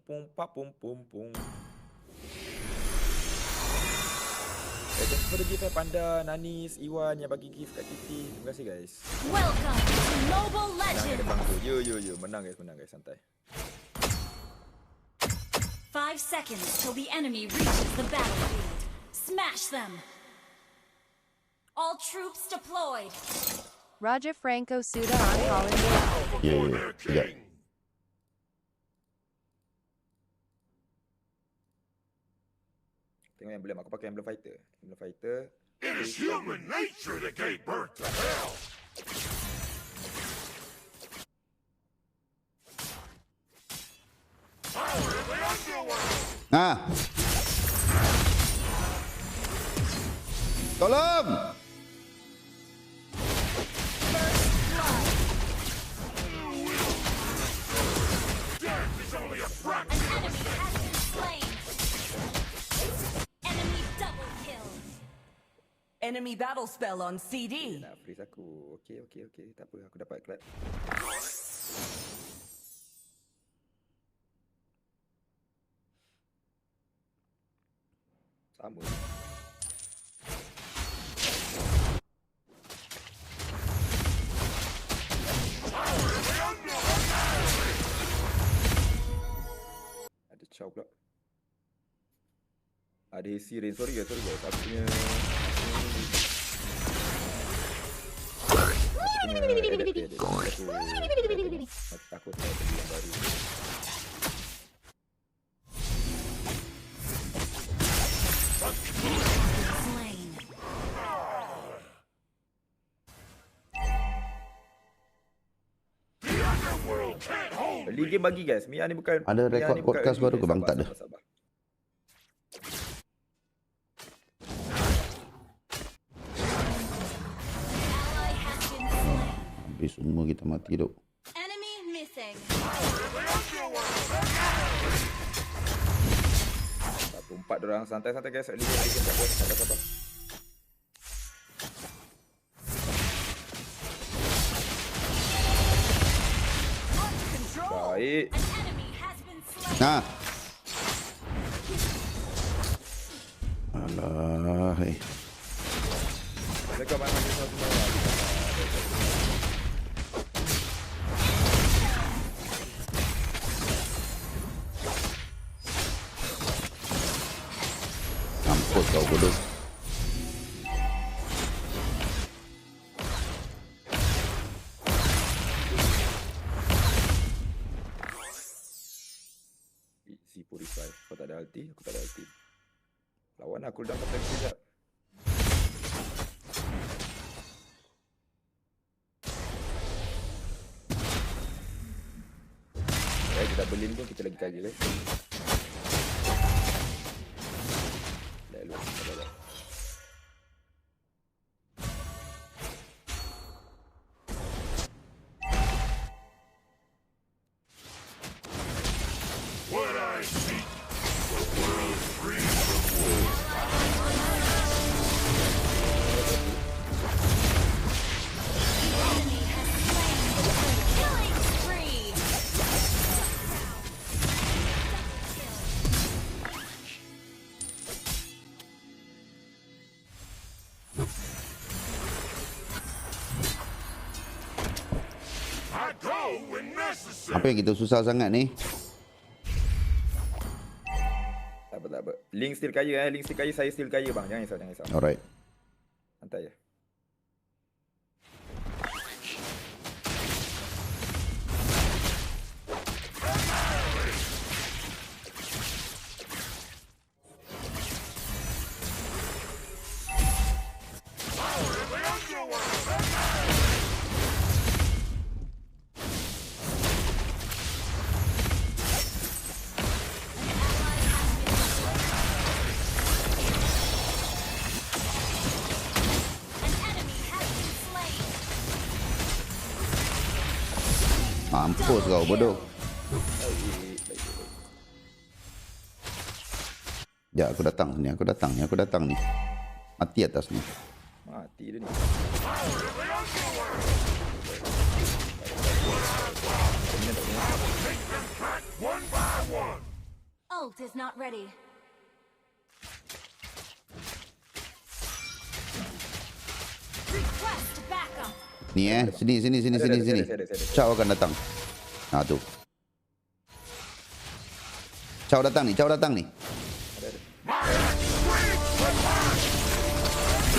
pum pa pum pum pum. Thanks for the gift Panda, Nanis, Iwan yang bagi gift kat Titi. Terima kasih guys. Welcome to Mobile Legends. Yo, menang guys, santai. 5 seconds till the enemy reaches the battlefield. Smash them. All troops deployed. Raja Franco Suda on Holland. Yeah. Tengok emblem, aku pakai emblem fighter. Emblem fighter. It is human nature that gave birth to hell. Power of the underworld. Tolong! Death is only a fraction. An enemy has been slain. Enemy double kill. Enemy battle spell on CD. Nak freeze aku. Okey. Tak apa, aku dapat clap. Sama. Ada chow pula. Ada AC rain. Sorry guys. Aku punya takut saya beli yang baru. Slain. The underworld can't hold Beli game bagi guys. Mia ni bukan. Ada Mia rekod ni bukan podcast early, baru ke bang? sabar, Tak ada. sabar. Ally has been slain. Habis semua kita mati duk. Enemy missing. 1-4 dorang. Santai-santai guys. Early game tak apa. Sabar. Baik. An enemy has been slain. Alah. Mereka main semua. Mampus kau bodoh. C45. Kau tak ada ulti, aku tak ada ulti. Lawan aku dah pakai sekejap. Kita beli pun kita lagi kaya guys. Lalu kita what I seek. The world free from war. Enemy has slain. Killing spree. I go when necessary. Apa yang kita susah sangat ni? tak apa. Link still kaya Link still kaya, saya still kaya bang. Jangan risau. Alright. Santai je. Mampus kau bodoh. Ya, aku datang ni. Mati atas ni. Mati dia ni. One by one. Ult is not ready. Request backup. Ni sini. Ada. Chow akan datang. Tu. Chow datang ni.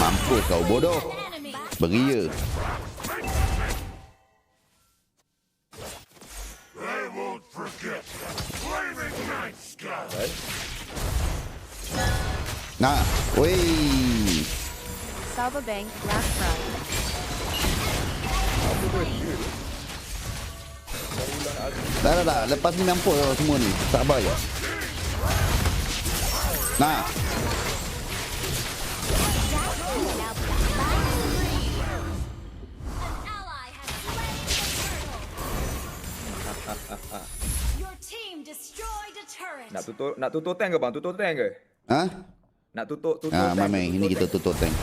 Mampus kau bodoh. Enemy. Beria. They won't forget the flaming night sky. Nah, woi. Salva Bank, last ride. Dah. Lepas ni mampus kau semua ni. Sabar je. Nah. Ally has slain the turtle. Your team destroyed a turret. Nak tutup tank ke bang? Tutup tank ke? Ha? Nak tutup Ah, tank. mamai. Ini kita tutup tank.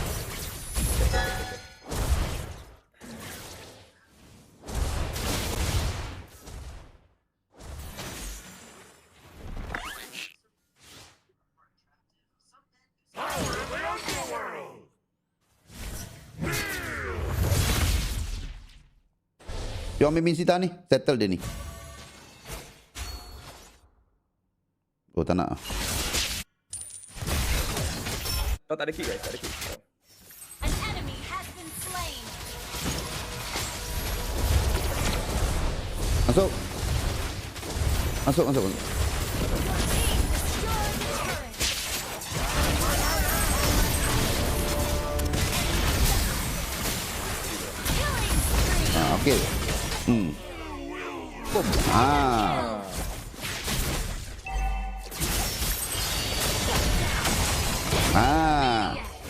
Dia ambil min sita ni. Settle dia ni. Oh, tak nak. Kau tak ada kick guys, tak ada kick. An enemy has been slain. Masuk. Your team destroyed the turret. Killing spree. Okey. Boom.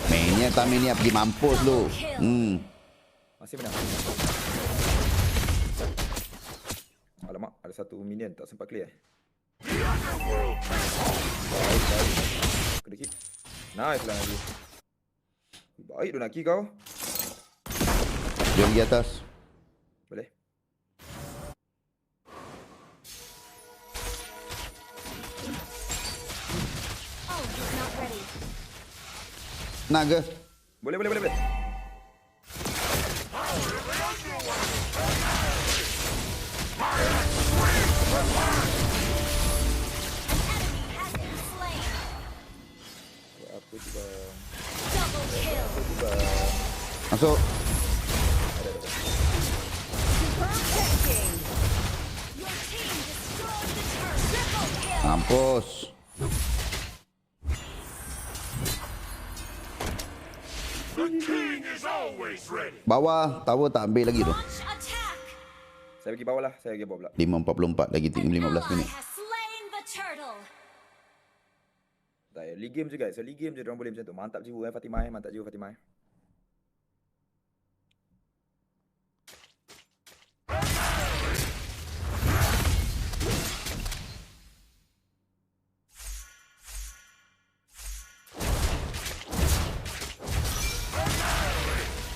Mainnya tak mainnya pergi mampus lu. Masih menang. Alamak, ada satu minion tak sempat clear. Kena kick. Nice lah lagi. Baik tu nak kick kau. Dia pergi atas. Boleh. Ult is not ready. Nak ke? Boleh. Enemy has been slain. Apa tu bang? Double kill. Masuk. Your team destroyed the turret. Triple kill. Mampus. The king is always ready. Bawah tower tak ambil lagi tu. Launch attack. Saya pergi bawah lah, saya pergi bawah pula. 5.44 lagi An 15 ally minit. has slain the turtle. Tak ya, league game je guys. So league game je diorang boleh macam tu. Mantap jiwa Fatimah, mantap jiwa Fatimah.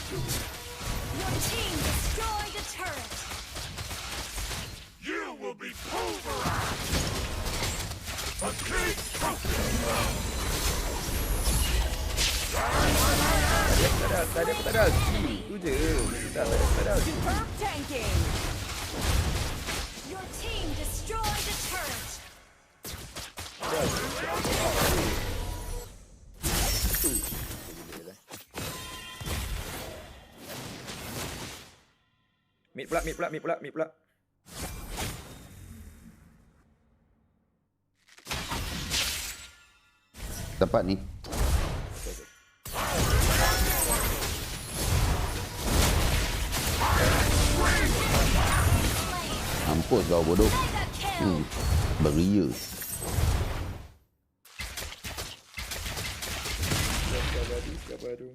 Your team destroyed a turret. You will be pulverized. A king trophy. Tak ada. Tu je. Tak ada. Superb tanking. Your team destroyed a turret. Mid pula. Tempat ni. Mampus kau bodoh. Mega kill. Beria. Siapa tu?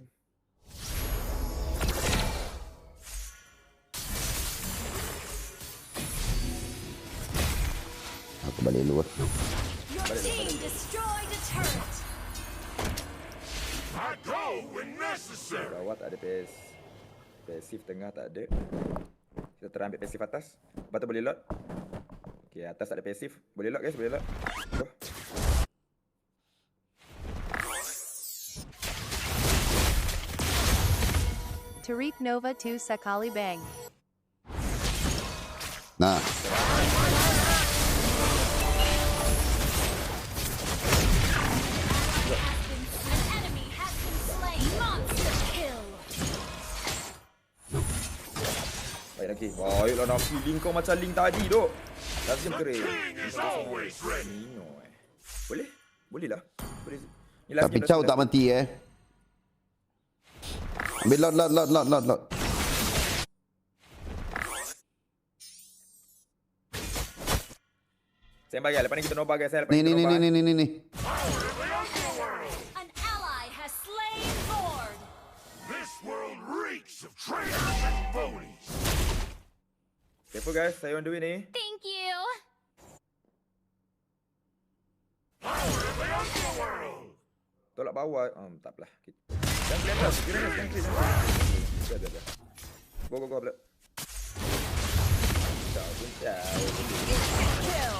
Aku balik luar. Your team destroyed a turret. I go when necessary. Bawah tak ada PS. Pasif tengah tak ada. Kita try ambil pasif atas. Lepas tu boleh lot. Okay, atas tak ada pasif. Boleh lot guys, boleh lot. Go. Tariq Nova 2 Sakali Bang. Nah. An enemy has been slain. Monster kill. Baik lagi. Wah, ayolah nak feeling kau macam link tadi duk. Lazim kering. Nino Boleh? Boleh lah. Boleh. Ni last Tapi game, Chow tak mati Ambil lot. Saya bagi lepas ni kita nobak guys. Lepas Ni. kita nobak. An ally has slain Lord. This world reeks of traitors and phonies. Careful guys, saya on the way ni. Thank you. Power of the underworld. Tolak bawah. Tak apalah. Jangan clear dah. Jangan clear. Biar. Go pula. Ciao. Kill.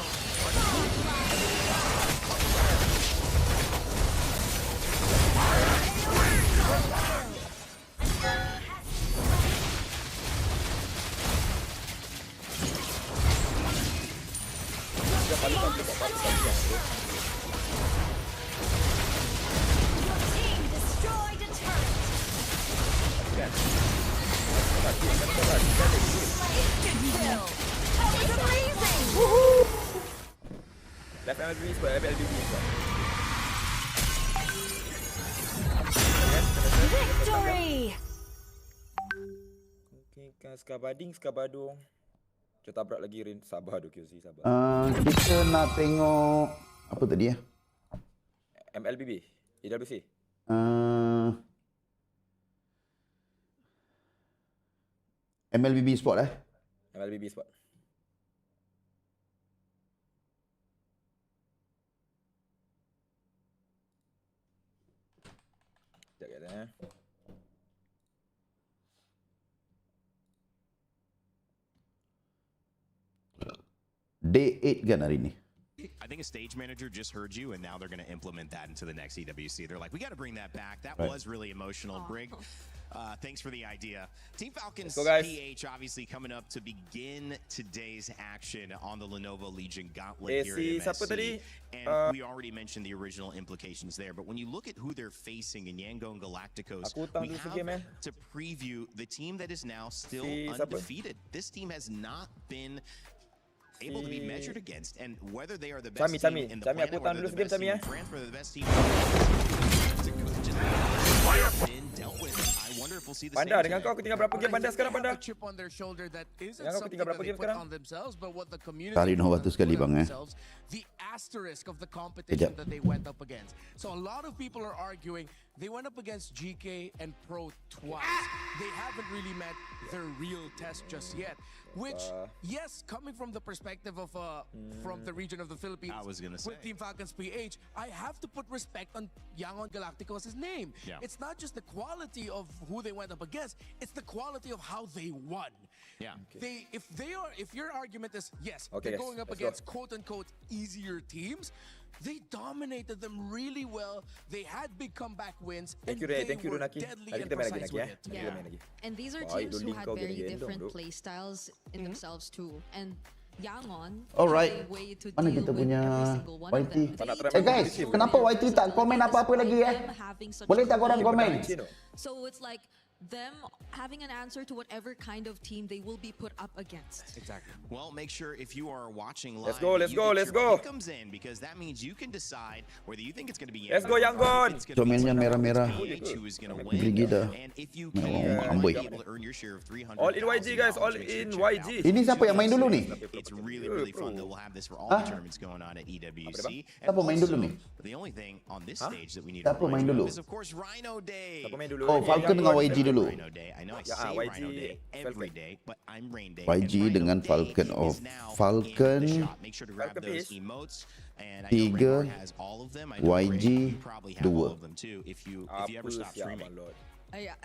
Your team destroyed a turret. Kill. That was amazing. Left LBB squad. Victory. Okay, kan skabadung. Kita tabrak lagi Rin. Sabar tu QC, sabar. Kita nak tengok apa tadi MLBB, EWC. MLBB Sport MLBB spot. Sekejap guys. Day 8 kan hari ni. I think a stage manager just heard you, and now they're going to implement that into the next EWC. They're like, we got to bring that back. That Right. was really emotional. Brig, thanks for the idea. Team Falcon's Let's go, guys. PH obviously coming up to begin today's action on the Lenovo Legion Gauntlet here si at siapa MSC. tadi? And we already mentioned the original implications there, but when you look at who they're facing in Yangon Galacticos, Aku hutang we dulu have sikit, man. to preview the team that is now still Si siapa? undefeated. This team has not been able to be Si- measured against, and whether they are the best Chami, team in the Chami, planet, aku hutang whether dulu the sikit, best team Chami, in France, whether the best team been dealt with. I wonder if we'll see the Panda, same dengan today. kau aku tinggal berapa game Panda sekarang Panda? A chip on their shoulder that isn't Yang aku something tinggal that berapa they game put sekarang? on themselves, but what the community Tarik nombor tu sekali, put on bang, themselves. The asterisk of the competition Kejap. that they went up against. So a lot of people are arguing they went up against GK and Pro twice. They haven't really met their real test just yet. Which, yes, coming from the perspective of from the region of the Philippines, I was gonna say. with Team Falcons PH, I have to put respect on Yangon Galacticos' name. Yeah. It's not just the quality of who they went up against; it's the quality of how they won. Yeah. If your argument is yes, Okay, they're guys, going up let's against go. quote unquote easier teams, they dominated them really well. They had big comeback wins. Thank you, and Ray. they Thank you, were Naki. deadly Nanti and kita main lagi precise Naki with ya. it. Nanti kita main lagi. And these are Wah, teams idol who link had kau very gini-gini different dong, bro. play styles in themselves too. And Yangon Alright. had a way to Mana deal kita with punya every single one of YT? them. Tak nak They try guys, did kenapa well. YT tak komen apa-apa lagi Them having such Boleh tak korang great komen? players. So it's like them having an answer to whatever kind of team they will be put up against. Exactly. Well, make sure if you are watching live, Let's go, let's you go, get let's your go. pick'ems in, because that means you can decide whether you think it's going to be Let's go, Yangon. Domainnya merah-merah. who is going to Beli win. dah. And if you Merah, can, you amboi. might be able to earn your share of $300,000. All in YG guys, all Make sure in to check it YG. out. Ini siapa yang main dulu ni? It's really fun that we'll have this for all Ah. the tournaments going on at EWC. Siapa main dulu ni? The only thing on this stage that we need to Siapa main remind you dulu? of is of course Rhino Day. Siapa main dulu? Oh, Falcon dengan YG dulu. Rhino Day. I know I Ya, say YG Rhino Day every Falcon. day, but I'm Rain Day. YG and Rhino dengan Day Falcon. Oh, is now Falcon in the shop. Make sure to grab Falcon those piece. emotes. And I know Tiga, Raymar has all of them. I know YG Ray, you probably have dua. all of them too. If you Apa ever stop siapa, streaming. Lord?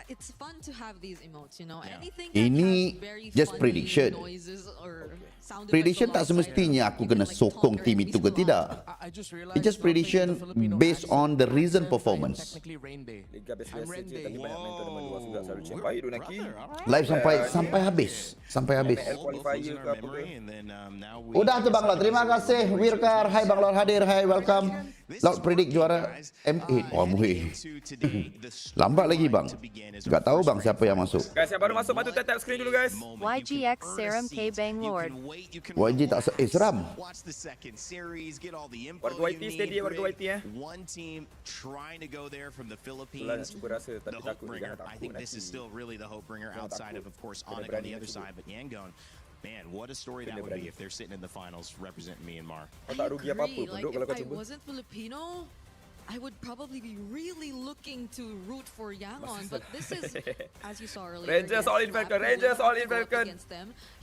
It's fun to have these emotes, you know. Anything Ini that has very just funny prediction. noises or sound Prediction effects tak alongside semestinya it, aku you kena can, like, sokong taunt tim your itu ke enemies tidak. I just realized It's just something prediction with the Filipino based accent. on the recent I'm performance. technically Rain Day. Liga biasa I'm je Rain Day. tapi banyak main tournament luar juga selalu champ. Baik tu Naki. Live sampai habis. Sampai habis. ML qualifier ke apa ke. Udah tu Bang Lord. Terima kasih Wirkar. Hai Bang Lord hadir. Hai welcome. Lord predict juara M8. Wah muhir. Lambat lagi bang. Tak tahu bang siapa yang masuk. Guys, yang baru masuk bantu tap screen dulu guys. YGX Serum K Bang Lord. YG tak seram. Warga YT steady warga YT One team trying to go there from the Itulah Philippines. cuba rasa The tapi hope takut bringer. jangan I takut think this Naki. is still really the hope bringer Jangan outside takut. of course, Kena Onyx on berani the other dulu. side. But Yangon, man, what a story that Kena would be berani. if they're sitting in the finals representing Myanmar. Kau tak rugi apa-apa pun Like, duk kalau if kau I cuba. wasn't Filipino, I would probably be really looking to root for Yangon, but this is, as you saw earlier, Rangers all in Falcon, Rangers all in Falcon.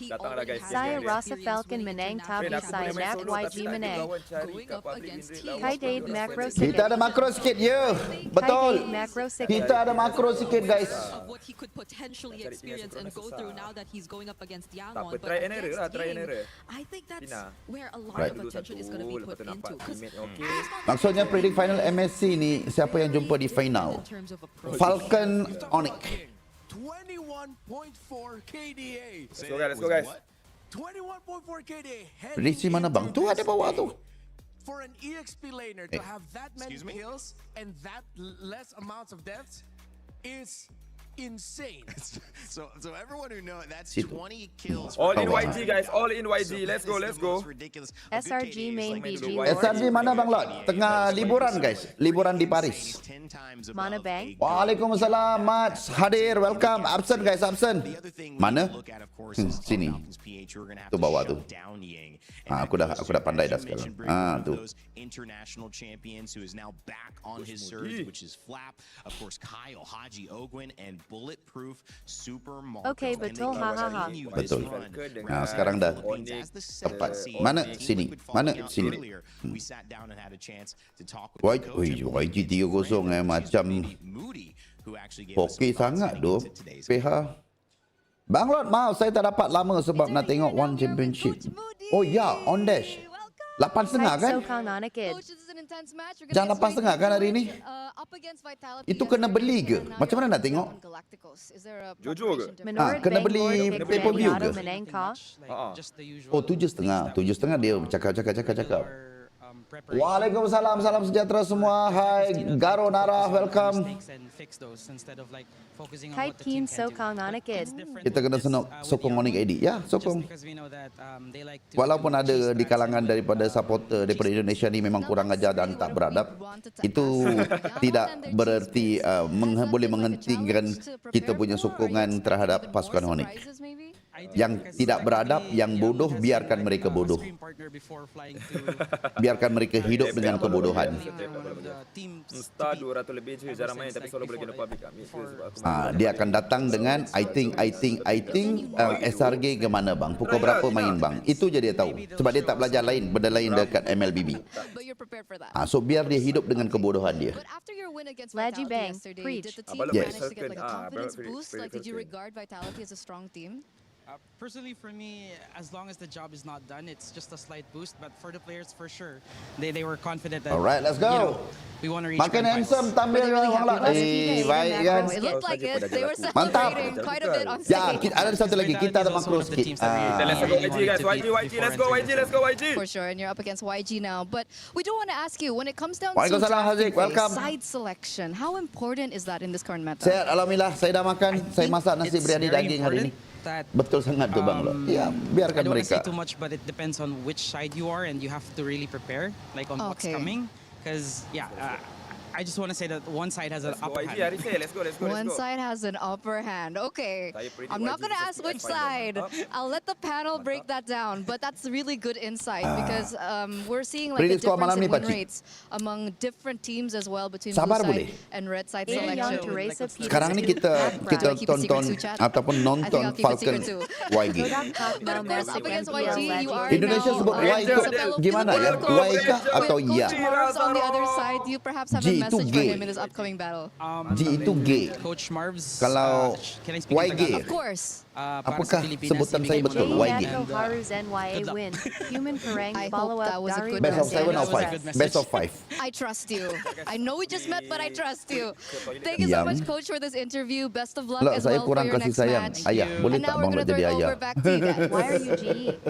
He Datanglah, already guys. has Saya Saya rasa Falcon menang tapi Ben, aku saya boleh main nak solo YG tapi tak ada menang. lawan cari Going kat up public against Indra teams. lawan Kai sebab Dave dia macro orang sikit. Kita ada makro sikit ya. Betul. Kai Dave macro sikit. Kita ada makro sikit guys. Of what he could potentially Nak cari experience tinggal and go susah. through now that he's going up against Tak Yangon. apa, But try and error lah, against try and him, error. I think that's Tina. where a lot Right. of dulu attention is going to be lepas put tu nampak into. 'Cause teammate okey. it's not Maksudnya just predict final MSC ni siapa yang jumpa di final? in terms of approach. Falcon Onyx. 21.4 KDA. Let's go guys, let's go guys. 21.4 KDA. heading Prediksi mana bang? into Tu ada this bawah tu. game. For an EXP laner to have that many kills and that less amounts of deaths is insane. So everyone who knows that's Situ. 20 kills. All in Oh, wow. YG guys, all in YG. Let's go, let's go. SRG main BG Lord. SRG mana bang Lord? Tengah liburan guys. Liburan di Paris. Mana bang? Waalaikumsalam Mats. Hadir. Welcome. Absent guys, absent. Mana? Sini. Tu bawah tu. Aku dah pandai dah sekarang. Tu. International champions who is now back on his surge, which is Flap, of course Kyle, Haji, Ogwin, and Bulletproof Super Marco. Okay, betul, hahaha. Betul. Nah, sekarang dah tepat. Mana? Sini. Mana? Sini. We sat down and had a chance to talk with YG 3-0 macam okey sangat doh. PH. Bang Lord, maaf saya tak dapat lama sebab nak tengok One Championship. Oh ya, on dash. 8.5 kan? Sokang Anakid. Jam 8.30 kan hari ni? Itu kena beli ke? Macam mana nak tengok? Jujur ke? Menurut kena Bang beli Lord, pick pay-per-view Daniel ke? menang kah? Oh 7.30. 7.30 dia cakap. Waalaikumsalam, salam sejahtera semua. Hai Garo Nara, welcome. Kite Keen Sokang Anakid. Kita kena sokong Onyx ID. Ya, sokong. Walaupun ada di kalangan daripada supporter daripada Indonesia ni memang kurang ajar dan tak beradab, itu tidak bererti boleh menghentikan kita punya sokongan terhadap pasukan Onyx. Yang tidak beradab, yang bodoh, biarkan mereka bodoh. Biarkan mereka hidup dengan kebodohan. Star 200 lebih je jarang main tapi selalu boleh kena public kami. Dia akan datang dengan I think SRG ke mana bang? Pukul berapa main bang? Itu je dia tahu. Sebab dia tak belajar benda lain dekat MLBB. So biar dia hidup dengan kebodohan dia. Laji Bang, preach. Yes. Personally, for me, as long as the job is not done, it's just a slight boost. But for the players, for sure, they were confident that. Alright, let's go. We want to reach. Makan handsome, tampil orang lah. Baik kan? It looked like it. They were Mantap. celebrating quite a bit on Ya, stage. ada satu lagi. Kita ada makro sikit. Let's go YG guys, YG, let's go YG, let's go YG. For sure, and you're up against YG now. But we do want to ask you, when it comes down to Waalaikumsalam, Haziq. drafting phase, Welcome. side selection, how important is that in this current meta? Sehat, alhamdulillah. Saya dah makan. Saya masak nasi biryani daging hari ni. Betul sangat tu bang Lord. Ya, biarkan I don't want to mereka. say too much, but it depends on which side you are, and you have to really prepare, like on what's Okay. coming. Because I just want to say that one side has an Let's go upper YG, hand. Arise, let's go. One side has an upper hand. Okay. Saya predict I'm not YG going to versus ask which final. side. I'll let the panel break that down. But that's really good insight because we're seeing like a Predict skor difference malam in ni, win Pakcik. rates among different teams as well between Sabar blue boleh? side and red side Yang selection. Teresa Peters. Sekarang ni kita Do I keep it tonton secret to chat? ataupun I think nonton I'll keep it Falcon secret too. YG. Kodak Hot But of course, up against YG, you are Indonesia now, sebut Y against tu a fellow gimana ya? Filipino Y kah with atau Coach ya? Mars on the other side. You perhaps have G a itu message for gay. him in his upcoming battle. G itu gay. Coach Marv's. Kalau can I speak why in gay? Of course. Apakah sebutan saya betul? Why gay? Jaco Haru's NYA win. Human Parang I follow hope that up was a Daru good Best of 7 or message. 5? Best of 5. I trust you. I know we just met, but I trust you. Thank you so much, Coach, for this interview. Best of luck Lah, as saya well for kurang your kasih next sayang. match. Ayah, boleh And tak now bang we're nak going to jadi throw it ayah? over back to you guys. Why are you GE?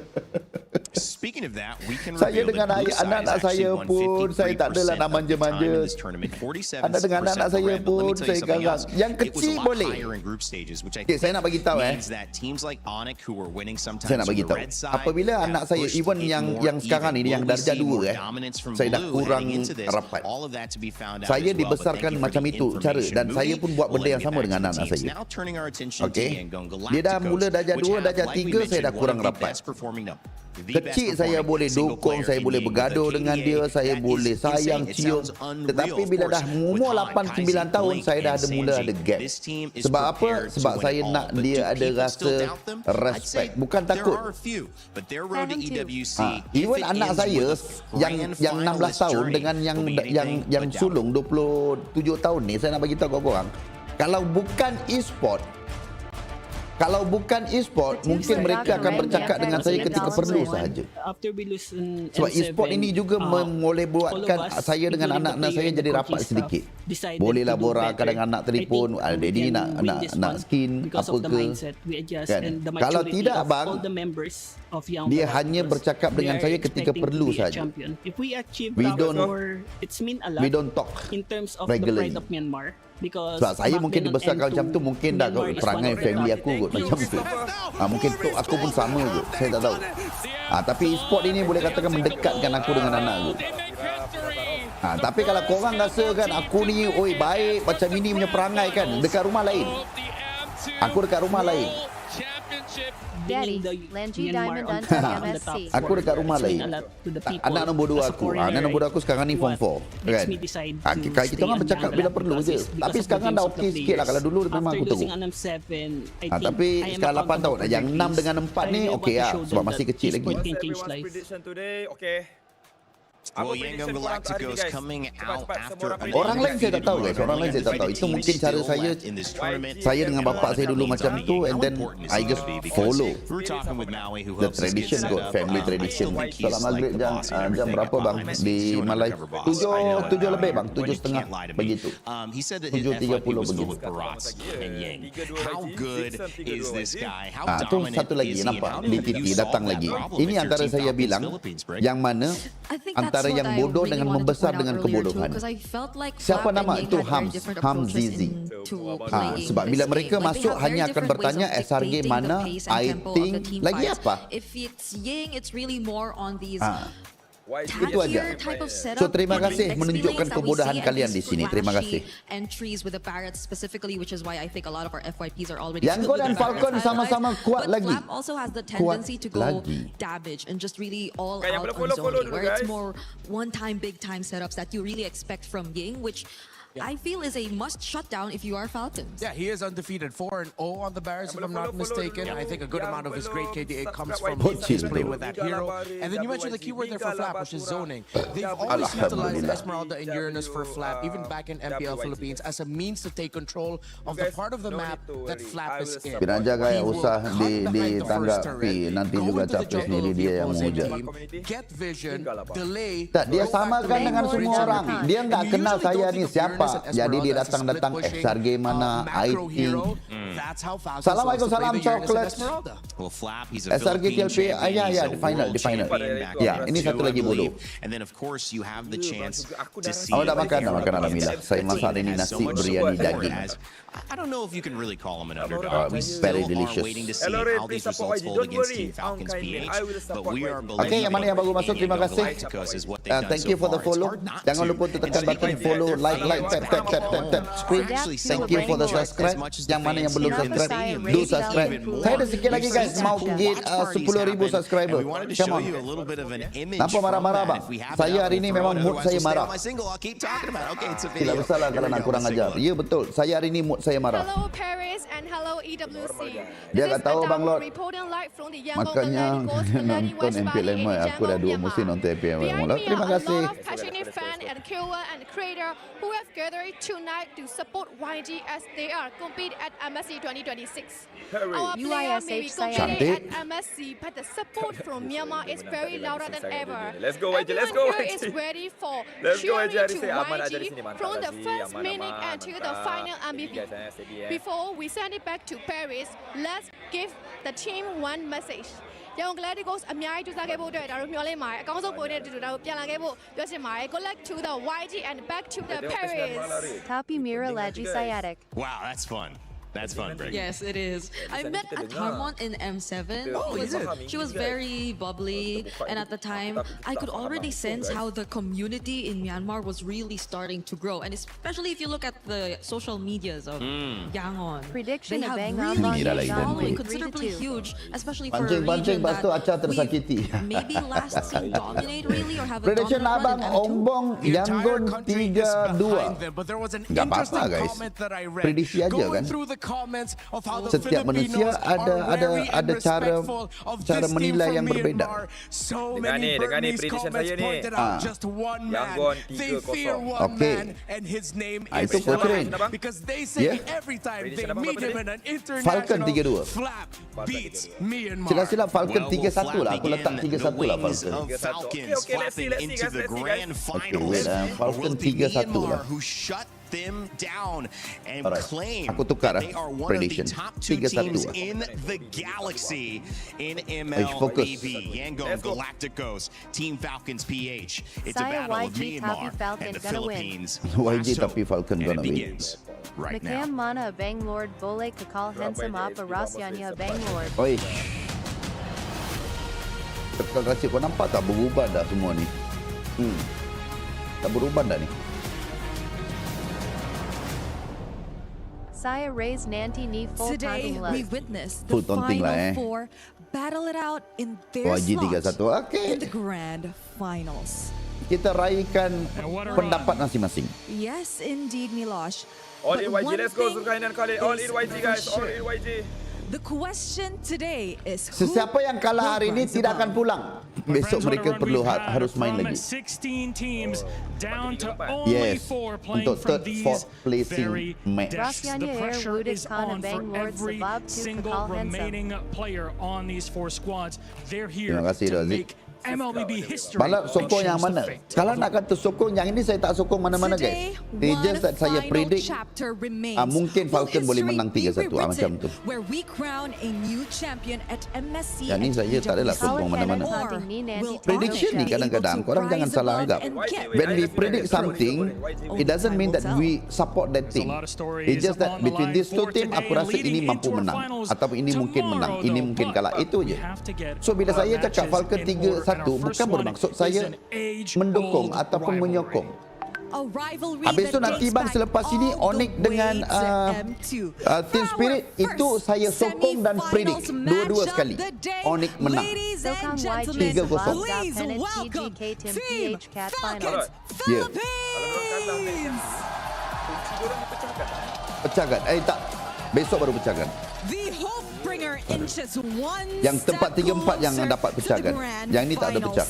Speaking of that, we can Saya reveal dengan that Blue Side anak-anak has actually saya won pun, saya tak adalah 53% nak of the manja-manja. time in this tournament, 47% Anda dengan anak-anak for saya red, but let me pun, tell you saya something garang. else. Yang It was a kecil lot boleh. higher in group stages, which I Okay, saya nak bagi tahu means that teams like Onyx who were winning sometimes Saya nak from bagi the tahu. red side Apabila have anak saya, pushed even it yang more sekarang even. ni, yang Will we darjah see more 2 dominance from saya dah Blue kurang heading into this? rapat. All of that to be found out Saya as well, but dibesarkan thank you for macam the itu cara, information. dan saya pun buat We'll benda yang get sama back dengan to the anak-anak teams. saya. Now turning our attention to Okay. Yangon Dia dah mula Galacticos, darjah which 2, have, darjah like we 3 saya dah mentioned, kurang one of the rapat. best performing, no, the best Kecil saya performing boleh single dukung, player saya in boleh Yangon. bergaduh The dengan KDA, dia, saya that boleh is sayang, insane. It cium. sounds unreal, Tetapi of bila course, dah with umur Todd, 8-9 Kaiser, tahun, Blake, saya dah and ada mula Sanji. ada gap. This team is Sebab apa? prepared to Sebab win saya all. nak But dia do ada people still rasa doubt them? I'd respect. say Bukan there takut. are a few, but their road to EWC, Even if it anak ends saya with a yang grand 16 finalist tahun journey, dengan yang will be anything yang but sulung 27 tahun ni, saya nak bagi tahu korang, kalau bukan e-sport, mungkin mereka akan bercakap dengan saya ketika perlu sahaja. Sebab e-sport ini juga boleh buatkan saya dengan anak-anak saya jadi rapat sedikit. Bolehlah borak, kadang anak telefon, Daddy nak skin apa ke. Kan? Kalau tidak bang, dia hanya bercakap dengan saya ketika perlu saja. We don't talk regularly. Sebab saya mungkin dibesarkan macam tu, mungkin dah perangai family aku kot macam tu. Mungkin tok aku pun sama kot, saya tak tahu. Tapi e-sport ini boleh katakan mendekatkan aku dengan anak aku. Tapi kalau korang rasa kan aku ni baik macam ini punya perangai kan, dekat rumah lain. Aku dekat rumah lain. Daddy, Lanji Diamond Unta MSC. Aku dekat rumah lain. Anak nombor 2 aku. Anak nombor 2 aku sekarang ni form 4. Kan? Kita orang bercakap bila perlu je. Tapi sekarang dah okey sikit lah. Kalau dulu memang aku teruk. Tapi sekarang 8 tahun. Yang 6 dengan 4 ni okey lah. Sebab masih kecil lagi. Well, Yangon Galacticos coming out after orang lain saya tak tahu guys. Orang lain saya tak tahu. Itu mungkin cara saya. Saya dengan bapak saya dulu macam tu, and then I just follow the tradition kot, family tradition. Salam maghrib jam berapa bang di Malai? 7 lebih bang, 7.30 begitu. 7.30 begitu. How good is this guy? How Tu dominant satu lagi is he? nampak di TV datang lagi. Ini antara saya bilang yang mana antara yang bodoh dengan membesar dengan kebodohan. Siapa nama itu? Hamzizi. Sebab bila mereka masuk hanya akan bertanya SRG mana, I think lagi apa. Itu aja. So terima kasih menunjukkan kebodohan kalian di sini. Terima kasih. Yangon dan Falcon sama-sama kuat lagi. Kuat lagi. I feel is a must shutdown if you are Falcons. Yeah, he is undefeated, 4-0 on the Barons, if I'm not mistaken. I think a good amount of his great KDA comes from his play with that hero. And then you mentioned the keyword there for Flap, which is zoning. They've always utilized Esmeralda and Uranus for Flap, even back in MPL Philippines, as a means to take control of the part of the map that Flap is in. Pinaja kaya usah ditanggapi, nanti juga capres sendiri dia yang menghujat. Get vision, delay. Tak, dia samakan dengan semua orang. Dia tak kenal saya ni siapa. Jadi dia datang SRG mana, I think. Assalamualaikum, salam coklat. SRG TLP, ya di final. Ya, ini satu lagi bodoh. Dah makan alhamdulillah. Saya masak hari ini nasi biryani daging. I don't know if you can really call him an underdog. We very still are delicious. waiting to see how these results hold against Team Falcons PH, but we are Okay, yang mana yang baru masuk, terima kasih. Thank you for the follow. Jangan lupa untuk tekan button follow, like, tap, screen. Thank you for the subscribe. Yang mana yang belum subscribe, do subscribe. Saya ada sikit lagi guys, mau get 10,000 subscriber. Come on. Nampak marah-marah bang? Saya hari ini memang mood saya marah. Tidak bersalah kalau nak kurang ajar. Ya betul, saya hari ini mood saya marah. Hello Paris and hello EWC. Dia tak tahu bang Lord. Makanya nonton MPL aku dah 2 musim nonton MPL. Terima kasih. Killer and Creator who have gathered tonight to support YG as they are compete at MSC 2026. Our player may be competing at MSC, but the support from Myanmar is very louder than ever. Let's go YG, let's go Everyone here is YG. ready for Let's go cheering YG. to YG from the first minute until the final MVP. Before we send it back to Paris, let's give the team one message. Young Gladiators အများကြီးကြိုးစားခဲ့ဖို့အတွက်ဒါတို့မျှော်လင့်ပါတယ်အကောင်းဆုံးပုံနဲ့အတူတူဒါတို့ပြန်လာခဲ့ဖို့ပြောချင်ပါတယ် Good luck to the YG and back to the Paris. Tapi Mira Legi Sciatic. Wow, that's fun. That's fun, Greg. Yes, it is. I met Harmon in M7. She was very bubbly, and at the time, I could already sense how the community in Myanmar was really starting to grow. And especially if you look at the social medias of Yangon, Prediction they have Bang really Amon following 3-2. considerably huge, especially for a Pancing-pancing, region lepas tu Acha that tersakiti. we maybe last seen dominate really or have a Prediction dominant abang run in M2. Ombong The entire Yangon country is behind 3-2. them, but there was an Nggak apa-apa, interesting guys. comment that I read. Prediksi aja, Going kan? through the comments of how the Setiap manusia Filipinos are wary and ada cara respectful of cara this team menilai from yang berbeza. Myanmar. So Dengar many ni, dengar ni, Burmese prediction comments saya ni. pointed out just one man. Yangon They 3-0. fear one Okay. man, and his name Itu is Putrin. Falcon, because they say Yeah. every time they Prediction abang meet berapa him tadi? in an Falcon international 3-2. flap beats Myanmar. Silap-silap Falcon 3-1 lah. Aku begin letak 3-1 lah the wings Falcon. of Falcons Okay, let's see, flapping let's see, into guys, the let's see, grand guys. finals. wait, Falcon Will it be 3-1 Myanmar lah. who shut them down and Alright. claim Aku tukar that they are one prediction. of the top two 3-1 teams lah. in the galaxy in focus. MLBB. Yangon Let's go. Galacticos, Team Falcons PH. It's a Saya battle of YG Myanmar tapi Falcon and the gonna win. Philippines. YG Lasso, tapi Falcon and gonna it win. begins right now. Nakam Mana Bang Lord Bole Kakal Handsome Apa Rasyanya Bang Lord. Oi. Tekal kasih kau nampak tak berubah dah semua ni. Tak berubah dah ni. Saya Raise Nanti Ni Full Today, Tanting we Love. witnessed Full the taunting lah, final four battle it out in their YG slot 3-1. Okay. in the grand finals. Kita raikan pendapat masing-masing. Yes, indeed, Milosh. All But in YG, one let's go thing Zulkarnain Khalid. All in is YG guys, for all sure. in YG. The question today is who Sesiapa yang kalah hari ini will rise tidak akan above? pulang. Besok mereka perlu harus main lagi. 16 teams down to only Yes, 4 playing untuk from third, these fourth very placing match. decks. The Rasyanya Air pressure Wudik is Kana on for Bang Lord every Sebab Tu single Kakal Handsome. remaining player on these 4 squads. They're here Terima kasih, to Razik. make MLBB history. Balap sokong and yang change the mana? fate. Kalau nak kata sokong yang ini saya tak sokong mana-mana Today, guys. It's just that saya one predict final chapter remains. mungkin Will Falcon boleh history menang be 3-1 macam tu. rewritten where we crown a new champion at MSC. Yang ni and saya tak adalah EWC? sokong mana-mana. Or Hunting ni Nanti will Prediction Falcon ni be kadang-kadang able to korang jangan rise salah above anggap. and get When we predict something, it doesn't mean that we support that There's team. a lot of stories It's just that on the between line these two for team, today aku rasa leading ini mampu into our menang. finals Ataupun ini mungkin menang, tomorrow, ini though. mungkin But kalah. Itu je. we have to get So bila our saya cakap matches Falcon in order. And our 3-1, first bukan one bermaksud is saya an age-old mendukung ataupun rivalry. menyokong. A rivalry Habis tu that nanti dates bang back selepas ini all the Onyx dengan way to M2. Team For Spirit our itu first saya sokong dan predict semi-finals dua-dua match sekali. of the day. Onyx menang. Ladies and Sokang YG gentlemen, 3-0. please Pennant welcome TGK Team Team PH Cat Falcons Finals. Yeah. Philippines. Kunci diorang dipecahkan. Pecahkan. Tak. Besok baru pecahkan. The hope bringer inches one Yang tempat step 3-4 yang closer dapat to the pecahkan. grand Yang ni tak ada finals. pecah.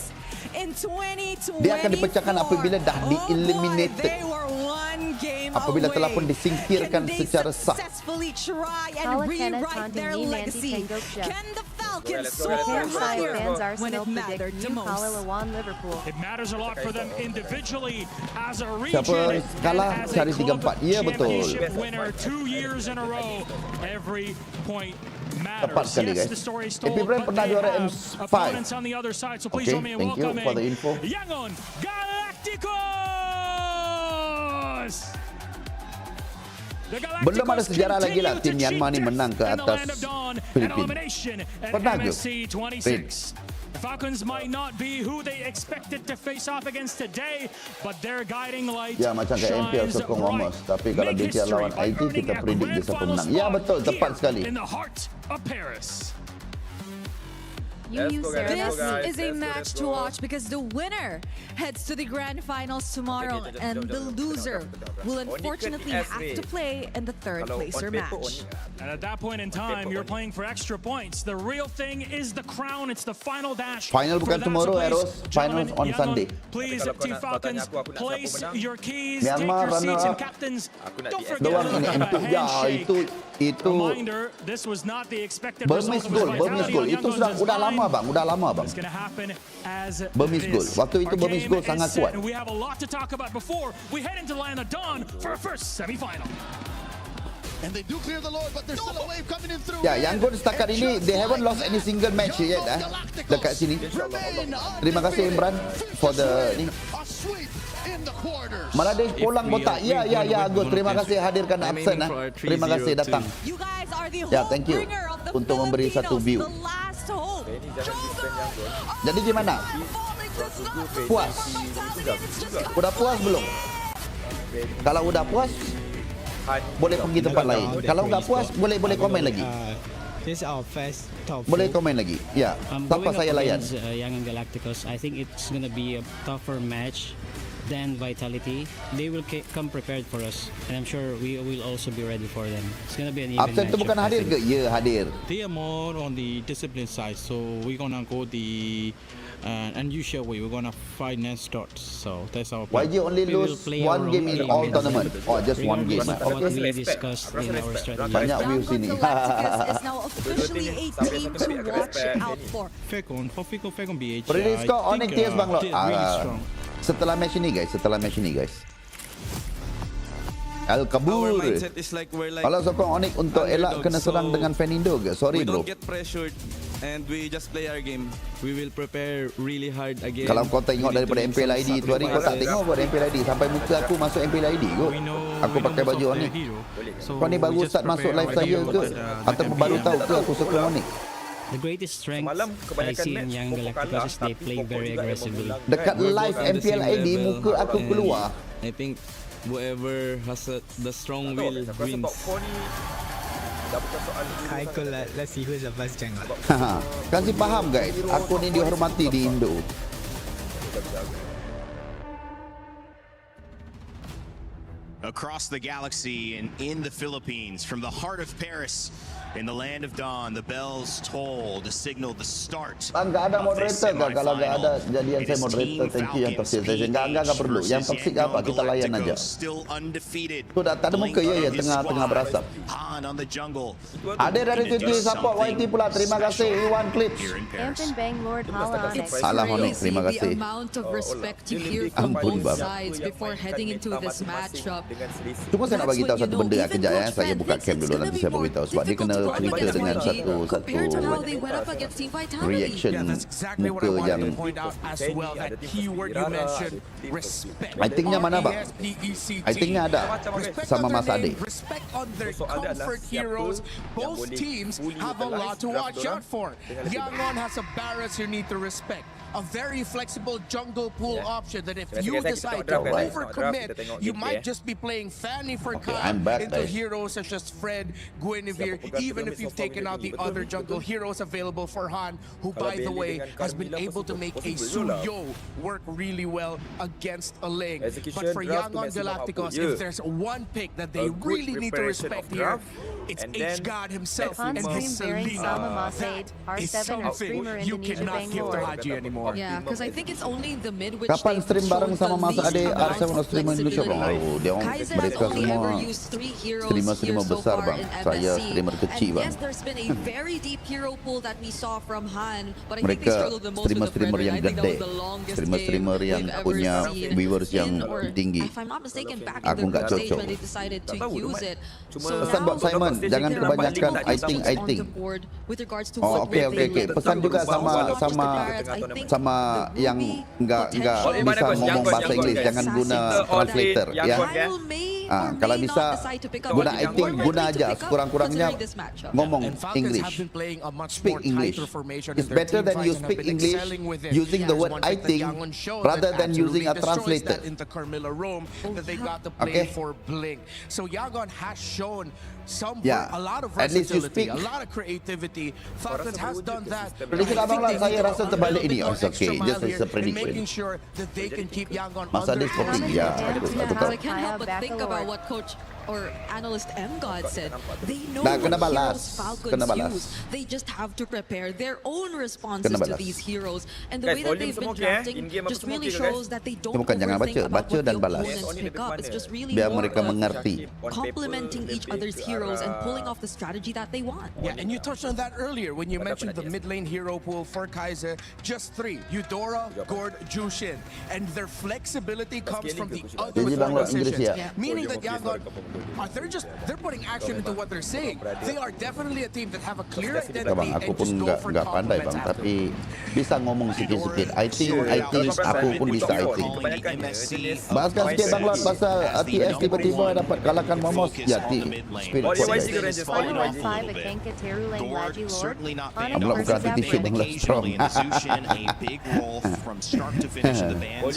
In 2024, Dia akan dipecahkan apabila dah di-eliminated. Oh boy, they were one game Apabila away. telah pun disingkirkan Can they secara sah. successfully try and Kala Kenneth rewrite Hunting their ni Nanti legacy? Tango Chef. Can the Falcons Let's go, soar let's go, let's go. Saya higher fans when Arsenal it mattered predict the New most? Kala Lawan Liverpool. It matters a lot for them individually as a Siapa region kalah and as a cari 3-4. club Ya, betul. championship winner 2 years in a row. Every point Tepat matters. sekali, Yes, guys. the story is Epi told, Brand but pernah they juara have M5. opponents on the other side. So please Okay, join me in thank you welcoming for the info. Yangon Galacticos. The Galacticos Belum ada sejarah lagi lah tim continue to Myanmar ni cheat menang ke in the atas land of dawn and Filipina. elimination at Pernah ke? MSC 26. The Falcons might not be who they expected to face off against today, but their guiding light Ya macam kat MPL shines sokong bright. Ramos. Tapi kalau Make dia history lawan by IG earning kita a predict grand dia siapa final menang. Ya spot betul, tepat here sekali. in the heart of Paris. This is a match to watch because the winner heads to the grand finals tomorrow, and the loser will unfortunately have to play in the third placer match. And at that point in time, you're playing for extra points. The real thing is the crown. It's the final dash. Final bukan tomorrow, Eros. Finals on Sunday. Please, Team Falcons, place your keys, take Myanmar your seats, runner and captains, don't forget Doang ini about a ya handshake. itu Reminder, this was not the expected Burmese result of his goal, Burmese vitality goal. on Itu Yangon's sudah lama bang, udah lama bang. It's going to happen as Burmese goal. this. Waktu itu Our Burmese game goal is sangat set, kuat. and we have a lot to talk about before we head into Land of Dawn for our first semi-final. And they do clear the Lord, but there's still a wave coming in through. Ya, Yangon setakat ini they haven't lost any single match yet dekat sini. Terima kasih Imran for the ni. Malah dia pulang botak. Ya Agus, terima kasih hadirkan absen Terima kasih datang. Ya, thank you untuk memberi satu view. Jadi gimana? Puas? Udah puas belum? Kalau udah puas, boleh pergi tempat lain. Kalau nggak puas, boleh komen lagi. This is our first top. Boleh komen lagi. Ya, tanpa saya layan. Yangon Galacticos, I think it's gonna be a tougher match than Vitality. They will come prepared for us, and I'm sure we will also be ready for them. It's gonna be an even Absen tu bukan hadir ke? Ya, hadir. They are more on the discipline side, so we're gonna go the unusual way. We're gonna fight non-stop. So that's our plan. YG only lose one game in all tournament. Oh, just one game. What we discussed in our strategy. Banyak views sini. Galacticos is now officially a team to watch out for. Falcon BH. Predict score Onyx TS bang lo. Really strong. Setelah match ini guys. Al Kabur. Kalau sokong Onyx untuk elak kena serang dengan Fenindo ke? Sorry bro. We don't get pressured and we just play our game. We will prepare really hard again. Kalau kau tengok daripada MPL ID tu hari, kau tak tengok pada MPL ID sampai muka aku masuk MPL ID kot. Aku pakai baju Onyx. Kau ni baru start masuk live saya ke? Ataupun baru tahu ke aku sokong Onyx? The greatest strength I see in Yangon Galacticos is they play very aggressively. Dekat live MPL ID muka aku keluar. I think whoever has the strong will wins. Let's see who's the best jungler. Kasih faham guys, aku ni dihormati di Indo. Across the galaxy and in the Philippines, from the heart of Paris, in the land of dawn, the bells toll to signal the start. Enggak ada moderator kan? Kalau enggak ada jadian saya moderator, thank you yang toxic session. Enggak perlu. Yang toxic apa? Kita layan aja. Tu tak ada muka ya tengah berasap. Ada dari Twitter support YT pula. Terima kasih Iwan Clips. Ampin Bang Lord Hala Onyx. Salah Onyx, terima kasih. The amount of respect you hear from both sides before heading into this matchup. Cuma saya nak bagi tahu satu benda kejap ya. Saya buka cam dulu nanti saya beritahu sebab dia kena cerita dengan satu reaction muka yang I think-nya mana bang? I think-nya ada sama Mas Ade. Both teams have a lot to watch out for. Yangon has a Barrett you need to respect. A very flexible jungle pool option that if you decide to overcommit, you might just be playing Fanny for Kyle into heroes such as Fred, Guinevere, even if you've taken out the other jungle heroes available for Han, who by the way has been able to make a Suyo work really well against a Ling. But for Yangon Galacticos, if there's one pick that they really need to respect here, it's H-God himself and his Selena is something you cannot give to Haji anymore. Yeah, because I think it's only the mid which Kapan stream bareng sama Mas Ade R7 streamer Indonesia bang? Oh, dia mereka semua streamer besar bang. Saya streamer kecil bang. Mereka streamer yang gede, streamer yang punya viewers yang tinggi. Aku nggak cocok. Pesan buat Simon, jangan kebanyakan I think. Oh, okay. Pesan juga sama yang nggak bisa ngomong bahasa Inggris, jangan guna translator ya. or Kalau may bisa not decide to pick up. guna More acting, likely guna to aja pick up sekurang-kurangnya considering this matchup. ngomong And Falcons English. have been playing a much Speak more English. tighter formation It's in their better team than fight you and have speak been English excelling with it. using the There's word one I pick that think Yangon showed rather that than using a absolutely destroys translator. that into Carmilla Rome that they got to play Okay. for Blink. So Yangon has shown Yeah. a lot of At least you versatility, speak. a lot of creativity. Falcons has done that. Prediction I think abang lah, they saya need to rasa go a terbalik little ini. bit Oh, more it's okay. extra Just mile as a here in prediction. making sure that they can keep Yangon Masa under dia sporting, control. ya. Because I can't help but think about what coach or analyst M God said. They know Dah, kena what balas. heroes Falcons Kena balas. use. They just have to prepare their own responses Kena to balas. these heroes. And the Guys, way that volume they've been semua okay, drafting in-game apa just semua really okay ke, guys? shows that they don't Bukan jangan overthink baca, about baca what dan the balas. opponents pick up. It's just really Biar more mereka of mengerti. complementing each other's heroes and pulling off the strategy that they want. Yeah, and you touched on that earlier when you mentioned the mid lane hero pool for Kaiser. Just 3, Eudora, Gord, Jushin. And their flexibility comes from the other Jadi bang, Inggeris positions. ya. Meaning that Yangon, they're putting action into what they're saying. They are definitely a team that have a clear Ya identity bang, aku and pun just go for nggak pandai bang, compliments after. tapi bisa ngomong sikit-sikit. I think aku pun bisa I think. Bahaskan sikit bang Lot pasal TS tiba-tiba dapat kalahkan Momos. Ya, Spirit Oh, dia Squad, YG ke guys. Rangers? Oh, Final YG. F5 again Kateru Lane Laji Lord. Certainly not Onyx banned Belum versus berarti Zephyr. tisu bang Lot strong. occasionally, and Zushin a big role from start to finish of the bands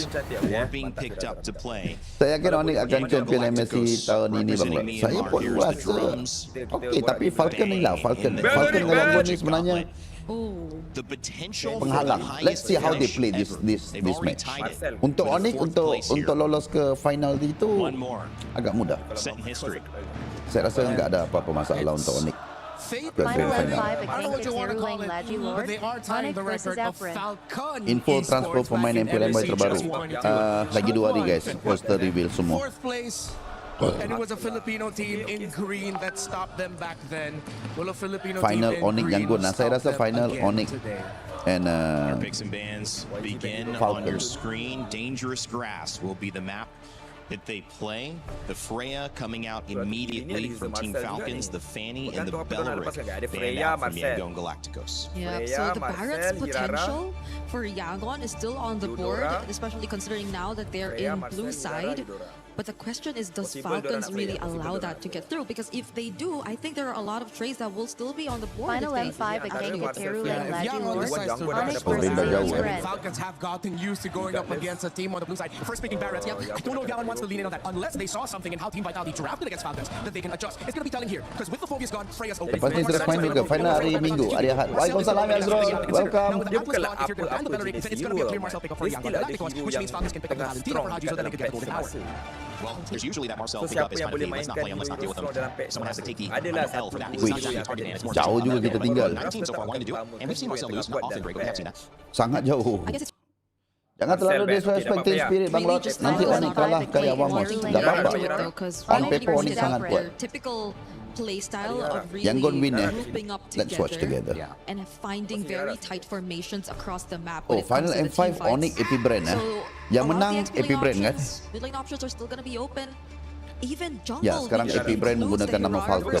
or being picked up to play. Saya yakin Onyx akan champion MSC tahun ini bang Lot. Saya pun rasa okey, tapi Falcon ni lah, Falcon dengan Yangon ni sebenarnya The potential penghalang. Let's see how they play this match. Untuk Onyx untuk lolos ke final itu agak mudah. Set in history. Saya rasa enggak ada apa-apa masalah untuk Onyx. Final F5 I don't know again what you want to Kateru call Lane it, Laji but Lord. they are tying Onyx the versus record of Zephyr. Falcon Info esports transfer pemain back in MPLM MSC terbaru. 2022. Lagi 2 hari guys, poster reveal semua. Fourth place. And it was a Filipino team in green that stopped them back then. Well, a Filipino Final team in Onyx green Yangon. Nah, saya stopped rasa them final again Onyx today. and Our picks and bans begin Falcon. on your screen. Dangerous Grass will be the map that they play. The Freya coming out immediately from Team Falcons, the Fanny and the Belleric banned out from Yangon Galacticos. Yeah, so the Barrett's potential for Yangon is still on the board, especially considering now that they're in blue side. But the question is, does Falcons really allow that to get through? Because if they do, I think there are a lot of trades that will still be on the board. Final if they M5 again Kateru Lane If Laji Yangon Lord. decides to Onyx rush versus the Zephyr Barretts, Red. Falcons have gotten used to going up against a team on the blue side. First picking Barretts, I don't know if Yangon wants to lean in on that unless they saw something in how Team Vitality drafted against Falcons that they can adjust. It's going to be telling here because with the focus gone, Freya's open. Lepas ni sudah main juga final hari Minggu, hari Ahad. Waalaikumsalam ya Azrul. Welcome. Dia bukanlah apa-apa jenis hero tau. Dia still ada hero yang tengah strong juga dalam patch masa. Well, there's usually that Marcel So pick up siapa is yang kind of boleh the let's not mainkan play him, let's not deal with him. dalam patch Someone has to take the adalah L for that. It's satu not actually a target man, it's more Jauh juga kita tinggal. 19 so far wanting to do it, and we've seen Marcel lose, not often great, but we have seen that. Sangat jauh. Jangan terlalu disrespect team spirit bang Lot. Nanti Onyx kalah kali Abang Mas. Tak apa-apa. On paper Onyx sangat kuat. Typical play style of really Yangon win grouping up Let's watch together. and finding very tight formations across the map. Oh, final M5 Onyx AP Brand eh. Yang menang AP Brand kan? Mid lane options are still going to be open. Even jungle. Ya, sekarang AP Brand menggunakan nama Falcon.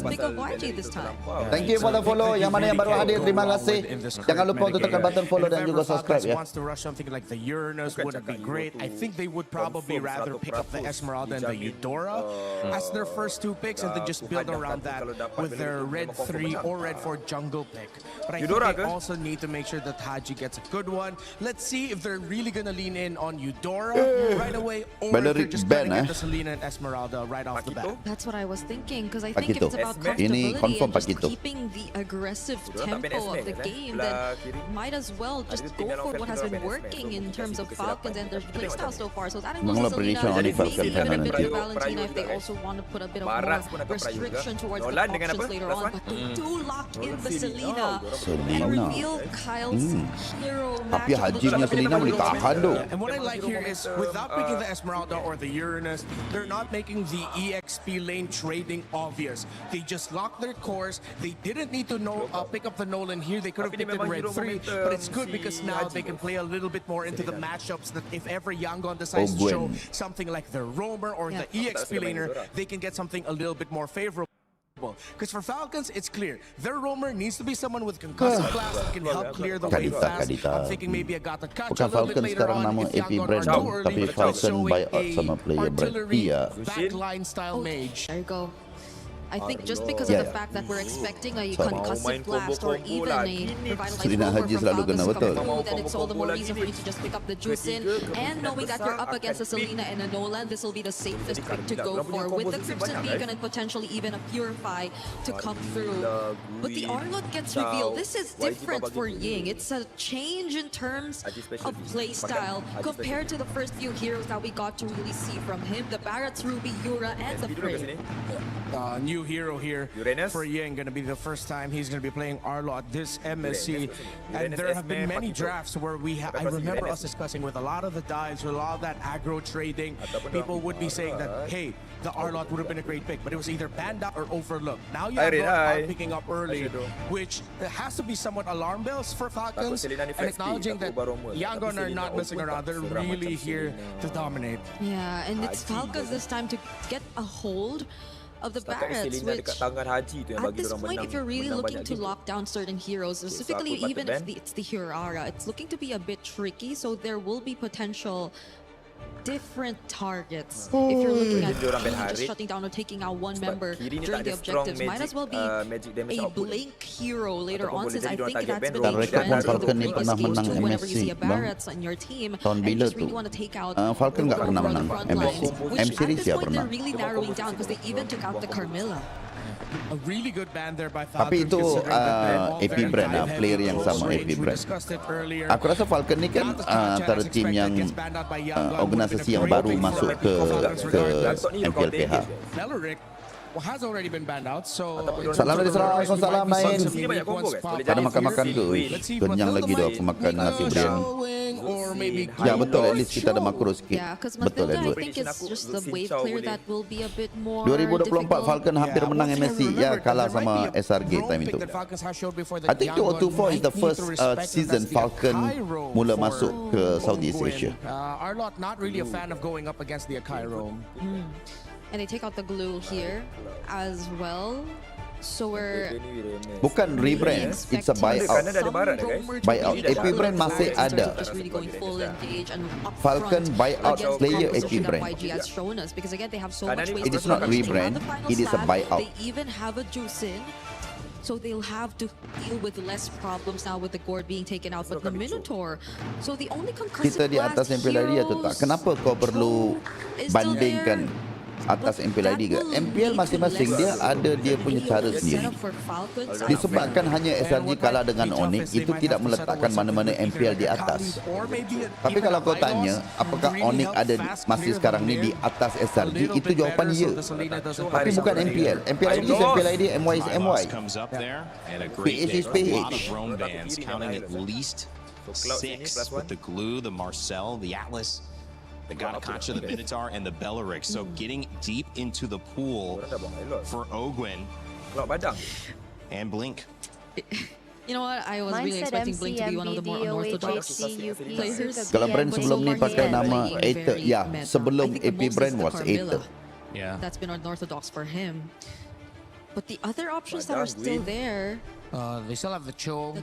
Thank you for the follow. Yang mana yang baru hadir, terima kasih. Jangan lupa untuk tekan button follow dan juga subscribe ya. Wants to rush something like the Uranus wouldn't be great. I think they would probably rather pick up the Esmeralda and the Eudora as their first 2 picks and then just build around that with their red 3 or red 4 jungle pick. But I think they also need to make sure that Haji gets a good one. Let's see if they're really going to lean in on Eudora right away or if they're just going to get the Selena and Esmeralda right off the bat. That's what I was thinking because I think Pakito. if it's about Ini comfortability confirm and just Pakito. keeping the aggressive tempo of the game, then might as well just go for what has been working in terms of Falcons and their playstyle so far. So that includes prediction on the Selena, Falcon maybe even a bit nanti. of Valentina if they also want to put a bit of more restriction towards the options later on. But they do lock in the Selena and reveal Kyle's hero Tapi matchup. Haji-nya Selena boleh tahan tu. And what I like here is without picking the Esmeralda or the Uranus, they're not making the EXP lane trading obvious. They just lock their course. They didn't need to pick up the Nolan here. They could have picked in red 3, but it's good because now they can play a little bit more into the matchups that if ever Yangon decides to show something like the Roamer or the EXP laner, they can get something a little bit more favorable. trouble. Because for Falcons, it's clear. Their roamer needs to be someone with concussive blast that can help clear the way fast. I'm thinking maybe a Gata catch Bukan a little bit Falcon later sekarang on nama if AP Yangon are brand too dong, early, tapi but Falcon showing buyout sama player brand. artillery Iya. backline style mage. There you go. I think just because of the fact that we're expecting a concussive blast or even a revitalized Selina rover Haji from selalu kena Falcons to betul. come through, then it's all the more reason for you to just pick up the juice in. And knowing that you're up against a Selena and a Nolan, this will be the safest pick to go for. With the Crimson Beacon and potentially even a Purify to come through. But the Arlot gets revealed. This is different for Ying. It's a change in terms of playstyle compared to the first few heroes that we got to really see from him. The Barretts, Ruby, Yura, and the Frey. New hero here for Ying, going to be the first time he's going to be playing Arlot this MSC. And there have been many drafts where I remember us discussing with a lot of the dives, with a lot of that aggro trading, people would be saying that, hey, the Arlot would have been a great pick, but it was either banned out or overlooked. Now Yangon are picking up early, which has to be somewhat alarm bells for Falcons, and acknowledging that Yangon are not messing around. They're really here to dominate. Yeah, and it's Falcons this time to get a hold of the Barretts, which at this point, if you're really looking to lock down certain heroes, specifically even if it's the Hirara, it's looking to be a bit tricky, so there will be potential different targets. If you're looking at just shutting down or taking out one member during the objectives, might as well be a blink hero later on, since I think that's been a trend in the previous games too. Whenever you see a Barretts on your team and you just really want to take out Falcon nggak pernah menang MSC. which at M-Series this ya point pernah. they're really narrowing down because they even took out the Carmilla. A really good ban there by Falcon. Tapi itu AP brand lah, player yang sama AP brand. Aku rasa Falcon ni kan antara tim yang organisasi yang baru masuk ke MPLPH. Has already been banned out, so salam dari Sarawak, salam main. Ada makan-makan ke? Kenyang lagi dah aku makan nasi biryani. Ya betul, at least kita ada makro sikit. Betul Edward. 2024 Falcon hampir menang MSC, ya kalah sama SRG time itu. I think 2024 is the first season Falcon mula masuk ke Southeast Asia. Arlot not really a fan of going up against the Akai-Roam. And they take out the glue here as well. So we're bukan rebrand, it's a buyout. Buyout. AP brand masih ada. Falcon buyout player AP brand. It is not rebrand, it is a buyout. They even have a juice in. So they'll have to deal with less problems now with the Gord being taken out. But the Minotaur, so the only kita di atas MPL ID atau tak? Kenapa kau perlu bandingkan atas MPL ID ke? MPL masing-masing dia ada dia punya cara sendiri. Disebabkan hanya SRG kalah dengan Onyx, itu tidak meletakkan mana-mana MPL di atas. Tapi kalau kau tanya, apakah Onyx ada masih sekarang ni di atas SRG, itu jawapan ya. Tapi bukan MPL. MPL ID is MPL ID, MY is MY. PH is PH. Six with the glue, the Marcel, the Atlas, the Gatakacha, the Minotaur, and the Bellerix. So getting deep into the pool for Ogwin and Blink. You know what? I was really expecting Blink to be one of the more unorthodox players. Kalau brand sebelum ni pakai nama Aether, ya, sebelum AP brand was Aether. Yeah, that's been unorthodox for him. But the other options that are still there. They still have the Cho,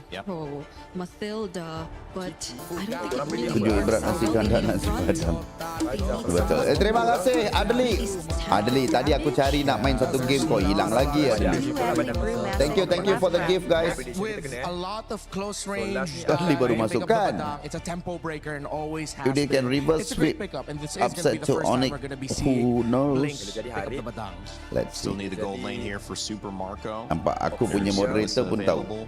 Mathilda, but I don't think it really Tujuh berat nasi kandar, nasi padang. Betul. Terima kasih Adli. Adli, tadi aku cari nak main satu game kau hilang lagi Adli. Thank you for the gift guys. With a lot of close range. Adli baru masukkan. It's a tempo breaker and always has. If they can reverse sweep upset to Onyx, who knows? Let's see. Still need the gold lane here for Super Marco. Nampak aku punya moderator pun tahu.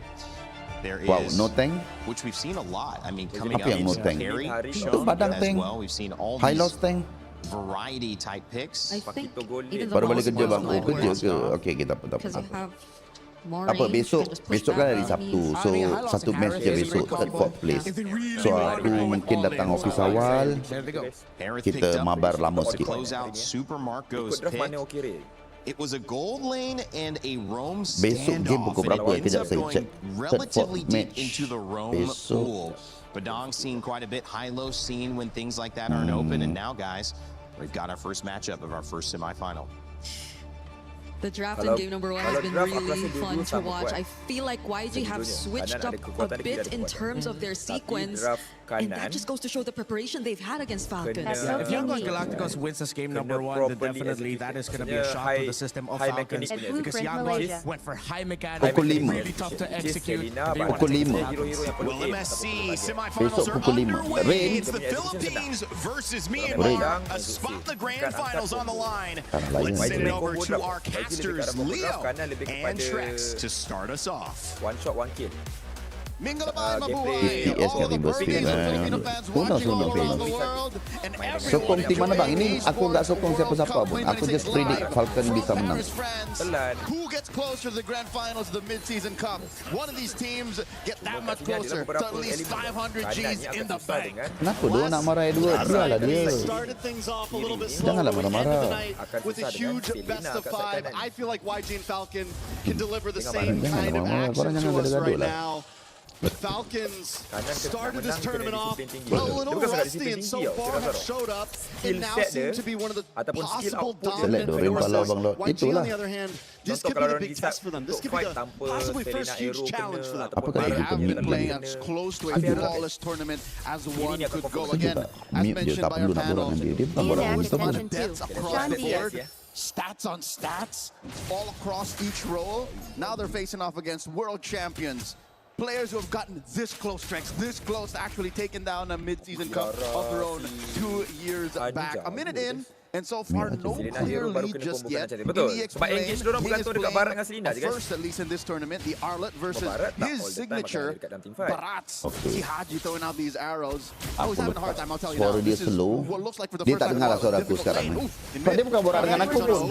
Wow, no tank. Which we've seen a lot. I mean, coming Apa yang no tank? Itu padang tank. We've seen all high loss tank. Variety type picks. I think baru balik kerja bang. Oh kerja ke? Okay, kita tak apa. Apa besok kan hari Sabtu. So satu match je besok, third fourth place. So aku mungkin datang office awal. Kita mabar lama sikit. Super Marco's pick. It was a gold lane and a roam besok game pukul berapa? Kejap saya check. Relatively deep into the roam pool. Badong seen quite a bit, high-low scene when things like that aren't open, and now guys, we've got our first matchup of our first semifinal. The draft in game number 1 has been really fun to watch. I feel like YG have switched up a bit in terms of their sequence, and that just goes to show the preparation they've had against Falcon. If Yangon Galacticos wins this game number 1, then definitely that is going to be a shock to the system of Falcons, because Yangon went for high mechanics, really tough to execute. Well, MSC semifinals are underway. It's the Philippines versus Myanmar. A spot in the grand finals on the line. Let's send it over to our casters, Leo and Trex, to start us off. One shot, one kill. Minggu depan mabuhay. All the birthdays of Filipino fans watching all around the world. And Sokong tim mana bang? Ini aku nggak sokong siapa-siapa pun. Aku just predict Falcon bisa menang. Who gets closer to the grand finals of the mid-season cup? One of these teams get that much closer to at least 500 G's in the bank. Kenapa dua nak marah dua? Dia lah dia. Started things off a little bit slow. Janganlah marah-marah. With a huge best of 5, I feel like YG and Falcon can deliver the same kind of action to us right now. The Falcons started this tournament off well, a little rusty, and so far have showed up and now seem to be one of the possible dominant forces. YG, on the other hand, this could be the big test for them. This could be the possibly first huge challenge for them. They have been playing as close to a flawless tournament as one could go. Again, as mentioned by our panel, enormous amount of depth across the board. Stats on stats all across each role. Now they're facing off against world champions. Players who have gotten this close, Trex, this close to actually taking down a mid-season cup of their own 2 years back. A minute in, and so far no clear lead just yet. In the explain, first, at least in this tournament, the Arlet versus his signature, Barats. Si Haji throwing out these arrows. I was having a hard time, I'll tell you now. This is what looks like for the first time. Dia bukan borak dengan aku bro.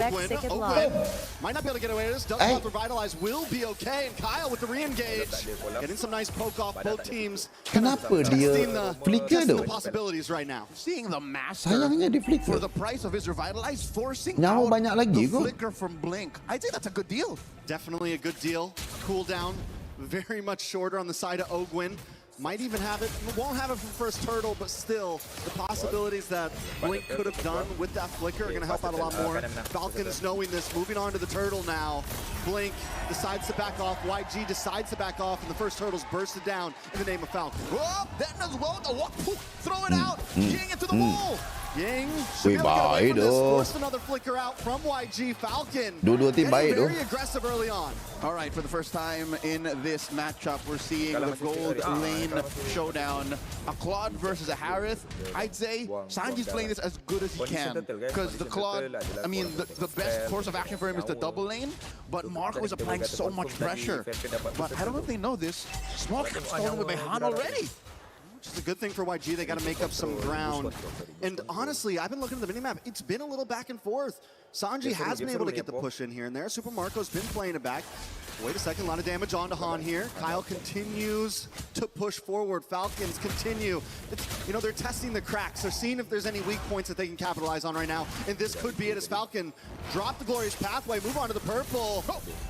Might not be able to get away with this. Does not revitalize, will be okay. And Kyle with the re-engage. Getting some nice poke off both teams. Kenapa dia flicker tu? Possibilities right now. Seeing the master Sayangnya dia flicker. for the price of his revitalize, forcing Nyawa out banyak lagi the kok. flicker from Blink. I'd say that's a good deal. Definitely a good deal. Cooldown very much shorter on the side of Ogwin. Might even have it, won't have it for first turtle, but still, the possibilities that Blink could have done with that flicker are going to help out a lot more. Falcons knowing this, moving on to the turtle now. Blink decides to back off, YG decides to back off, and the first turtle's bursted down in the name of Falcon. Oh, then as well, throw it out, Ying into the wall. Ying should be able to get away from this, force another flicker out from YG. Falcon getting very aggressive early on. All right, for the first time in this matchup, we're seeing the gold lane showdown. A Claude versus a Harith. I'd say Sanji's playing this as good as he can, because the Claude, I mean, the best course of action for him is the double lane, but Marco is applying so much pressure. But I don't know if they know this. Smoke is stolen with Han already. Which is a good thing for YG. They got to make up some ground. And honestly, I've been looking at the minimap. It's been a little back and forth. Sanji has been able to get the push in here and there. Super Marco's been playing it back. Wait a second, a lot of damage onto Han here. Kyle continues to push forward. Falcons continue. You know, they're testing the cracks. They're seeing if there's any weak points that they can capitalize on right now. And this could be it as Falcon drop the glorious pathway, move on to the purple.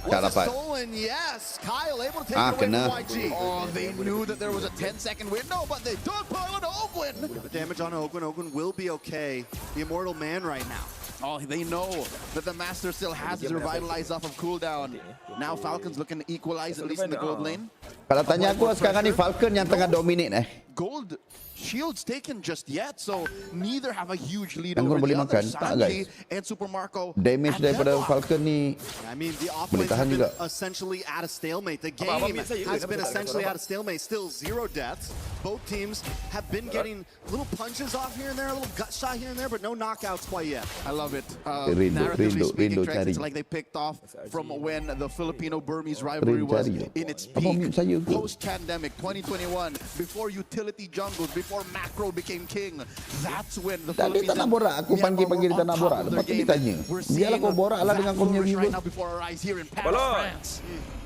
Was it stolen? Yes. Kyle able to take it away from YG. Oh, they knew that there was a 10-second window, but they don't pile on Ogwin. The damage on Ogwin. Ogwin will be okay. The immortal man right now. Oh, they know that the Master still has his revitalize off of cooldown. Now Falcon's looking to equalize, at least in the gold lane. Kalau tanya aku sekarang ni Falcon yang tengah dominate Gold shields taken just yet, so neither have a huge lead Yang over boleh the other. makan, tak guys? Sanji and Super Marco. Damage daripada Falcon ni I mean, the boleh offlanes tahan have been juga. essentially at a stalemate. The game has been essentially at a stalemate. Still 0 deaths. Both teams have been getting little punches off here and there, a little gut shot here and there, but no knockouts quite yet. I love it. Narratively speaking, Trex, it's like they picked off from when the Filipino-Burmese rivalry was in its peak. Post-pandemic, 2021, before utility jungles, before macro became king. That's when the Tadi tak nak borak, aku panggil dia tak nak borak. Lepas tu dia tanya, biarlah kau borak lah dengan kau punya viewer.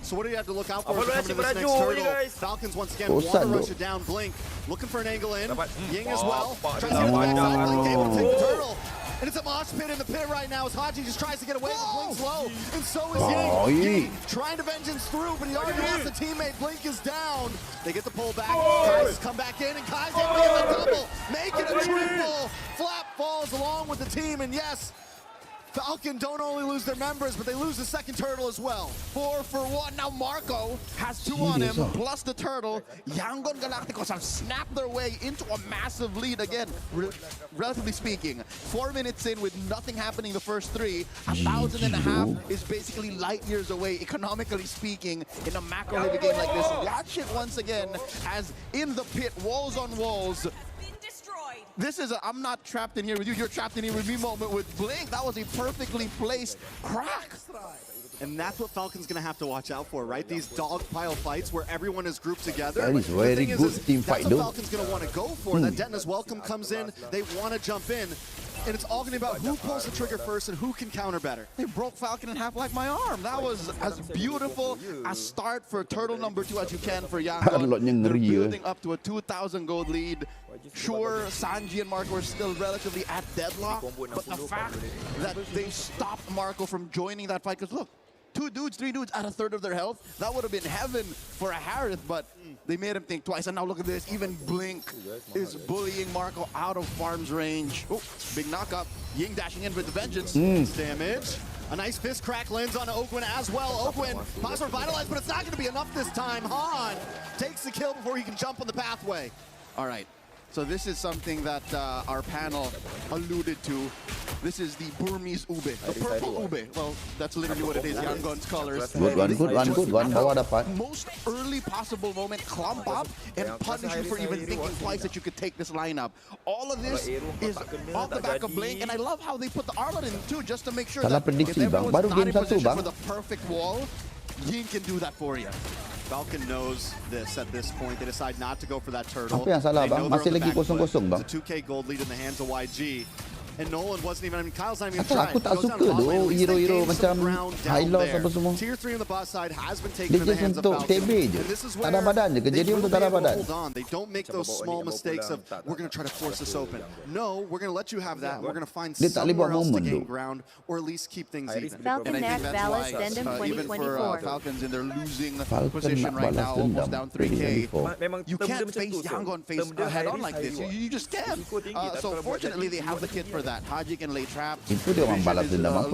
So what do you have to look out for coming to this next turtle? Falcons once again want to rush it down. Blink looking for an angle in. Ying as well. Tries to get the backside. Blink able to take the turtle. And it's a mosh pit in the pit right now as Haji just tries to get away, but Blink's low. And so is Ying. Ying trying to vengeance through, but he already lost a teammate. Blink is down. They get the pull back. Kai's come back in, and Kai's able to get the double. Make it a triple. Flap falls along with the team, and yes, Falcon don't only lose their members, but they lose the second turtle as well. 4 for 1. Now Marco has 2 on him, plus the turtle. Yangon Galacticos have snapped their way into a massive lead again, relatively speaking. 4 minutes in with nothing happening the first 3. 1,500 is basically light years away, economically speaking, in a macro-heavy game like this. Watch it once again as in the pit, walls on walls. This is a I'm not trapped in here with you, you're trapped in here with me moment with Blink. That was a perfectly placed crack. And that's what Falcon's going to have to watch out for, right? These dogpile fights where everyone is grouped together. That is very good team fight, that's what though. Falcon's going to want to go for. That Detona's welcome comes in, they want to jump in. And it's all going to be about who pulls the trigger first and who can counter better. They broke Falcon in half like my arm. That was as beautiful a start for turtle number 2 as you can for Yangon. They're building up to a 2,000 gold lead. Sure, Sanji and Marco are still relatively at deadlock, but the fact that they stopped Marco from joining that fight, because look, 2 dudes, 3 dudes at a third of their health, that would have been heaven for a Harith, but they made him think twice. And now look at this, even Blink is bullying Marco out of farm's range. Oh, big knock-up. Ying dashing in with the vengeance. Damage. A nice fist crack lands on Ogwin as well. Ogwin pops revitalized, but it's not going to be enough this time. Han takes the kill before he can jump on the pathway. All right. So this is something that our panel alluded to. This is the Burmese ube, the purple ube. Well, that's literally what it is, Yangon's colors. Good one. Bawa dapat. Most early possible moment, clump up and punish you for even thinking twice that you could take this lineup. All of this is off the back of Blink, and I love how they put the armor in too, just to make sure that if everyone's not in position for the perfect wall, Ying can do that for you. Falcon knows this at this point. They decide not to go for that turtle. Apa yang salah, bang? Masih lagi kosong-kosong, bang. It's a 2K gold lead in the hands of YG. And Nolan wasn't even, I mean, Kyle's not even Atau trying. aku tak suka tu hero-hero macam high loss apa semua. Tier 3 on the bot side has been taken Dia in the just hands of untuk Falcon. TB je. Tak ada badan je. Kerja dia untuk tak ada badan. Hold on. They don't make those small mistakes of, we're going to try to force this open. No, we're going to let you have that. We're going to find somewhere else to gain ground or at least keep things even. Falcon And I Nat think that's Ballas why, Dendam even for 2024. Falcons in their losing Falcon position nak right balas now, almost dendam down 3K. 2024. You can't face Yangon face head on like this. You just can't. So fortunately, they have the kit for that. Haji can lay traps. Itu dia orang balas dendam apa?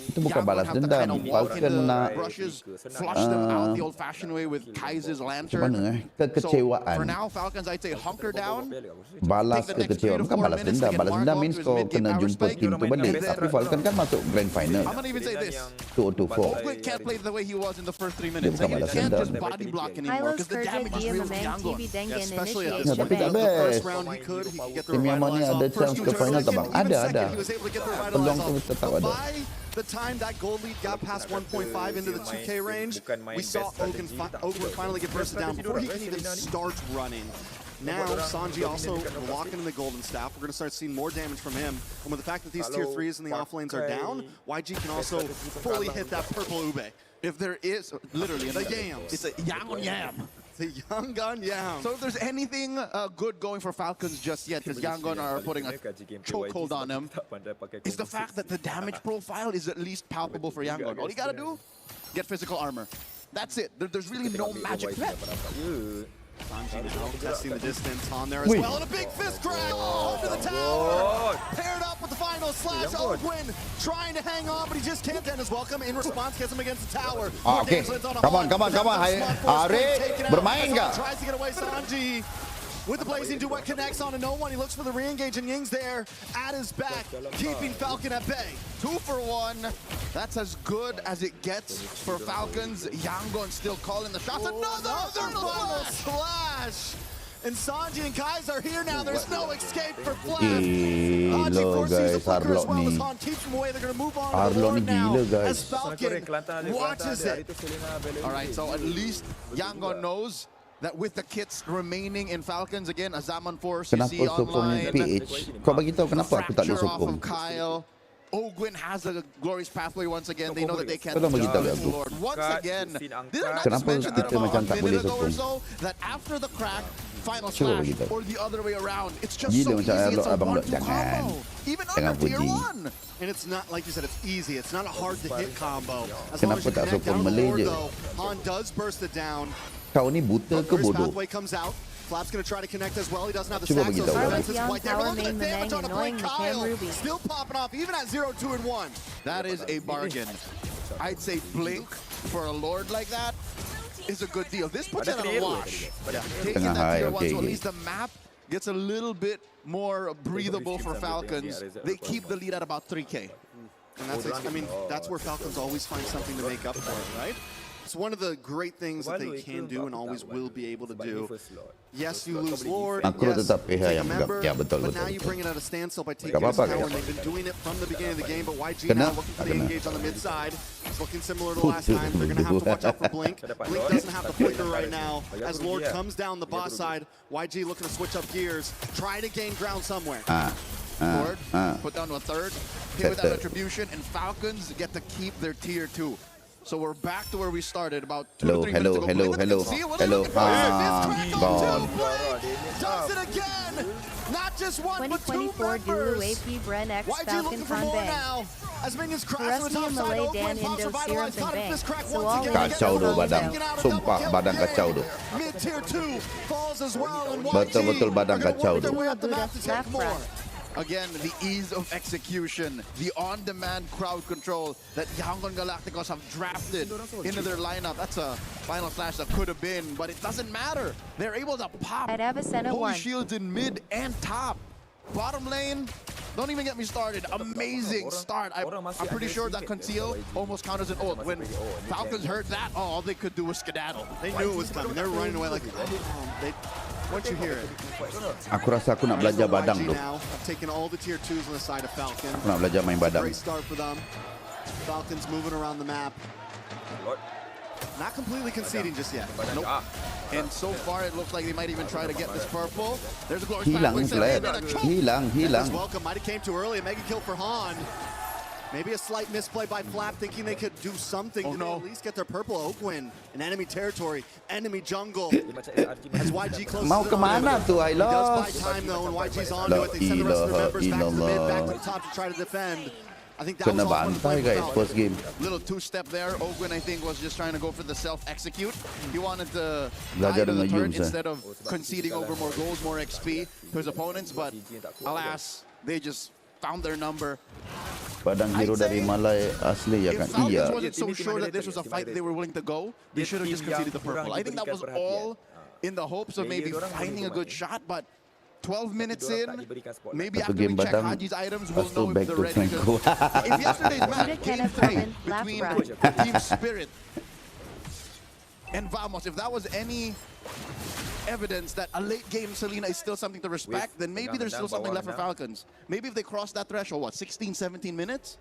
Itu bukan balas dendam. Falcon nak flush them out the old-fashioned way with Kaiser's lantern. Macam mana kekecewaan. For now, Falcons, I'd say hunker down. Balas kekecewaan. Bukan balas dendam. Balas dendam means kau kena jumpa tim tu balik. Tapi Falcon kan masuk grand final. I'm gonna even say this. 2-4. Ogwin can't play the way he was in the first 3 minutes. Dia bukan You balas can't dendam. just body block anymore because the damage is real from Yangon. Especially at Ya, this tapi tak point. The best. first round he could get the Tim Yaman ni ada chance ke final tak bang? Ada. Peluang tu tetap ada. By the time that gold lead got past 1.5 into the 2K range, we saw Ogwin finally get bursted down before he can even start running. Now, Sanji also locking in the golden staff. We're going to start seeing more damage from him. And with the fact that these tier 3s in the off lanes are down, YG can also fully hit that purple ube. If there is, literally, The yam. it's a Yangon yam. The Yangon yam. So if there's anything good going for Falcons just yet, because Yangon are putting a chokehold on them, is the fact that the damage profile is at least palpable for Yangon. All you gotta do, get physical armor. That's it. There's really no magic left. Sanji now testing the distance on there as well, and a big fist crack over the tower. Paired up with the final slash. Ogwin trying to hang on, but he just can't end his welcome. In response, gets him against the tower. Okay. Come on. Ari, bermain nggak? Tries to get away, Sanji. With the blazing duet connects on to no one. He looks for the re-engage, and Ying's there at his back, keeping Falcon at bay. 2 for 1. That's as good as it gets for Falcons. Yangon still calling the shots. Another final slash! And Sanji and Kaiser are here now. There's no escape for Flash. Gila guys, Arlok ni. Arlok ni gila guys. Watches it. All right, so at least Yangon knows that with the kits remaining in Falcons, again, a Zaman Force, you see Kenapa sokong online. PH? Kau bagi tahu kenapa aku tak boleh Fracture off sokong? of Kyle. Ogwin has a glorious pathway once again. They know that they can't. Tolong bagi tahu aku. Lord. Once again, did I not Kenapa just mention that kita about macam a tak boleh minute ago or sokong? so? That after the crack, final Cuba slash, bagi tahu. or the other way around. It's just Gila so macam easy. It's a abang Lok, 1-2 jangan. combo. Even Jangan under tier puji. 1. And it's not, like you said, it's easy. It's not a hard-to-hit combo. As Kenapa long as you tak connect sokong down the Malay board, je? though, Han does burst it down. Kau ni buta ke First bodoh? pathway comes out. Flap's going to try to connect as well. He doesn't have the Cuba stacks, so begitu. defense is Young quite there. But power look at the main damage on Menang the Blink. annoying the Cam Kyle Ruby. still popping off, even at 0, 2, and 1. That is a bargain. I'd say Blink for a Lord like that is a good deal. This puts it on a wash. Taking that tier 1, so at least the map gets a little bit more breathable for Falcons. They keep the lead at about 3K. And that's, I mean, that's where Falcons always find something to make up for it, right? It's one of the great things that they can do and always will be able to do. Yes, you lose Lord, Aku yes, tetap you PH take a yang member, ya betul but betul. now you bring it at a standstill by taking Gak this apa-apa, tower, Kak. and they've been doing it from the beginning of the game, but YG Kena, now looking for the kena. engage on the mid side. It's looking similar to last time. They're going to have to watch out for Blink. Blink doesn't have the flicker right now. As Lord comes down the boss side, YG looking to switch up gears, try to gain ground somewhere. Lord, put down to a third, hit with that retribution, and Falcons get to keep their tier 2. So we're back to where we started about 2 to 3 minutes ago. Hello. Gone. Does it again! Not just one, but two 2024 Dulu members! AP Bren X YG Falcon looking for more Convey. now. As minions crash on the top Rasmi side, Malay Oakland, Dan Pops Indo revitalized, Serum caught him Convey. fist crack So once all again. Kacau tu badang. Sumpah badang kacau tu. Mid-tier 2 falls as well, and Betul-betul badang kacau tu. Again, the ease of execution, the on-demand crowd control that Yangon Galacticos have drafted into their lineup. That's a final slash that could have been, but it doesn't matter. They're able to pop I'd have a Senate holy one. shields in mid and top. Bottom lane, don't even get me started. Amazing start. I'm pretty sure that conceal almost counts as an ult. When Falcons heard that, all they could do was skedaddle. They knew it was coming. They were running away like, once you hear it. Aku rasa aku nak belajar badang tu. Now, I've taken all the tier 2s on the side of Falcon. Aku nak belajar main badang. Great start for them. Falcons moving around the map. Not completely conceding just yet. Nope. And so far, it looks like they might even try to get this purple. There's a glorious Hilang flag. Hilang. Welcome. Might have came too early. A mega kill for Han. Maybe a slight misplay by Flap, thinking they could do something to at least get their purple Oakwin in enemy territory, enemy jungle. As YG closes Mau kemana tu, I He does buy lost. time though, and YG's on to it. They send the rest of their members back to the mid, back to the top to try to defend. I think that Kena was all for the bantai play guys for first game. Little two-step there. Oakland, I think, was just trying to go for the self-execute. He wanted to Belajar die to the dengan turret Yums, instead of conceding over more goals, more XP to his opponents. But alas, they just found their number. Badang hero dari Malay asli ya kan? If Falcons Iya. wasn't so sure that this was a fight they were willing to go, they should have just conceded the purple. I think that was all in the hopes of maybe finding a good shot, but 12 minutes in, maybe Satu after we game check badang, Haji's items, lepas we'll tu know back if they're to ready. Franco. If yesterday's match, game 3 between Team Spirit and Vamos, if that was any evidence that a late game Selena is still something to respect, then maybe there's still something left for Falcons. Maybe if they cross that threshold, what, 16, 17 minutes?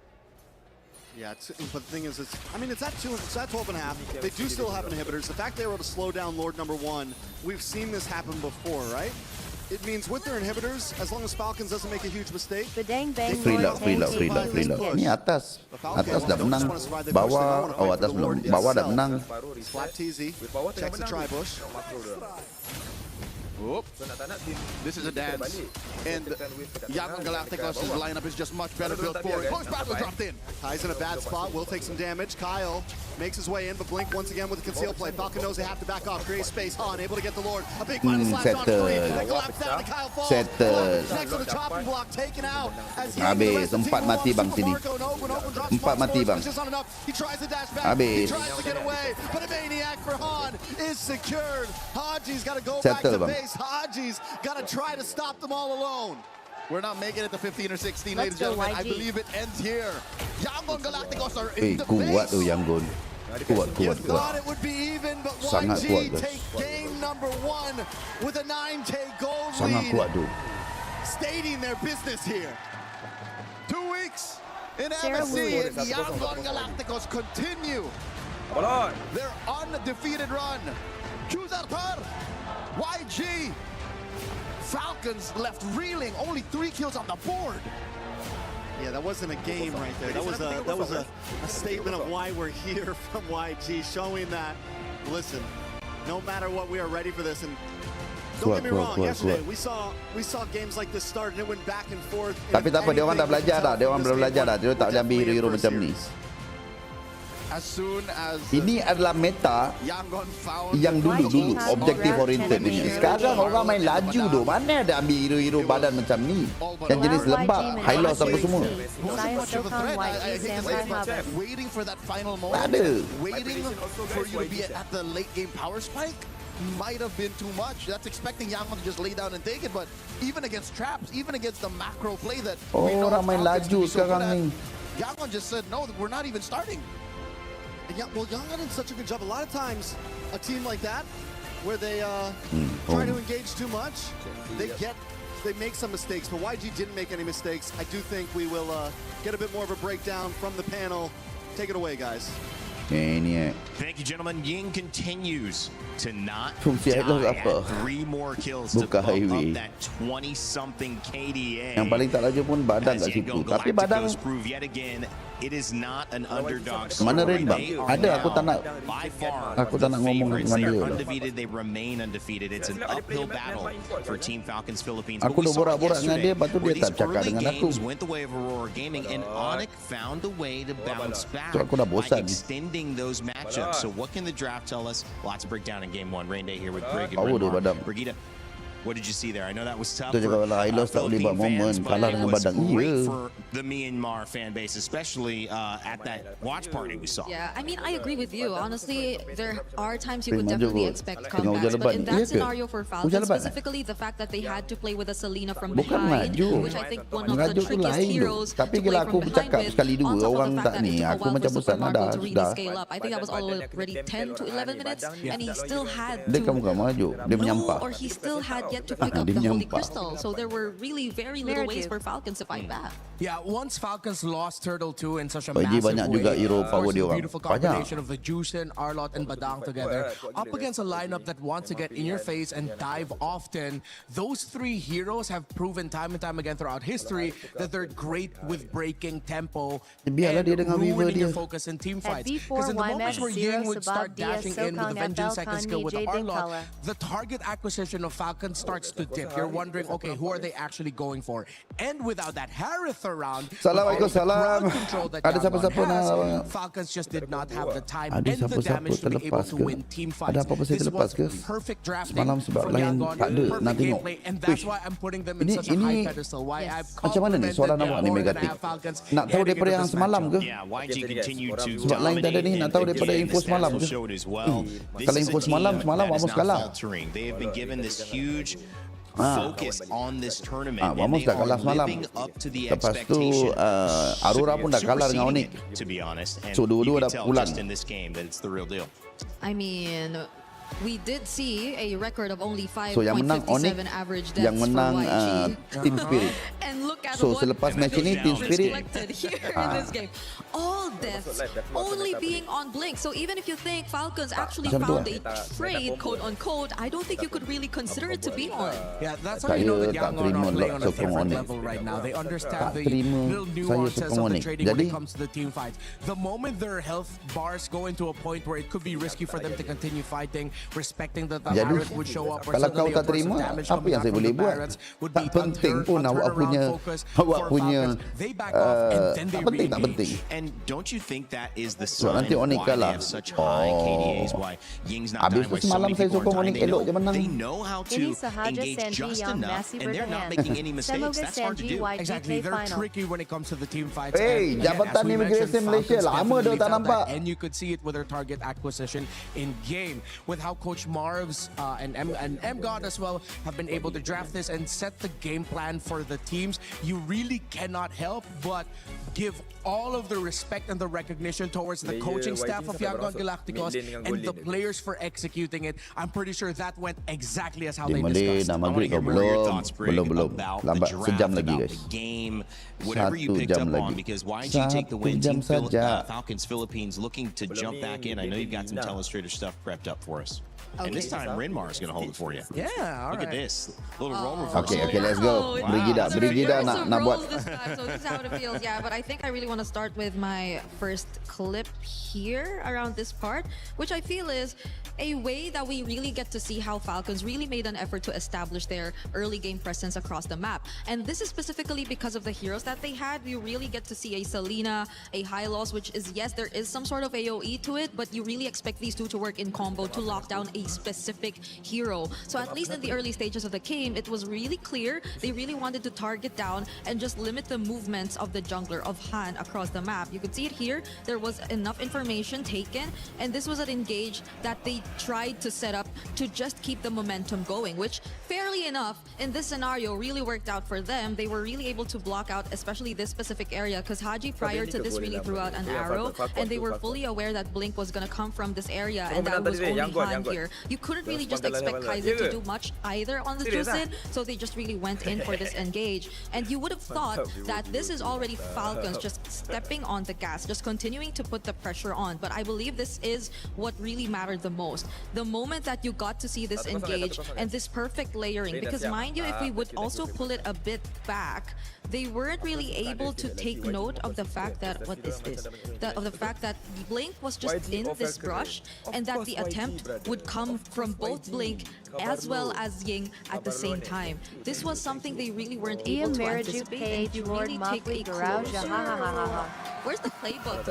Yeah, but the thing is, it's 12 and a half. They do still have inhibitors. The fact they were able to slow down Lord #1, we've seen this happen before, right? It means with their inhibitors, as long as Falcons doesn't make a huge mistake, Free lock. Ni atas dah menang. Bawah, atas belum. Bawah dah menang. Slap TZ, checks the tri-bush. Whoop. This is a dance. And Yangon Galacticos' lineup is just much better built for it. Close battle dropped in. Kai's in a bad spot, will take some damage. Kyle makes his way in, but Blink once again with the conceal play. Falcon knows they have to back off, create space. Han able to get the Lord. A big final slash on free. They collapse down, and Kyle falls. Next to the chopping block, taken out. Habis, 4 mati bang sini. 4 mati bang. He tries to dash back. Habis. He tries to get away, but a maniac for Han is secured. Haji's got to go Settle, back to bang. base. Haji's got to try to stop them all alone. We're not making it to 15 or 16, ladies and gentlemen. I believe it ends here. Yangon Galacticos are in the Kuat tu Yangon. Kuat. Thought it would be even, but Sangat YG kuat, guys. take game #1 with a 9K gold Sangat lead, kuat tu. stating their business here. 2 weeks in Sarah MSC, and Yangon Galacticos continue their undefeated run. Chuzartar, YG, Falcons left reeling, only 3 kills on the board. Yeah, that wasn't a game right there. That was a statement of why we're here from YG, showing that, listen, no matter what, we are ready for this. And don't get me wrong, yesterday we saw games like this start and it went back and forth. Tapi tak apa, dia orang dah belajar dah. Dia orang belum belajar dah. Dia tak boleh ambil hero-hero macam ni. as soon as Ini adalah meta Yangon found yang dulu objektif oriented ini. Sekarang orang main laju doh. Mana ada ambil hero-hero badan macam ni? Yang jenis lembab, high loss apa semua. Waiting for that final moment. Ada. Waiting for you to be at the late game power spike might have been too much. That's expecting Yangon to just lay down and take it, but even against traps, even against the macro play that we know orang main Falcons laju to be so sekarang good at, ni. Yangon just said, no, we're not even starting. Well, Yangon did such a good job. A lot of times, a team like that, where they try to engage too much, they make some mistakes. But YG didn't make any mistakes. I do think we will get a bit more of a breakdown from the panel. Take it away, guys. Thank you, gentlemen. Ying continues to not Fungsi die Atlas apa? at 3 more kills to Buka bump highway. up that 20-something KDA. Yang paling tak laju pun badan As kat situ. Yangon Tapi badan Galacticos prove yet again, it is not an underdog mana story. Rain bang? They are Ada, aku tak nak by far aku tak nak the ngomong favorites. dengan They dia are lah. undefeated. They remain undefeated. It's an uphill battle for Team Falcons Philippines. Aku dah borak-borak dengan dia, lepas tu where dia tak these cakap early dengan aku. games went the way of Aurora Gaming, and Onyx found a way to bounce back So aku dah by bosan. extending those matchups. So what can the draft tell us? Lots of breakdown in game 1. Rain Day here with Brig and Power dia Renmar. badan. Brigida, what did you see there? I know that was tough Dia cakap for lah, Ilos tak boleh buat Philippine moment. fans, but Kalah it dengan was badan. great Iya. for the Myanmar fan base, especially at that watch party we saw. Yeah, I mean, I agree with you. Honestly, there are times you Tengok would definitely je, expect tengok comebacks, hujan but lebat. in Iya that ke? scenario for Hujan Falcons, lebat, specifically the fact that they had to play with a Selena from Bukan behind, maju. which I think one of Merajuk the tu trickiest lain tu. heroes Tapi to play bila aku from behind bercakap with, sekali on dua, top of orang the tak fact that ni. it took a Aku while macam for bosan Super dah. Marco to really Dah. scale up. I think that was already 10 to 11 minutes, and he still had Dia kan to bukan maju. Dia menyampah. or he still had yet to pick up Dia the Holy menyampah. Crystal. So there were really very little ways for Falcons to fight back. Yeah, once Falcons lost Turtle 2 in such a Bagi massive banyak way, juga hero of power course, dia the orang. beautiful Banyak. combination of the Juicen, Arlot, and Badang together, up against a lineup that wants to get in your face and dive often. Those three heroes have proven time and time again throughout history that they're great with breaking tempo Biarlah dia and dengan Weaver ruining your dia. focus in team At fights. B4 Because in the moments where YMS Ying 0 would start Sabab Dia dashing in with the Sokong Vengeance FL second skill with Kani Arlot, Kala. the target acquisition of Falcon starts to dip. You're wondering, okay, who are they actually going for? And without that Harith around, Assalamualaikum, with all the salam. crowd control that Ada Yangon siapa-siapa has, nak- Falcons just did not have the time Ada and the siapa-siapa damage to be able terlepas to ke? win team fights. Ada apa-apa saya This terlepas was ke? perfect drafting Semalam sebab from lain Yangon, tak ada. Nak perfect tengok. gameplay, and that's Uish. why I'm putting them in Ini- such a ini high pedestal. Why Yes. I've Macam mana ni soalan complimented awak ni more than Megatik? I have Falcons Nak tahu heading daripada into yang this semalam matchup. ke? Yeah, YG continued to Sebab lain tak ada ni, dominate nak tahu the daripada game. info This semalam also ke? showed as well. This Kalau is info a semalam, team semalam that is Vamos not kalah. faltering. They have been given this huge focus on this tournament, and Vamos they dah are kalah semalam. living up to the Lepas tu expectation. Aurora pun dah kalah dengan Onyx. Superseding it, to be honest, and So, dua-dua you dah can tell pulang. just in this game that it's the real deal. I mean, we did see a record of only So yang menang Onyx, 5.57 average yang deaths menang for YG. Team Spirit. And look at So what selepas match ini Team Spirit reflected here in this game. All deaths only being on Blink. So even if you think Falcons actually Macam tu found a trade, quote unquote, I don't think you could really consider it to be one. Yeah, that's how you know that Saya tak Yangon terima are playing on a sokong different Onyx. level right now. They understand Tak the terima little saya nuances sokong of the Onyx. trading when Jadi it comes to the team fights. The moment their health bars go into a point where it could be risky for them to continue fighting, respecting that the Jadi, Harith would show up or kalau kau suddenly a tak burst of terima, damage apa coming yang out saya from boleh the buat? Pirates would Tak be penting pun awak turnaround punya focus awak for punya Falcons. They back off and then they tak penting, tak re-engage. penting. And don't you think that is the Sebab sign nanti of Onyx why they kalah. have such high KDAs, why Ying's not Habis dying, tu why so semalam many saya people sokong aren't Onyx dying? elok je menang. They know how to Ini sahaja engage Sanji just yang enough, masih and they're not bertahan. making any mistakes. Semoga That's hard to Sanji do. YG Exactly, play they're final. tricky when it comes to the team fights. Hey, And jabatan as we Immigration mentioned, Malaysia Falcons lama dah definitely tak felt nampak. that, and you could see it with their target acquisition in game, with how Coach Marv's and MGod as well have been able to draft this and set the game plan for the teams. You really cannot help but give all of the respect and the recognition towards the coaching staff of Yangon Galacticos and the players for executing it. I'm pretty sure that went exactly as how Di they Malay discussed. dah I want to maghrib hear kau more of your belum? thoughts, Brig, Belum. about the Lambat draft, sejam lagi about guys. the game, whatever you 1 picked jam up on, lagi. because YG take the 1 win. jam Team saja. Falcons Philippines looking to jump back in. I know you've got some Telestrator stuff prepped up for us. And this time, Rinmar is going to hold it for you. Yeah, all Look at right. this. Little roll reversal. Okay, let's go. Brigida nak buat. So this is how it feels, yeah. But I think I really want to start with my first clip here around this part, which I feel is a way that we really get to see how Falcons really made an effort to establish their early game presence across the map. And this is specifically because of the heroes that they had. You really get to see a Selena, a Hylos, which is, yes, there is some sort of AoE to it, but you really expect these two to work in combo to lock down a specific hero. So at least in the early stages of the game, it was really clear they really wanted to target down and just limit the movements of the jungler of Han across the map. You could see it here. There was enough information taken, and this was an engage that they tried to set up to just keep the momentum going, which fairly enough in this scenario really worked out for them. They were really able to block out especially this specific area because Haji prior to this really threw out an arrow, and they were fully aware that Blink was going to come from this area, and that was only Han here. You couldn't really just expect Kaiser to do much either on the Jusin, so they just really went in for this engage. And you would have thought that this is already Falcons just stepping on the gas, just continuing to put the pressure on. But I believe this is what really mattered the most. The moment that you got to see this engage and this perfect layering, because mind you, if we would also pull it a bit back, they weren't really able to take note of the fact that, what is this? Of the fact that Blink was just in this brush, and that the attempt would come from both Blink as well as Ying at the same time. This was something they really weren't able to anticipate, and you really take a closer... Where's the playbook?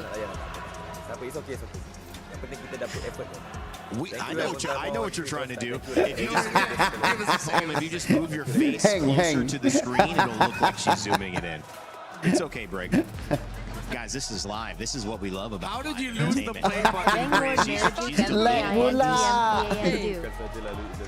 I know what you're trying to do. If you just give us a moment, if you just move your face closer to the screen, it'll look like she's zooming it in. It's okay, Brig. Guys, this is live. This is what we love about. How did you lose the play button?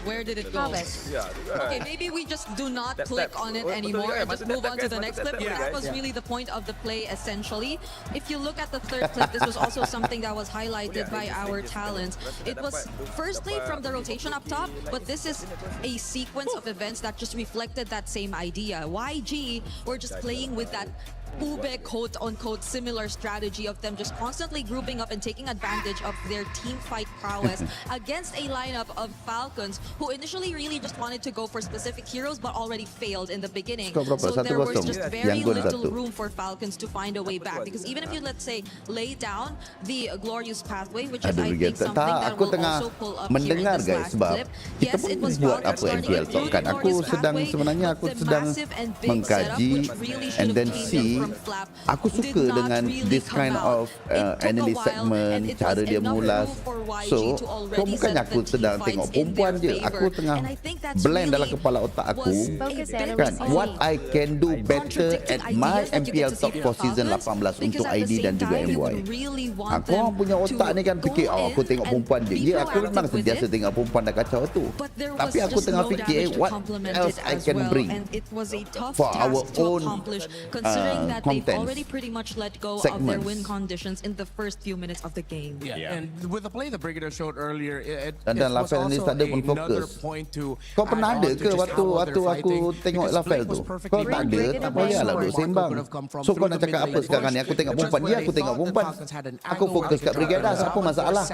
Where did it go? Okay, maybe we just do not click on it anymore and just move on to the next clip. That was really the point of the play, essentially. If you look at the third clip, this was also something that was highlighted by our talents. It was firstly from the rotation up top, but this is a sequence of events that just reflected that same idea. YG were just playing with that Ube quote-unquote similar strategy of them just constantly grouping up and taking advantage of their team fight prowess against a lineup of Falcons who initially really just wanted to go for specific heroes but already failed in the beginning. So there was just very little room for Falcons to find a way back, because even if you, let's say, lay down the glorious pathway, which is I think something that will also pull up here in this last clip. Yes, it was Falcons starting to through the glorious pathway, but the massive and big setup which really should have came in from Flap. Aku suka dengan this kind of analyst segment, cara dia mulas. So, kau bukannya aku sedang tengok perempuan je. Aku tengah blend dalam kepala otak aku. Kan, what I can do better at my MPL Top 4 Season 18 untuk ID dan juga MY. Aku orang punya otak ni kan fikir, oh aku tengok perempuan je. Ya, aku memang sentiasa tengok perempuan dah kacau tu. Tapi aku tengah fikir, what else I can bring for our own that they've already pretty much let go of their win conditions in the first few minutes of the game. Yeah. And with the play the Brigadier showed earlier, it dan was Lafel ni also tak ada pun another fokus. point to Kau pernah ada ke waktu aku tengok Lafel tu? Kau tak ada, tak bolehlah duk sembang. So kau nak cakap apa sekarang ni? Aku tengok perempuan, ya aku tengok perempuan. Aku fokus kat Brigada, apa masalah?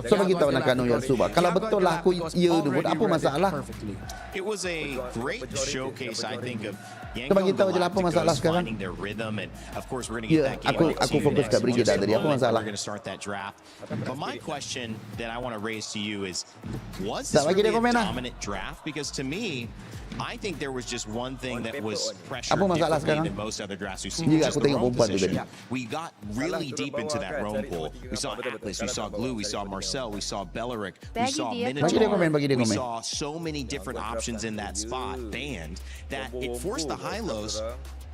So bagi tahu nak Kanu yang subah. Kalau betul lah aku ya dulu, apa masalah? It was a great showcase, I think, of Yangon Galacticos finding their rhythm, and of course we're going to get that game aku fokus kat Brigada tadi, apa masalah? We're going to start that draft. But my question that I want to raise to you is, was Tak this bagi really dia a komen lah. dominant draft? Because to me, I think there was just one thing that was pressured Apa masalah differently sekarang? than most other drafts we've seen, Ya, which is aku the tengok roam perempuan tu position. tadi. We got really deep into that roam pool. We saw Atlas, we saw Glue, we saw Marcel, we saw Belleric, we saw Minotaur. We saw so many different options in that spot banned that it forced the high-lows.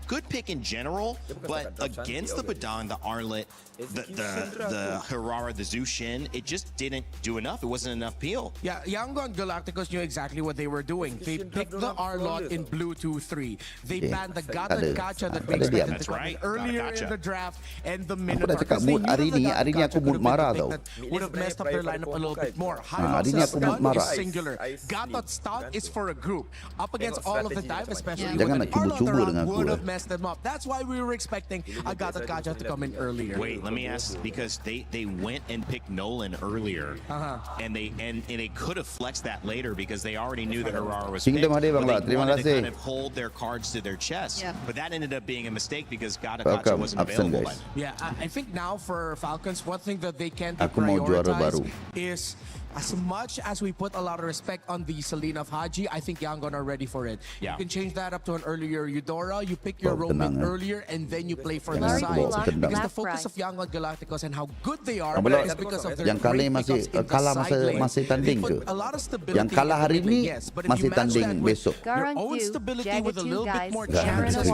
Good pick in general, but against the Badang, the Arlet, the Harara, the Zushin, it just didn't do enough. It wasn't enough peel. Yeah, Yangon Galacticos knew exactly what they were doing. They picked the Arlot in blue 2-3. They banned the Gata Gacha that we expected to come in earlier in the draft, and the Minotaur. Because they knew that the Gata could have been the pick that would have messed up their lineup a little bit more. Hylos' stun is singular. Gata's stun is for a group. Up against all of the dive, especially with an Arlot around, would have messed mess them up. That's why we were expecting Agata Kaja to come in earlier. Wait, let me ask, because they went and picked Nolan earlier, and they could have flexed that later because they already knew that Herrera was picked, but they wanted to kind of hold their cards to their chest. But that ended up being a mistake because Agata Kaja wasn't available. Yeah, I think now for Falcons, one thing that they can prioritize is, as much as we put a lot of respect on the Selena of Haji, I think Yangon are ready for it. You can change that up to an earlier Eudora. You pick your role pick earlier, and then you play for the sides. Because the focus of Yangon Galacticos and how good they are is because of their great pickups in the side lane. They put a lot of stability in the mid lane, yes. But if you match that with your own stability with a little bit more chances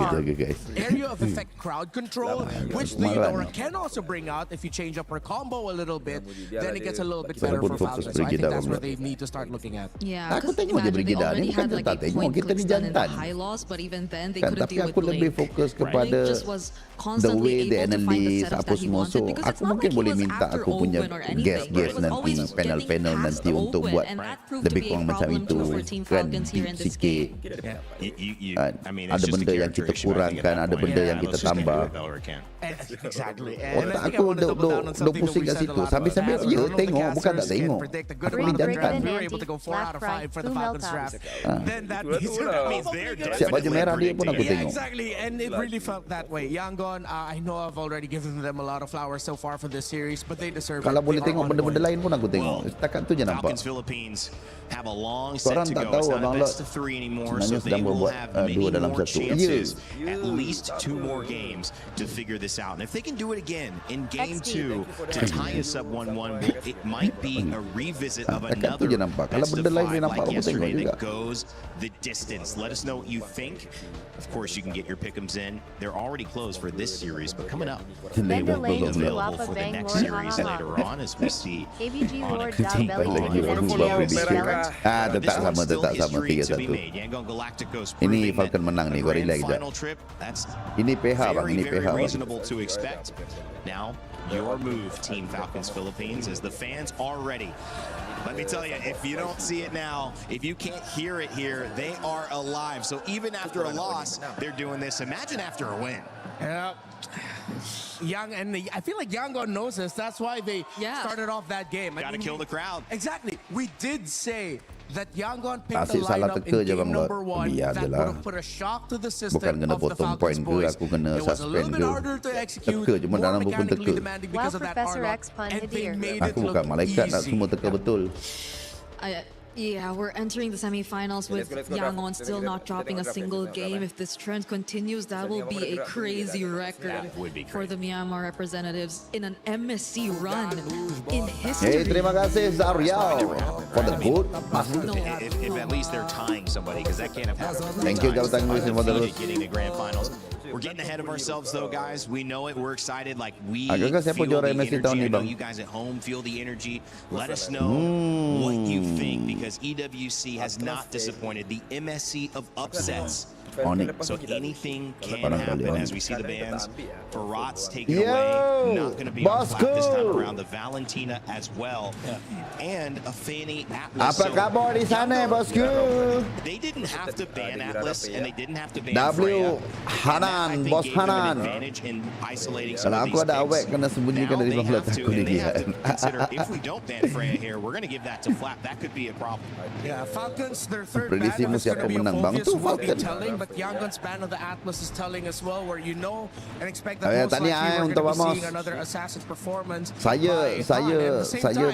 area of effect crowd control, which the Eudora can also bring out if you change up her combo a little bit, then it gets a little bit better for Falcons. So I think that's where they need to start looking at. Yeah, because imagine they already had like 8 point clicks done in the high loss, but even then they couldn't deal with Blake. Blake just was constantly able to find the setups that he wanted, because it's not like he was after Owen or anything. It was always getting past Owen, and that proved to be a problem too for Team Falcons here in this game. I mean, ada benda yang kita kurangkan, ada benda yang kita tambah. Exactly. Otak aku duk pusing kat situ. Sambil-sambil je tengok, bukan tak tengok. Aku pinjamkan. We were able to go 4 out of 5 for the Falcons draft. Then that means they're siap baju merah dia pun aku tengok. Exactly, and it really felt that way. Yangon, I know I've already given them a lot of flowers so far for this series, but they deserve it. Kalau boleh tengok benda-benda lain pun aku tengok. Setakat tu je nampak. Falcons Philippines have a long set to go. It's not a best of 3 anymore, so they will have many more chances, at least 2 more games to figure this out. And if they can do it again in game 2 to tie us up 1-1, it might be a revisit of another best of 5 like yesterday that goes the distance. Let us know what you think. Of course, you can get your pick'ems in. They're already closed for this series, but coming up, they will be available for the next series later on as we see on a tetap sama 3-1. Ini Falcon menang nih, gua relax je. Ini PH bang, ini PH bang. Reasonable to expect. Now, your move, Team Falcons Philippines, as the fans are ready. Let me tell you, if you don't see it now, if you can't hear it here, they are alive. So even after a loss, they're doing this. Imagine after a win. Yeah. I feel like Yangon knows this. That's why they started off that game. Gotta kill the crowd. Exactly. We did say that Yangon picked the lineup in game number 1 that would have put a shock to the system of the Falcons boys. It was a little bit harder to execute, more mechanically demanding because of that R-lock, and they made it look easy. Yeah, we're entering the semifinals with Yangon still not dropping a single game. If this trend continues, that will be a crazy record for the Myanmar representatives in an MSC run in history. Hey, terima kasih Zariel for the good. If at least they're tying somebody, because that can't have happened. Thank you, Captain Luis, for the getting the grand finals. We're getting ahead of ourselves though, guys. We know it. We're excited. Like, we feel the energy. I know you guys at home feel the energy. Let us know what you think, because EWC has not disappointed. The MSC of upsets. So anything can happen as we see the bands. Barat's taken away. Not going to be on flat this time around. The Valentina as well. And a Fanny Atlas. Apa kabar di sana, bosku? They didn't have to ban Atlas, and they didn't have to ban W Hanan, bos Hanan. Kalau aku ada awek kena sembunyikan dari bangla aku ni dia. If we don't ban Freya here, we're going to give that to Flap. That could be a problem. Yeah, Falcons, their third Prediksi ban was going to be a focus, will be Falcon. telling, but Yangon's ban of the Atlas is telling as well, where you know and expect that most likely tahniah we're untuk going to be Amos. seeing another Assassin's performance. Saya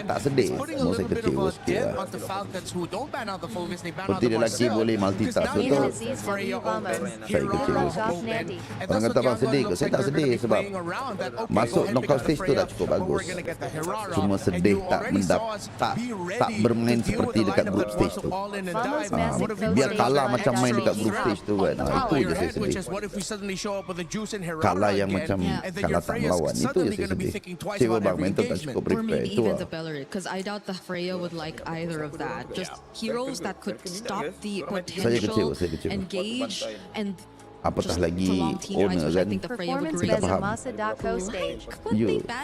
tak sedih. It's putting a Mau saya little bit of kecewa a sikit dent lah. on the Falcons, who don't ban out the focus, they ban out Seperti the lelaki Marcel. boleh multitask, betul? Freya open, Saya Hirara kecewa. open, and Orang that's kata what bang sedih ke? Yangon looks Saya like tak they're sedih going to be sebab playing around. That okay, masuk go ahead, knockout pick up the stage tu Freya, dah cukup but bagus. we're going to get the Hirara. Cuma And sedih you tak already saw us be tak ready bermain to deal with seperti the dekat lineup group that stage wants tu. to all in and dive. What if we Biar really kalah have macam main dekat group extra stage tu kan. threat Itu je your saya head, which sedih. is what if we suddenly show up with a juice in Hirara Kalah yang again, macam and then kalah your tak Freya's melawan. Itu je suddenly saya going to be sedih. thinking twice Cewa about bang every mental tak engagement. cukup Or prepare. maybe Itu even lah. the Bellerit, because I doubt the Freya would like either of that. Just heroes that could stop the potential, Saya kecewa. engage, and apatah lagi owner kan. Performance Saya tak best faham. Masadako stage.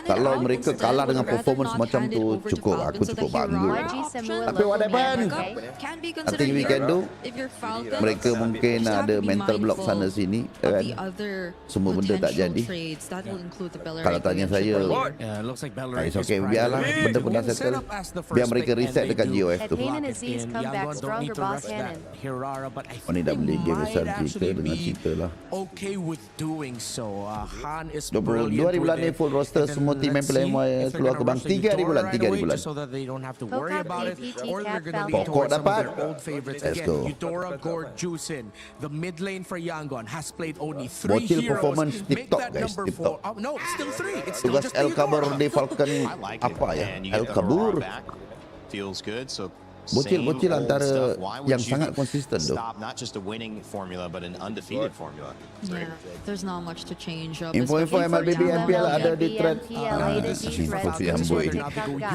Kalau mereka kalah dengan performance macam tu, cukup, aku cukup bangga. Tapi what happened? Nothing we can do. Mereka mungkin ada mental block sana sini kan. Semua benda tak jadi. Kalau tanya saya, it's okay, biarlah, benda pun dah settle. Biar mereka reset dekat GOF tu. Oh ni dah beli game besar kita dengan kita lah. 22 hari bulan ni full roster, semua team main play keluar ke bang. 3 hari bulan. Pokok dapat. Let's go. The mid lane for Yangon has played only 3 Bocil heroes. performance Make TikTok that guys, number TikTok. 4. No, it's still 3. It's still Tugas just El Kabur Eudora. di Falcon apa ya? El Kabur. Feels good. So Bocil antara yang sangat konsisten tu. stop not just a winning formula but an undefeated formula. Yeah, there's not much to change up. Info MLBB MPL ada di thread. Info si Amboy.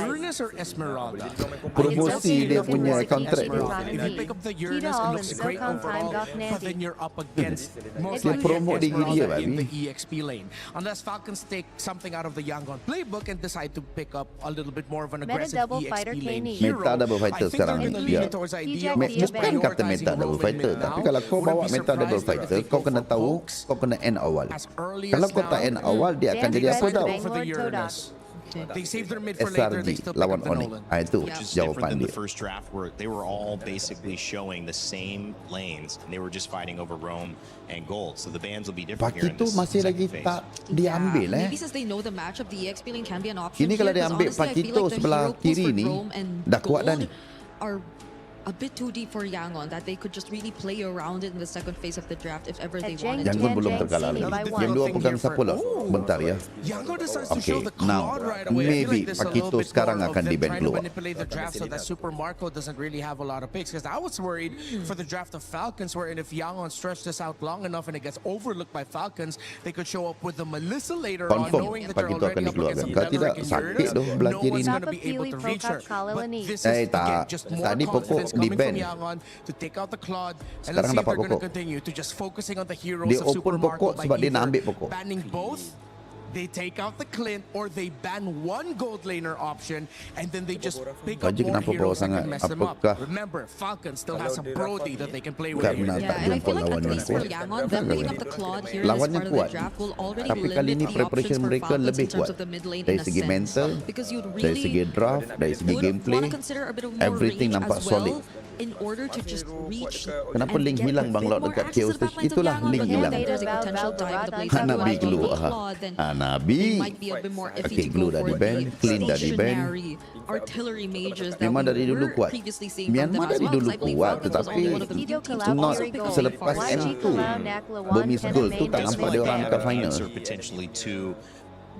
Uranus or Esmeralda? Promosi dia punya kontrak tu. If you pick up the Uranus, it looks great overall, but then you're up against most Dia likely promote di dia, Esmeralda in babi. the EXP lane. Unless Falcons take something out of the Yangon playbook and decide to pick up a little bit more of an aggressive EXP lane hero. Meta double fighter sekarang ni. Ya. Bukan kata meta double fighter, tapi kalau kau bawa meta double fighter, kau kena tahu, kau kena end awal. Kalau kau tak end awal, dia akan jadi apa tau? They saved their mid for later. They SRG still pick lawan up the Onyx. Nolan. Itu Which is different jawapan than dia. the first draft where they were all basically showing the same lanes and they were just fighting over Rome and gold. So the bans will be different here in Pakitu this masih lagi second phase. tak diambil Maybe since they know the matchup, the EXP lane can be an option. Ini kalau here, dia 'cause ambil honestly, I feel Pakitu like the sebelah hero pools kiri for ni, Rome and dah kuat dah gold ni. are a bit too deep for Yangon, that they could just really play around it in the second phase of the draft if ever they wanted to. Yangon belum terkalah lagi. Game 2 pegang siapa lah? Bentar ya. Okay, now maybe Pakitu sekarang akan di ban keluar. Manipulate the draft so that Super Marco doesn't really have a lot of picks. Because I was worried for the draft of Falcons, wherein if Yangon stretched this out long enough and it gets overlooked by Falcons, they could show up with the Melissa later on, Confirm knowing that they're Pakitu akan already up dikeluarkan. against Kalau tidak Beleric and sakit Uranus. tu belah No kiri one's ni. going to be able to reach her. But this is tak, again just more tadi pokok confidence di coming ban. from Yangon to take out the Claude, and Sekarang let's see if dapat they're going to pokok. continue to just focusing on the heroes Dia of Super open Marco pokok by sebab dia nak either ambil pokok. banning both. They take out the Clint or they ban one gold laner option and then they just pick up Raja more kenapa bawah heroes that sangat? can mess them up. Apakah Remember, Falcon still has some Brody that they can play with. Karena tak And I jumpa feel like lawan at yang least for kuat. Yangon, them picking up the Claude here in this Lawannya part of kuat. the draft will already Tapi limit kali ni the preparation options for mereka Falcons lebih in terms kuat. of the mid lane Dari in a segi sense. mental, Because you'd dari really segi draft, dari segi would gameplay, want to consider a bit of more everything range nampak as solid. well in order to just reach Kenapa and link get hilang a Bang bit Lot more dekat access KO to the stage? back lines of Itulah Yangon, link but hilang. then there's a potential dive of the place to Nabi like keluar. Claude, then Nabi. it might be a bit more iffy Okay, to Glue go dah for di ban, the Clean dah di ban. stationary artillery mages that Memang we dari dulu were kuat. previously seeing from them Myanmar as dari well, dulu 'cause I believe kuat, Falcons was tetapi only one of the few teams to not also pick up selepas the M2. first. Bemis Gold tu tak nampak dia orang angkat final. Answer potentially to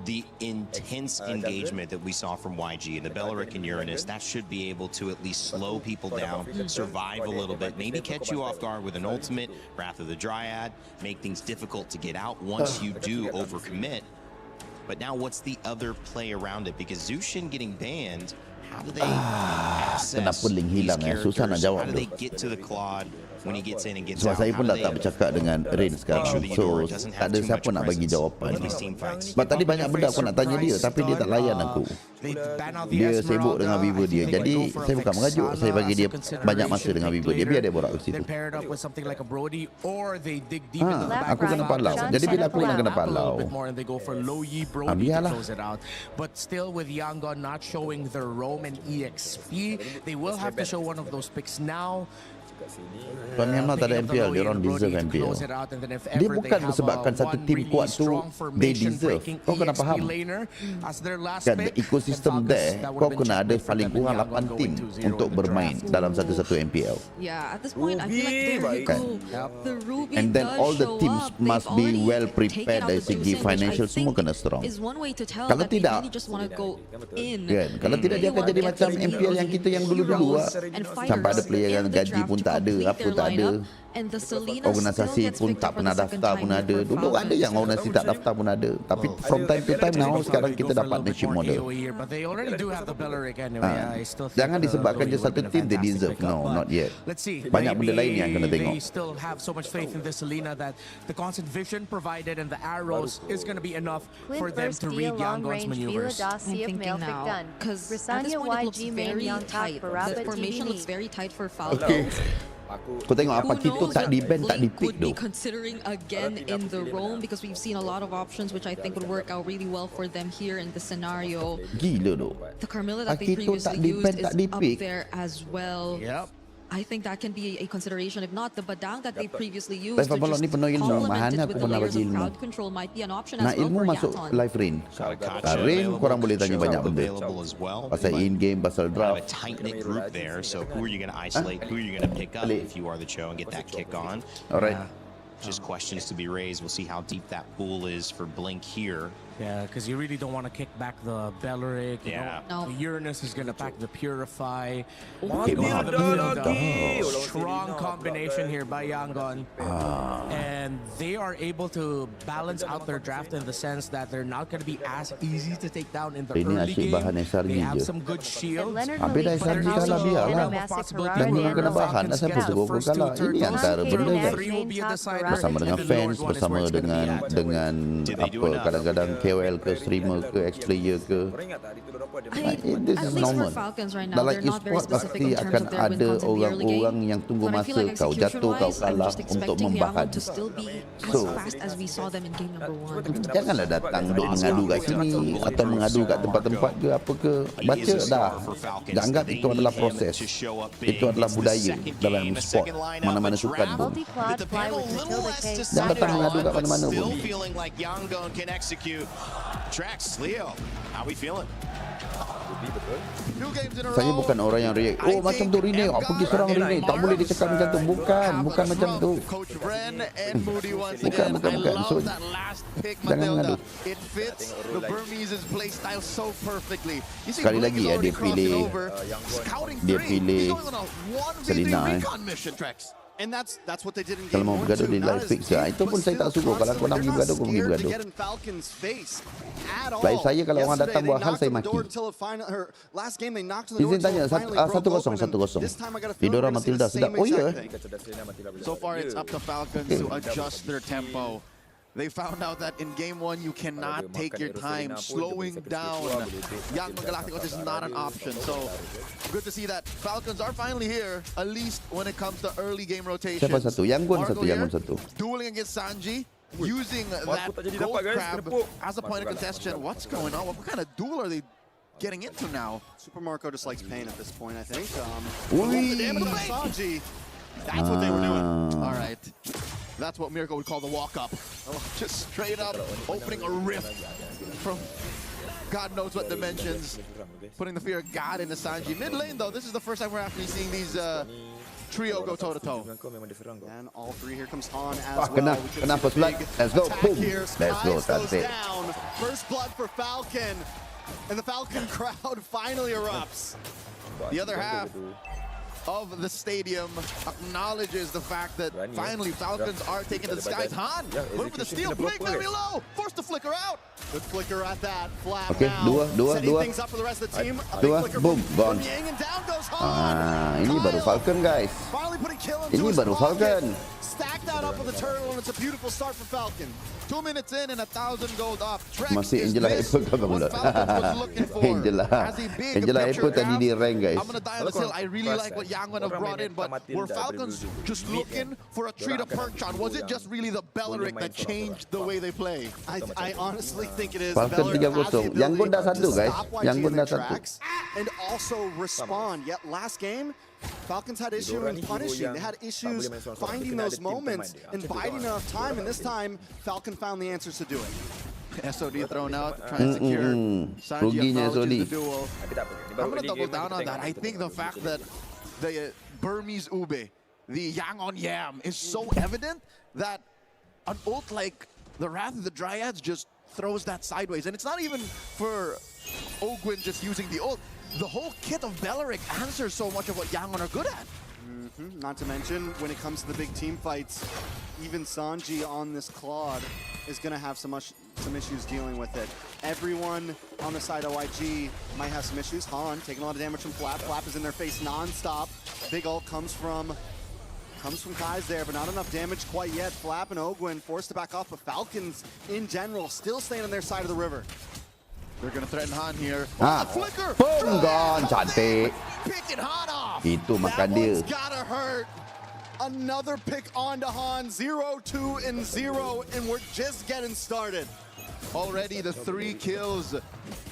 the intense engagement that we saw from YG and the Beleric and Uranus. That should be able to at least slow people down, survive a little bit, maybe catch you off guard with an ultimate, Wrath of the Dryad, make things difficult to get out once you do overcommit. But now what's the other play around it? Because Zushin getting banned, how do they access Kenapa link these hilang susah nak characters? jawab How do tu. they get to the Claude when he gets in and gets Sebab out? saya pun How dah do tak they bercakap dengan Rain sekarang. sure the So Eudora doesn't tak have ada too siapa much nak bagi presence jawapan. in these team fights? Sebab tadi banyak benda aku nak tanya dia, tapi dia tak layan aku. Dia sibuk dengan Viva dia. Jadi saya bukan mengajuk, saya bagi dia banyak masa dengan Viva dia. Biar dia borak ke situ. Then pair it up with something like a Brody, or they dig deep into the back Aku kena palau. Jadi bila aku yang kena palau, and they go for low Yi Brody to biarlah. close it out. But still, with Yangon not showing their Rome and EXP, they will have to show one of those picks now. Sebab Myanmar tak ada MPL, dia orang deserve MPL. Dia bukan disebabkan satu tim kuat tu they deserve. Kau kena faham. Kan, the ecosystem there, kau kena ada paling kurang 8 tim untuk bermain dalam satu-satu MPL. Yeah, at this point, I feel like the Ruby And then does all the show teams up. must They've be already well taken prepared out dari the segi Juicing, which financial I semua think kena strong. is one way to tell Kalau that they tidak, really just want to go in. kan, kalau tidak dia akan jadi macam MPL yang kita yang dulu-dulu lah. Sampai ada player yang gaji pun tak ada, apa tak ada. And the Selena still organisasi gets pun picked tak up for pernah the second daftar time pun here ada. for Dulu ada Falcons. yang organisasi tak daftar pun ada. Tapi from time to time now sekarang kita dapat partnership model. But they already do have the Belleric anyway. I still think Jangan disebabkan je satu team they deserve. No, not yet. Let's see. Banyak benda lain yang kena tengok. They still have so much faith in this Selena that the constant vision provided and the arrows is going to be enough for them to read Yangon's maneuvers. I'm thinking now, because at this point it looks very tight. The formation looks very tight for Falcons. Kau tengok apa Who kita knows tak what di ban, tak di Blink pick could be tu. considering again in the roam, because we've seen a lot of options which I think would work out really well for them here in the scenario. Gila tu. The Carmilla that they Akito previously tak di ban, used tak is di up pick. there as well. Yep. I think that can be a consideration. If not, the Badang that they previously used Live to Balok just ni penuh ilmu. complement Mana it aku with the pernah layers bagi of ilmu. crowd control might be an option Nak as well ilmu for masuk Yaton. live rain. Rain korang boleh tanya banyak benda. Pasal in-game, pasal Have a draft. tight-knit group there, so who are you going to isolate? Who are you going to pick up if you are the Cho and get that kick on? Alright. Just questions to be raised. We'll see how deep that pool is for Blink here. Yeah, because you really don't want to kick back the Belleric. Yeah. No. The Uranus is going to pack the Purify. Okay, Strong combination here by Yangon. And they are able to balance out their draft in the sense that they're not going to be as easy to take down in the Ini early asyik game. bahan SRG They have je. some good shields. Habis dah SRG kalah biarlah. Dan yang kena bahan, dah siapa suruh kau kalah. Ini antara benda guys. Bersama dengan fans, bersama dengan apa, kadang-kadang KOL ke, streamer ke, ex-player ke. It is At least normal. for Falcons right now, Dalam they're not very e-sport specific pasti in terms akan of their win ada cons in the early orang-orang game. yang tunggu But I masa feel like kau jatuh, kau execution-wise, I'm kalah just untuk expecting membahan. Yangon to still be as So, fast as we saw them in game number 1. janganlah datang duk mengadu kat sini atau mengadu kat tempat-tempat ke apa ke. Baca dah. Anggap itu adalah proses. Itu adalah budaya dalam sport. Mana-mana sukan pun. Multi-quad fly with Matilda K. Jangan datang mengadu kat mana-mana pun. Still feeling like Yangon can execute. Trax, Leo, how we feeling? Saya bukan orang yang react. Oh macam tu renake, pergi serang renake. Tak boleh dicakap macam tu. Bukan macam tu. Bukan. So, jangan mengadu. It fits the Burmese's play style so perfectly. You see, Sekali Blink lagi is already dia pilih crossing over, scouting dia three. pilih He's going on a 1v3 Selena, recon mission, Trex. And that's what they did in Kalau game mau 1 bergaduh too. di Not live as fix deep, itu pun but saya tak still suka. Kalau kau nak constantly, pergi they're bergaduh, not kau pergi scared to bergaduh. get in Falcon's face at all. Live saya kalau orang datang buat hal, saya maki. Last game they knocked on the door Izin tanya, until it finally broke 1-0, open, 1-0. and this time I got a Tidora feeling we're gonna Matilda see the sudah. same Oh ya. exact thing. So far, it's up to Falcons to adjust their tempo. They found out that in game 1, you cannot take your time. Slowing down Yangon Galacticos is not an option. So, good to see that Falcons are finally here, at least when it comes to early game rotations. Siapa satu? Yangon Marco satu, here, Yangon satu. dueling against Sanji, using that gold crab as a point of contention. What's going on? What kind of duel are they getting into now? Super Marco just likes pain at this point, I think. The damage on Sanji. That's what they were doing. Ah. All right. That's what Mirko would call the walk-up. Just straight up opening a rift from God knows what dimensions, putting the fear of God into Sanji. Mid lane, though, this is the first time we're actually seeing these trio go toe-to-toe. And all three, here comes Han as Wah, well. kena first blood. Let's go. Boom. Let's go. That's it. Down. First blood for Falcon. And the Falcon crowd finally erupts. The other half of the stadium acknowledges the fact that finally Falcons are taking to the skies. Han, going for the steal, Blink very low, forced to flicker out. Good flicker at that, flap Okay, now. dua. Setting things up for the rest of the team. A big Dua, flicker boom, from gone. Yang, and down goes Han. Ini baru Falcon guys. Finally putting kill into Ini his baru pocket. Falcon. Stack that up with the turtle, and it's a beautiful start for Falcon. 2 minutes in and 1,000 gold up. Masih Angela Apple kau pula. Angela Apple tadi di rank guys. I'm gonna die on this hill. I really like what Yangon have brought in, but were Falcons just looking for a tree to perch on? Was it just really the Belleric that changed the way they play? I honestly think it is. Falcon 3-0. Yangon dah satu guys. Yangon dah satu. And also respond. Yet last game, Falcons had issues punishing. They had issues finding those moments and biding enough time. And this time, Falcon found the answers to do it. SOD thrown out, trying to secure. Sanji Ruginya acknowledges SOD. the duel. I'm going to double down on that. I think the fact that the Burmese Ube, the Yangon Yam, is so evident that an ult like the Wrath of the Dryads just throws that sideways. And it's not even for Ogwyn just using the ult. The whole kit of Belleric answers so much of what Yangon are good at. Not to mention, when it comes to the big team fights, even Sanji on this Claude is going to have some issues dealing with it. Everyone on the side of YG might have some issues. Han taking a lot of damage from Flap. Flap is in their face non-stop. Big ult comes from Kai's there, but not enough damage quite yet. Flap and Ogwin forced to back off, but Falcons in general still staying on their side of the river. They're going to threaten Han here. Flicker! Boom, gone, cantik. Picking Han off. Itu makan dia. That one's gotta hurt. Another pick onto Han, 0-2 and 0, and we're just getting started. Already the 3 kills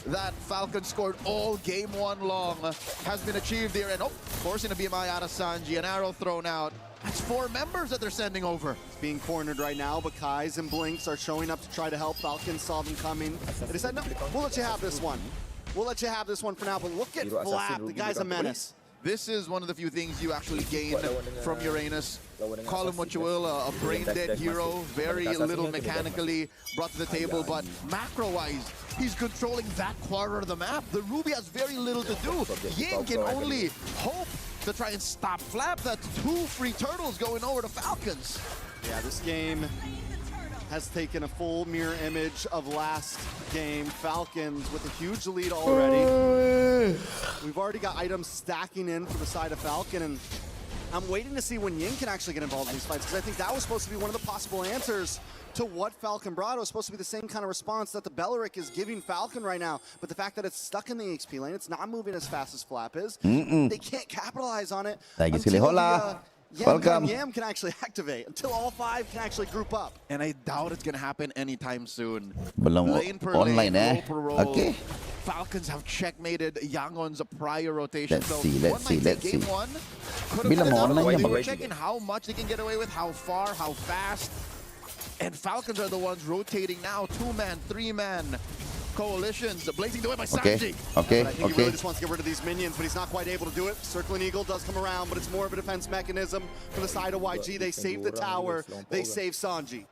that Falcon scored all game 1 long has been achieved here. And forcing a BMI out of Sanji, an arrow thrown out. That's 4 members that they're sending over. It's being cornered right now, but Kais and Blinks are showing up to try to help. Falcon saw them coming. They said, no, we'll let you have this one. We'll let you have this one for now, but look at Flap. The guy's a menace. This is one of the few things you actually gain from Uranus. Call him what you will, a brain-dead hero, very little mechanically brought to the table, but macro-wise, he's controlling that quarter of the map. The Ruby has very little to do. Ying can only hope to try and stop Flap. That's 2 free turtles going over to Falcons. Yeah, this game has taken a full mirror image of last game. Falcons with a huge lead already. We've already got items stacking in for the side of Falcon, and I'm waiting to see when Ying can actually get involved in these fights, because I think that was supposed to be one of the possible answers to what Falcon brought. It was supposed to be the same kind of response that the Belleric is giving Falcon right now, but the fact that it's stuck in the XP lane, it's not moving as fast as Flap is, they can't capitalize on it until Yam can actually activate, until all 5 can actually group up. And I doubt it's going to happen anytime soon. Belum Lane per online lane, roll per roll. Okay. Falcons have checkmated Yangon's prior rotation. Let's see. Game 1 could have been enough. They were checking how much they can get away with, how far, how fast. And Falcons are the ones rotating now. 2-man, 3-man coalitions, blazing the way by Sanji. Okay. I think he really just wants to get rid of these minions, but he's not quite able to do it. Circling Eagle does come around, but it's more of a defense mechanism for the side of YG. They save the tower, they save Sanji.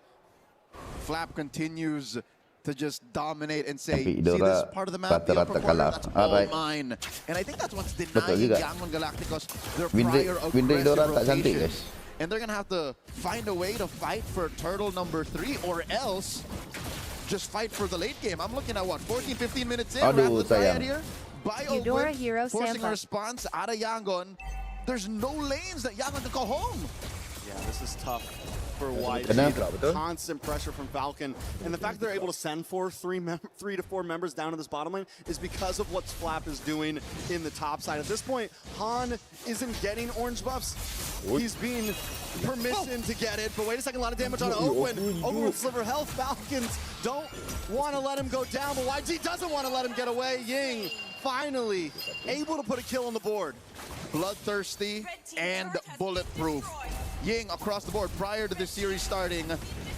Flap continues to just dominate and say, see this part of the map, the upper corner, that's all mine. And I think that's what's denying Yangon Galacticos their prior aggressive rotation. And they're going to have to find a way to fight for turtle number 3, or else just fight for the late game. I'm looking at what, 14, 15 minutes in, Wrath of the Triad here. By Ogwin, forcing a response out of Yangon. There's no lanes that Yangon can call home. Yeah, this is tough for YG. Constant pressure from Falcon. And the fact they're able to send 3 to 4 members down to this bottom lane is because of what Flap is doing in the top side. At this point, Han isn't getting orange buffs. He's being permission to get it, but wait a second, a lot of damage on Ogwin. Ogwin with sliver health. Falcons don't want to let him go down, but YG doesn't want to let him get away. Ying finally able to put a kill on the board. Bloodthirsty and bulletproof. Ying across the board prior to the series starting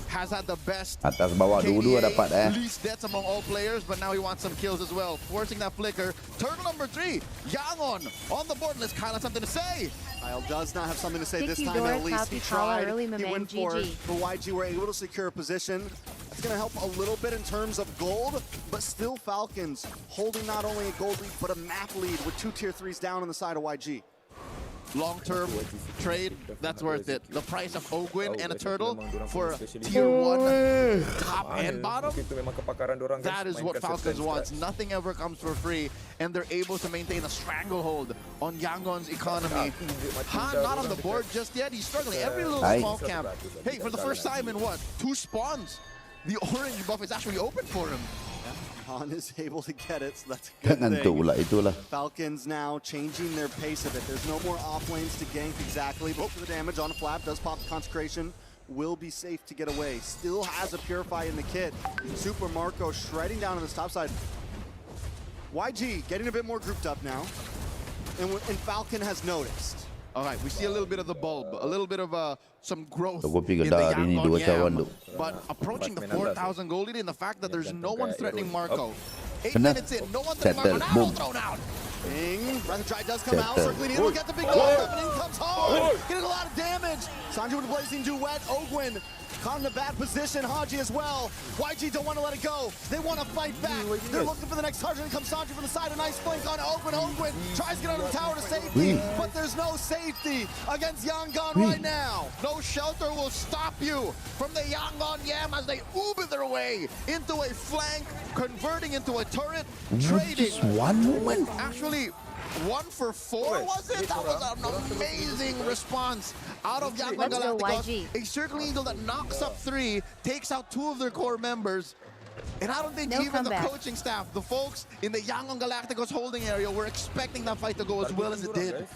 has had the best atas bawah dua-dua dapat least deaths among all players, but now he wants some kills as well. Forcing that flicker. Turtle number 3, Yangon on the board. Let's Kyle have something to say. Kyle does not have something to say this time, at least he tried. He went for it, but YG were able to secure a position. It's going to help a little bit in terms of gold, but still Falcons holding not only a gold lead, but a map lead with 2 tier 3s down on the side of YG. Long-term trade, that's worth it. The price of Ogwin and a turtle for tier 1 top and bottom, that is what Falcons wants. Nothing ever comes for free, and they're able to maintain a stranglehold on Yangon's economy. Han not on the board just yet. He's struggling. Every little small camp. Hey, for the first time in what, 2 spawns, the orange buff is actually open for him. Han is able to get it, so that's a good thing. Falcons now changing their pace of it. There's no more off lanes to gank exactly. Both for the damage on a Flap, does pop the consecration. Will be safe to get away. Still has a Purify in the kit. Super Marco shredding down on this top side. YG getting a bit more grouped up now. And Falcon has noticed. All right, we see a little bit of the bulb, a little bit of some growth in the Yangon Yam, but approaching the 4,000 gold lead, and the fact that there's no one threatening Marco. 8 minutes in, no one threatening Marco, now thrown out. Bing, Wrath of Triad does come out, circling in, get the big gold, and in comes home, getting a lot of damage. Sanji with a blazing duet, Ogwin Caught in a bad position, Haji as well. YG don't want to let it go. They want to fight back. They're looking for the next target. Here comes Sanji from the side. A nice flank on Ogwin. Ogwin tries to get out of the tower to safety, but there's no safety against Yangon right now. No shelter will stop you from the Yangon Yam as they Uber their way into a flank, converting into a turret, trading. Just one moment. Actually, 1 for 4 was it? That was an amazing response out of Yangon Galacticos. A Circle Eagle that knocks up 3, takes out 2 of their core members. And I don't think even the coaching staff, the folks in the Yangon Galacticos holding area, were expecting that fight to go as well as it did.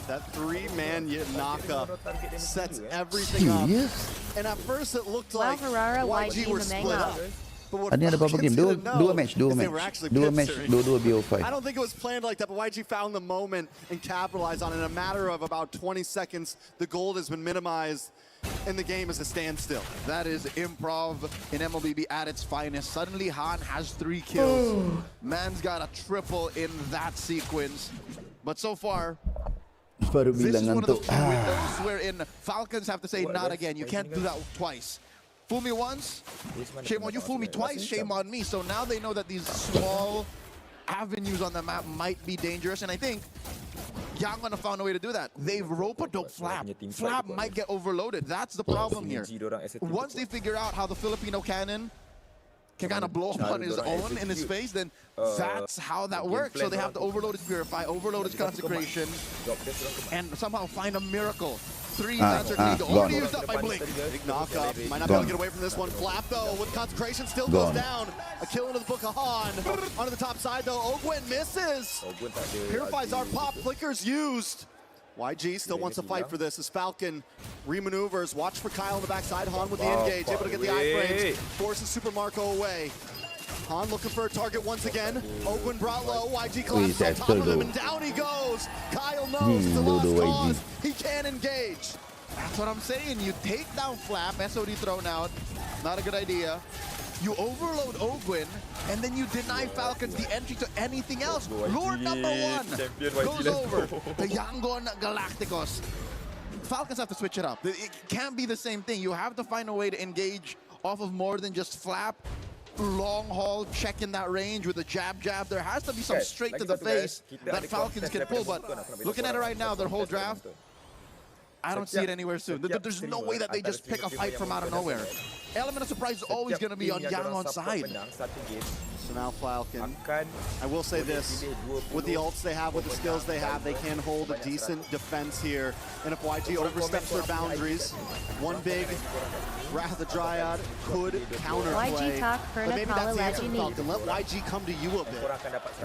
That 3-man Naka sets everything up. And at first it looked like YG were split up. Ada berapa game? Dua match. Dua BO5. I don't think it was planned like that, but YG found the moment and capitalized on it. In a matter of about 20 seconds, the gold has been minimized, and the game is a standstill. That is improv in MLBB at its finest. Suddenly, Han has 3 kills. Man's got a triple in that sequence. But so far, Baru this is bilang one of those ngantuk. windows wherein Falcons have to say, not again. You can't do that twice. Fool me once, shame on you. Fool me twice, shame on me. So now they know that these small avenues on the map might be dangerous, and I think Yangon have found a way to do that. They've rope-a-dope Flap. Flap might get overloaded. That's the problem here. Once they figure out how the Filipino cannon can kind of blow up on his own in his face, then that's how that works. So they have to overload his Purify, overload his Consecration, and somehow find a miracle. 3 answer lead already used up by Blink. Big knockup. Might not be able to get away from this one. Flap, though, with Consecration still goes down. A kill into the Book of Han. Onto the top side, though. Ogwin misses. Purifies our pop. Flickers used. YG still wants to fight for this as Falcon remaneuvers. Watch for Kyle on the backside. Han with the engage. Able to get the iframes. Forces Super Marco away. Han looking for a target once again. Ogwin brought low. YG collapses on top of him, and down he goes. Kyle knows it's a lost cause. He can't engage. That's what I'm saying. You take down Flap, SOD thrown out. Not a good idea. You overload Ogwin, and then you deny Falcons the entry to anything else. Lure number 1 goes over the Yangon Galacticos. Falcons have to switch it up. It can't be the same thing. You have to find a way to engage off of more than just Flap. Long haul, check in that range with a jab. There has to be some straight to the face that Falcons can pull, but looking at it right now, their whole draft, I don't see it anywhere soon. There's no way that they just pick a fight from out of nowhere. Element of surprise is always going to be on Yangon's side. So now Falcon, I will say this, with the ults they have, with the skills they have, they can hold a decent defense here. And if YG oversteps their boundaries, one big Wrath of the Dryad could counterplay. But maybe that's the answer, Falcon. Let YG come to you a bit.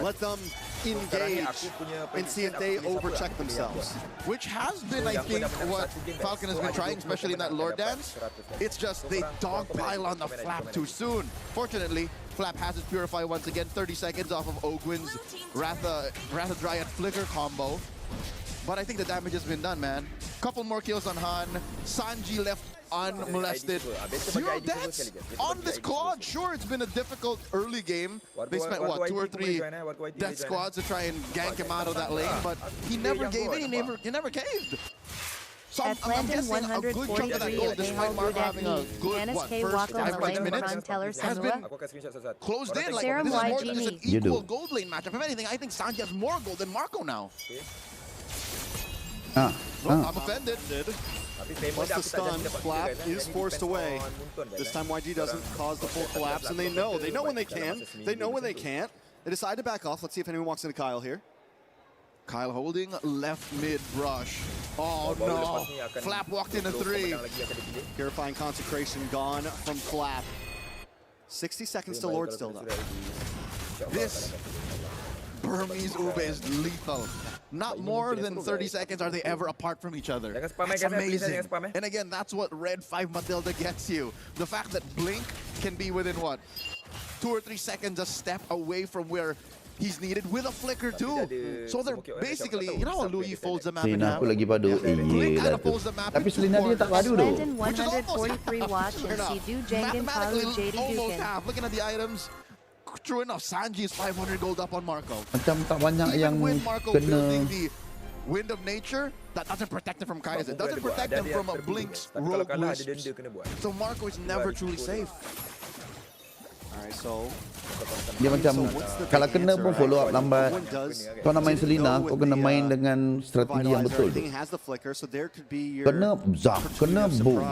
Let them engage and see if they overcheck themselves. Which has been, I think, what Falcon has been trying, especially in that Lord Dance. It's just they dogpile on the Flap too soon. Fortunately, Flap has his Purify once again, 30 seconds off of Ogwin's Wrath of Dryad Flicker combo. But I think the damage has been done, man. Couple more kills on Han. Sanji left unmolested. 0 deaths on this squad. Sure, it's been a difficult early game. They spent, what, 2 or 3 death squads to try and gank him out of that lane, but he never gave in. He never caved. So I'm guessing a good chunk of that goal, despite Marco having a good, first 5 minutes, has been closed in. Like, this is more than just an equal gold lane matchup. If anything, I think Sanji has more gold than Marco now. I'm offended. Plus the stun, Flap is forced away. This time YG doesn't cause the full collapse, and they know when they can. They know when they can't. They decide to back off. Let's see if anyone walks into Kyle here. Kyle holding left mid brush. Oh no, Flap walked into 3. Purifying Consecration gone from Flap. 60 seconds to Lord still though. This Burmese Ube is lethal. Not more than 30 seconds are they ever apart from each other. That's amazing. And again, that's what Red 5 Matilda gets you. The fact that Blink can be within what? 2 or 3 seconds a step away from where he's needed with a flicker too. So they're basically, you know how Louis folds the map in half? Aku lagi padu. Blink kind of folds the map Tapi Selena dia tak padu tu. Landon 143 watch and Sidu Jangan Palu JD almost Dukin. half. Looking at the items, true enough, Sanji is 500 gold up on Marco. Macam tak banyak Even yang with Marco kena building the Wind of Nature, that doesn't protect him from Kaizen. It doesn't protect him from a Blink's rogue wisp. So Marco is never truly safe. Alright, so dia macam kalau kena pun follow up lambat. Kau nak main Selena, kau kena main dengan strategi yang betul tu. Kena zap, kena boom,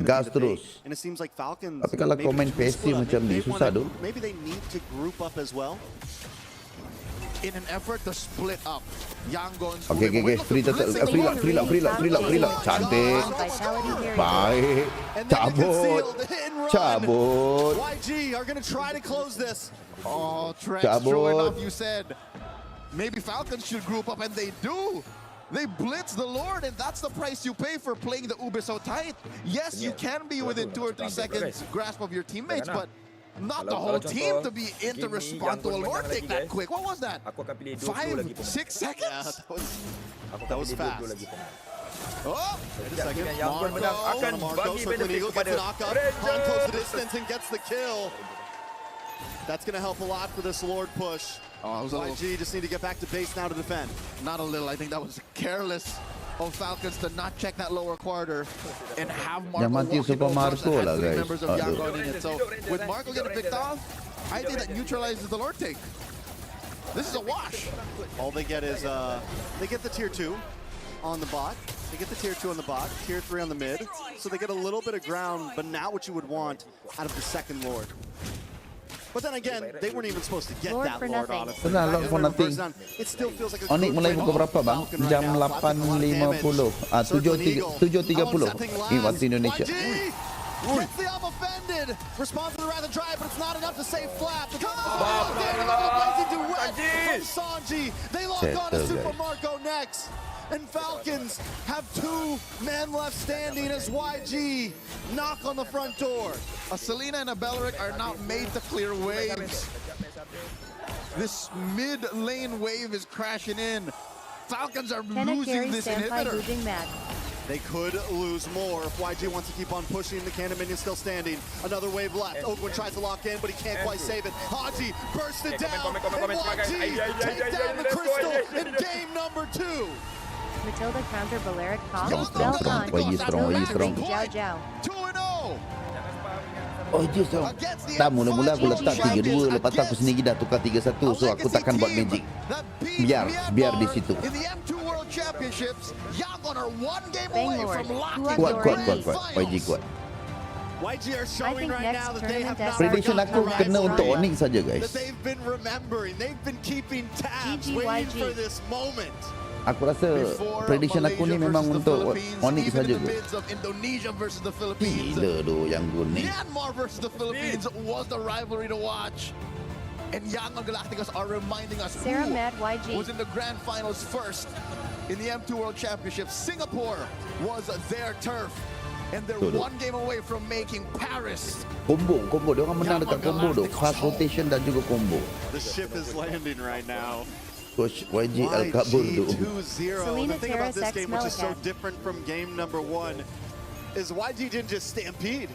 gas terus. Tapi kalau kau main passive macam ni, susah tu. Maybe they need to group up as well. In an effort to split up Yangon's Okay, free lock. Cantik. Baik. Cabut. YG are going to try to close this. Oh, Trex, true enough, you said. Maybe Falcons should group up, and they do. They blitz the Lord, and that's the price you pay for playing the Ube so tight. Yes, you can be within 2 or 3 seconds grasp of your teammates, but not the whole team to be in to respond to a Lord take that quick. What was that? 5, 6 seconds? That was fast. Oh! Marco circling Eagle gets a knock up. Han closes the distance and gets the kill. That's going to help a lot for this Lord push. YG just need to get back to base now to defend. Not a little. I think that was careless of Falcons to not check that lower quarter and have Marco walk Super Marco lah, guys. members of Yangon in it. So with Marco getting picked off, I think that neutralizes the Lord take. This is a wash. All they get is they get the tier 2 on the bot. They get the tier 2 on the bot, tier 3 on the mid. So they get a little bit of ground, but not what you would want out of the second Lord. But then again, they weren't even supposed to get Lord that for Lord, nothing. honestly. Benar, Lord for nothing. It still feels like a Onyx good mulai trade pukul berapa bang? Falcon right Jam now. 8.50. 7.30 waktu Indonesia. Gets the arm offended. Responds to the Wrath of Drive, but it's not enough to save Flap. The from Sanji. They lock on to Super Marco next. And Falcons have 2 men left standing as YG knock on the front door. A Selena and a Belleric are not made to clear waves. This mid lane wave is crashing in. Falcons are losing this inhibitor. They could lose more if YG wants to keep on pushing. The cannon minion still standing. Another wave left. Oakwood tries to lock in, but he can't quite save it. Haji bursts it down, and YG takes down the crystal in game number 2. Matilda counter Balearic Pop. Falcon. Strong. Jiao Jiao. 2-0. Oh, just tak mula-mula aku letak 3-2, lepas tu aku sendiri dah tukar 3-1, so aku takkan buat magic. Biar di situ. In the M2 World Championships, Yangon are 1 game Bang away Lord. from locking Kuat. YG kuat. YG are showing right now that they have not Prediction aku kena untuk Onyx saja, guys. that they've been remembering. They've been keeping tabs, waiting for this moment. Aku rasa prediction aku ni memang untuk Onyx saja ke. Indonesia versus the Philippines. Gila tu Yangon ni. Myanmar versus the Philippines was the rivalry to watch. And Yangon Galacticos are reminding us Sarah who Mad YG. was in the grand finals first in the M2 World Championship. Singapore was their turf. And they're 1 game away from making Paris. Combo. Dia orang menang dekat combo tu. Fast rotation dan juga combo. The ship is landing right now. Coach YG Al-Kabur tu. 2-0. The thing about this game, which is so different from game number 1, is YG didn't just stampede.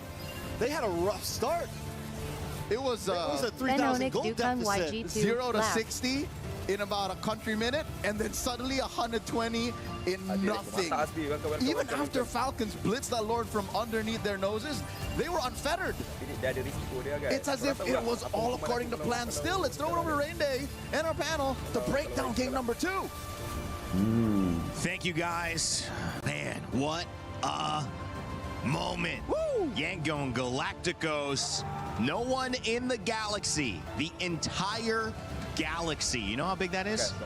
They had a rough start. It was a 3,000 gold deficit. 0 to 60 in about a country minute, and then suddenly 120 in nothing. Even after Falcons blitzed that Lord from underneath their noses, they were unfettered. It's as if it was all according to plan still. Let's throw it over to Rain Day and our panel to break down game number 2. Thank you, guys. Man, what a moment. Woo! Yangon Galacticos. No one in the galaxy, the entire galaxy. You know how big that is?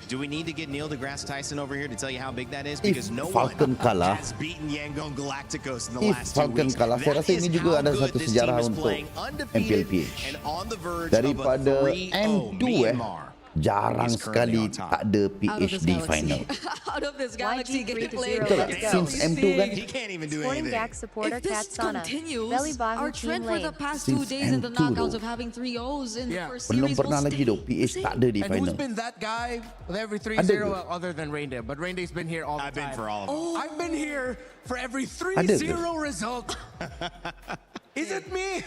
Do we need to get Neil deGrasse Tyson over here to tell you how big that is? Because no one has beaten Yangon Galacticos in the last 2 weeks. Saya rasa ini juga ada satu sejarah untuk MPLPH. Daripada M2 jarang sekali tak ada PhD final. Out of this galaxy getting played. Since M2 kan, He can't even do Sporting anything. Dak supporter If this Katsana. continues, Belly Bahu our team trend for the lane. past 2 days in the M2 knockouts tu. of having 3-0s in the first belum series pernah will lagi stay. tu PH tak ada di And who's final. been that guy with every 3-0 Ada ke? other than Rain Day? But Rain Day's been here all the time. I've been for all of them. I've been here for every Ada 3-0 ke? result. Is it me?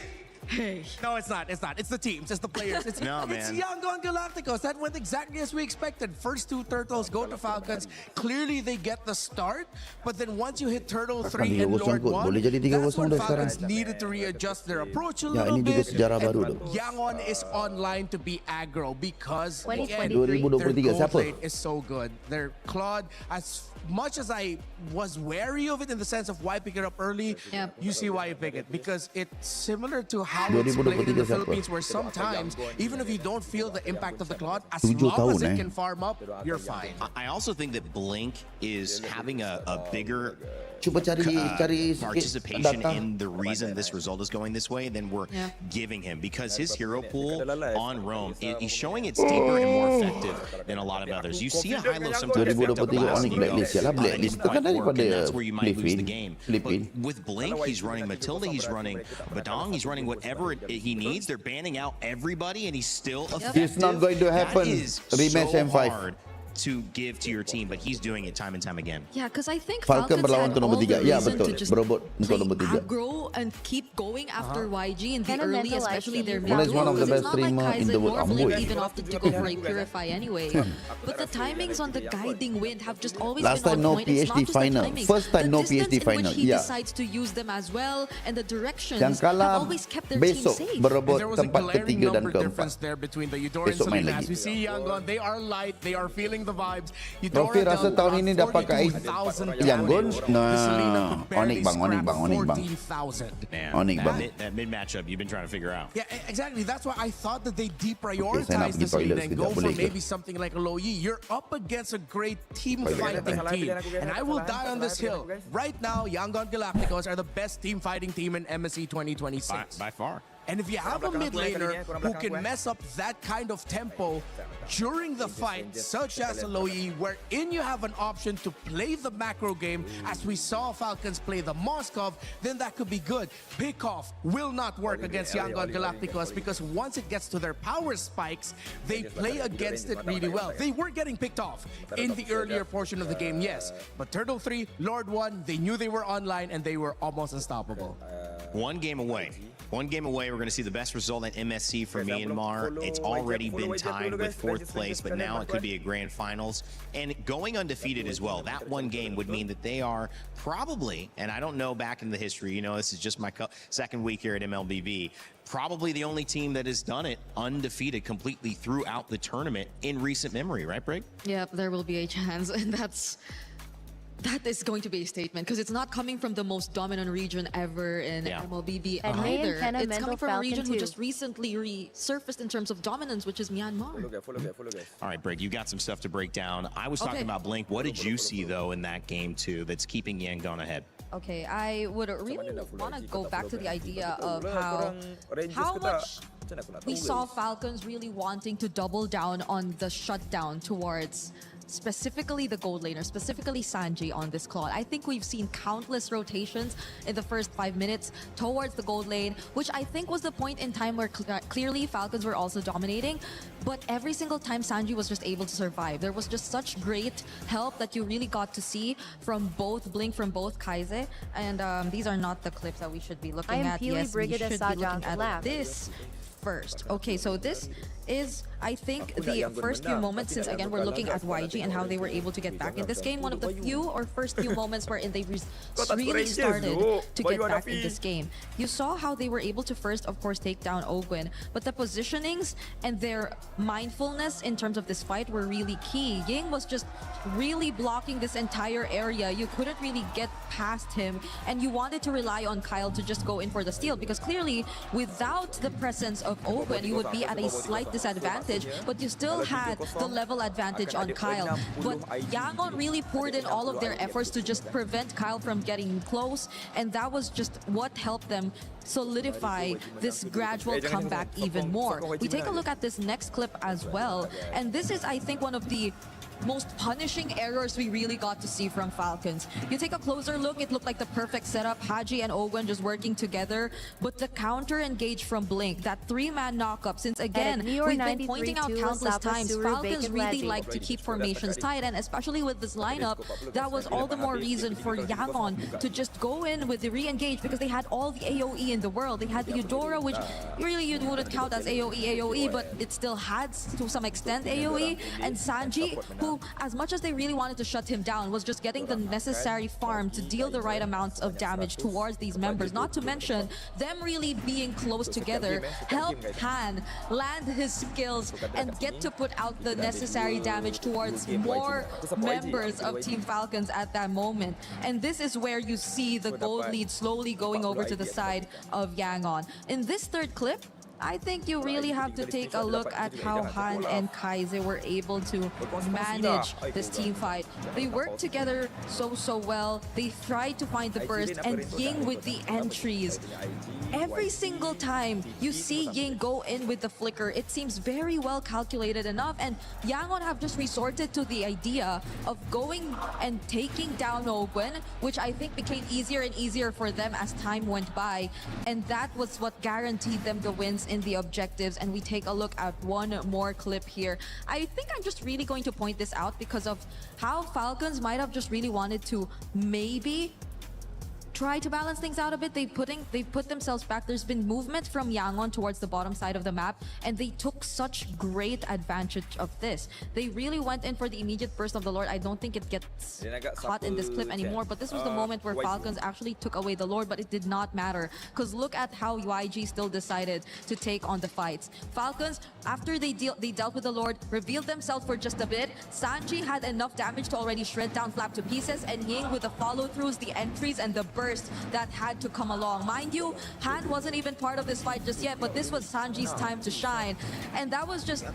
Hey. No, it's not. It's not. It's the teams. It's the players. It's, No, it's man. Yangon Galacticos. That went exactly as we expected. First two turtles go to Falcons. Clearly, they get the start. But then once you hit Turtle 3 and Lord 1, that's when Falcons needed to readjust their approach a little bit. And Yangon is online to be aggro because again, their gold lane is so good. Their Claude, as much as I was wary of it in the sense of why pick it up early, you see why you pick it. Because it's similar to how it's played in the Philippines, where sometimes, even if you don't feel the impact of the Claude, as long as it can farm up, you're fine. I also think that Blink is having a bigger cari participation in the reason this result is going this way than we're giving him, because his hero pool on Rome is showing it's deeper and more effective than a lot of others. You see a high-low sometimes effect up last and you go, that didn't quite work, and that's where you might lose the game. But with Blink, he's running Matilda, he's running Badong, he's running whatever he needs. They're banning out everybody, and he's still effective. It's not going to happen. That is Rematch so M5. hard to give to your team, but he's doing it time and time again. Yeah, because I think Falcon Falcons berlawan had ke nombor all the 3. Ya, reason betul. to just Berobot untuk nombor 3. aggro and keep going after YG in the Kinda early, mentalized especially their him. mid. Mula is one of the Because best it's not like streamer in Kaizen the world. nor Blink Amboi. even opted to go for a Purify anyway. But the timings on the guiding wind have just always Last been time on no point. It's not PhD just the final. timing. First time the no distance PhD in final. which he Yeah. decides to use them as well, and the directions Yang have kalah always kept their team besok safe. berebut There was a tempat glaring ketiga dan number difference keempat. there between the Eudora and Besok main Selena. As lagi. we see Yangon, they are light, they are feeling the vibes. Rofi rasa tahun ini dapat kat Yangon. Nah, Onyx bang. Onyx bang. That mid matchup you've been trying to figure out. Yeah, exactly. That's why I thought that they saya nak deprioritized pergi the Selena toilet and sekejap, go for boleh ke? maybe something like a Low Yi. You're up against a great team fighting team. And I will die on this hill. Right now, Yangon Galacticos are the best team fighting team in MSC 2026. By far. And if you have a mid laner who can mess up that kind of tempo during the fight, such as a Low Yi, wherein you have an option to play the macro game, as we saw Falcons play the Moskov, then that could be good. Pickoff will not work against Yangon Galacticos, because once it gets to their power spikes, they play against it really well. They were getting picked off in the earlier portion of the game, yes. But Turtle 3, Lord 1, they knew they were online and they were almost unstoppable. One game away. One game away, we're going to see the best result in MSC for Myanmar. It's already been tied with 4th place, but now it could be a grand finals. And going undefeated as well, that one game would mean that they are probably, and I don't know back in the history, you know, this is just my second week here at MLBB, probably the only team that has done it undefeated completely throughout the tournament in recent memory, right, Brig? Yeah, there will be a chance, and that is going to be a statement, because it's not coming from the most dominant region ever in MLBB And May and either. Kenna It's Mendel coming from a Falcon region who too. just recently resurfaced in terms of dominance, which is Myanmar. All right, Brig, you got some stuff to break down. I was talking about Blink. What did you see, though, in that game, too, that's keeping Yangon ahead? Okay, I would really want to go back to the idea of how much we saw Falcons really wanting to double down on the shutdown towards specifically the gold laner, specifically Sanji on this Claude. I think we've seen countless rotations in the first 5 minutes towards the gold lane, which I think was the point in time where clearly Falcons were also dominating, but every single time Sanji was just able to survive. There was just such great help that you really got to see from both Blink, from both Kaize, and these are not the clips that we should be looking at. Yes, we should be looking at this first. Okay, so this is, I think, the first few moments, since again we're looking at YG and how they were able to get back in this game. One of the few or first few moments wherein they really started to get back in this game. You saw how they were able to first, of course, take down Ogwin, but the positionings and their mindfulness in terms of this fight were really key. Ying was just really blocking this entire area. You couldn't really get past him, and you wanted to rely on Kyle to just go in for the steal, because clearly without the presence of Ogwin, you would be at a slight disadvantage, but you still had the level advantage on Kyle. But Yangon really poured in all of their efforts to just prevent Kyle from getting close, and that was just what helped them solidify this gradual comeback even more. We take a look at this next clip as well, and this is, I think, one of the most punishing errors we really got to see from Falcons. You take a closer look, it looked like the perfect setup. Haji and Ogwen just working together, but the counter engage from Blink, that 3-man knockup, since again, we've been pointing out countless times, Falcons really like to keep formations tight, and especially with this lineup, that was all the more reason for Yangon to just go in with the re-engage, because they had all the AoE in the world. They had the Eudora, which really you wouldn't count as AoE, but it still had to some extent AoE. And Sanji, who, as much as they really wanted to shut him down, was just getting the necessary farm to deal the right amounts of damage towards these members. Not to mention them really being close together helped Han land his skills and get to put out the necessary damage towards more members of Team Falcons at that moment. And this is where you see the gold lead slowly going over to the side of Yangon. In this third clip, I think you really have to take a look at how Han and Kaiser were able to manage this team fight. They worked together so well. They tried to find the burst, and Ying with the entries. Every single time you see Ying go in with the flicker, it seems very well calculated enough, and Yangon have just resorted to the idea of going and taking down Ogwen, which I think became easier and easier for them as time went by, and that was what guaranteed them the wins in the objectives. And we take a look at one more clip here. I think I'm just really going to point this out because of how Falcons might have just really wanted to maybe try to balance things out a bit. They put themselves back. There's been movement from Yangon towards the bottom side of the map, and they took such great advantage of this. They really went in for the immediate burst of the Lord. I don't think it gets caught in this clip anymore, but this was the moment where Falcons actually took away the Lord, but it did not matter because look at how YG still decided to take on the fights. Falcons, after they dealt with the Lord, revealed themselves for just a bit. Sanji had enough damage to already shred down Flap to pieces, and Ying with the follow-throughs, the entries, and the burst that had to come along. Mind you, Han wasn't even part of this fight just yet, but this was Sanji's time to shine. And that was just,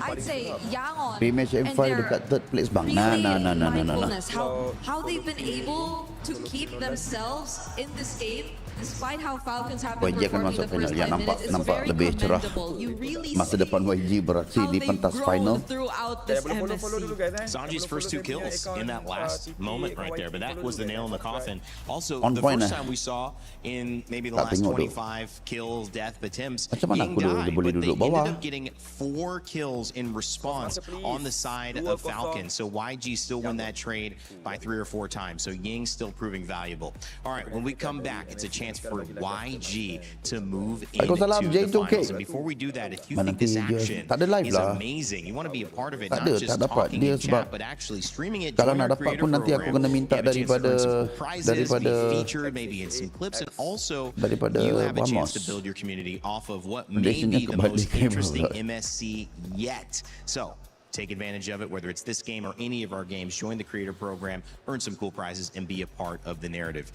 I'd say, Yangon Rematch M5 dekat third place bang. mindfulness, how they've been able to keep themselves in this game despite how Falcons have been YG akan performing the masuk final. first Ya 10 nampak minutes is very lebih cerah. commendable. You really Masa depan YG beraksi di pentas final. throughout this MSC. Sanji's first 2 kills in that last moment right there, but that was the nail in the coffin. Also, On the point, first time we saw in maybe the Tak last tengok tu. 25 kills, death attempts, Macam mana Ying aku died, boleh but they duduk bawah? ended up getting 4 kills in response on the side of Falcon. So YG still won that trade by 3 or 4 times. So Ying still proving valuable. All right, when we come back, it's a chance for YG to move into the finals. And before we do that, if you think this action is amazing, you want to be a part of it, not just talking in chat, but actually streaming it, kalau join nak our dapat creator pun nanti aku program. kena minta You have a chance to earn some daripada cool prizes, be featured maybe in some clips, and also you have a chance to Vamos. build your community off of what may Foundationnya be the kembali most ke interesting bawah. MSC yet. So take advantage of it, whether it's this game or any of our games. Join the creator program, earn some cool prizes, and be a part of the narrative.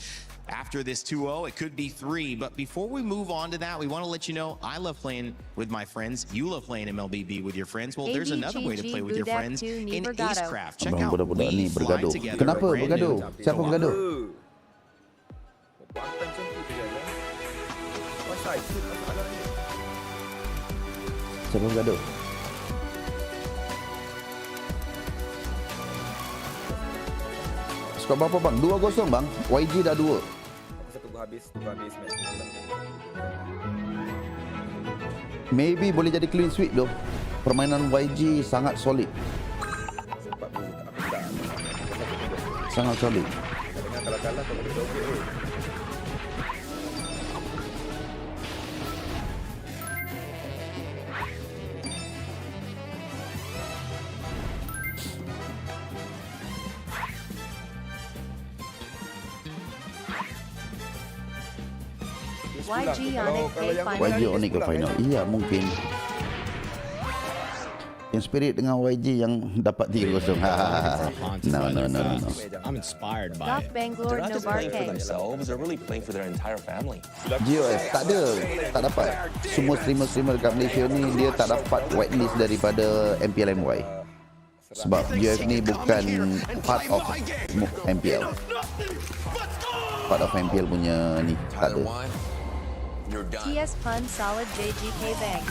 After this 2-0, it could be 3, but before we move on to that, we want to let you know I love playing with my friends. You love playing MLBB with your friends. Well, there's another way to play with your friends in Acecraft. Check out budak-budak ni We Fly bergaduh. Together, Kenapa a brand bergaduh? new Siapa bergaduh? Siapa bergaduh? Skor berapa bang? 2-0 bang. YG dah 2. Tunggu habis match ni. Maybe boleh jadi clean sweep tu. Permainan YG sangat solid. Sangat solid. Dengan kalah-kalah kau boleh doge. YG Onyx ke final. YG Onyx ke final. Iya mungkin. Yang spirit dengan YG yang dapat 3-0. No. I'm inspired by Doc it. Bangalore They're not just playing for Novarke. themselves, they're really playing for their entire family. GOS tak ada. Tak dapat. Semua streamer-streamer dekat Malaysia ni dia tak dapat whitelist daripada MPLMY. Sebab GOS ni bukan part of MPL. Part of MPL punya ni tak ada. TS Pun Solid JGK Bank.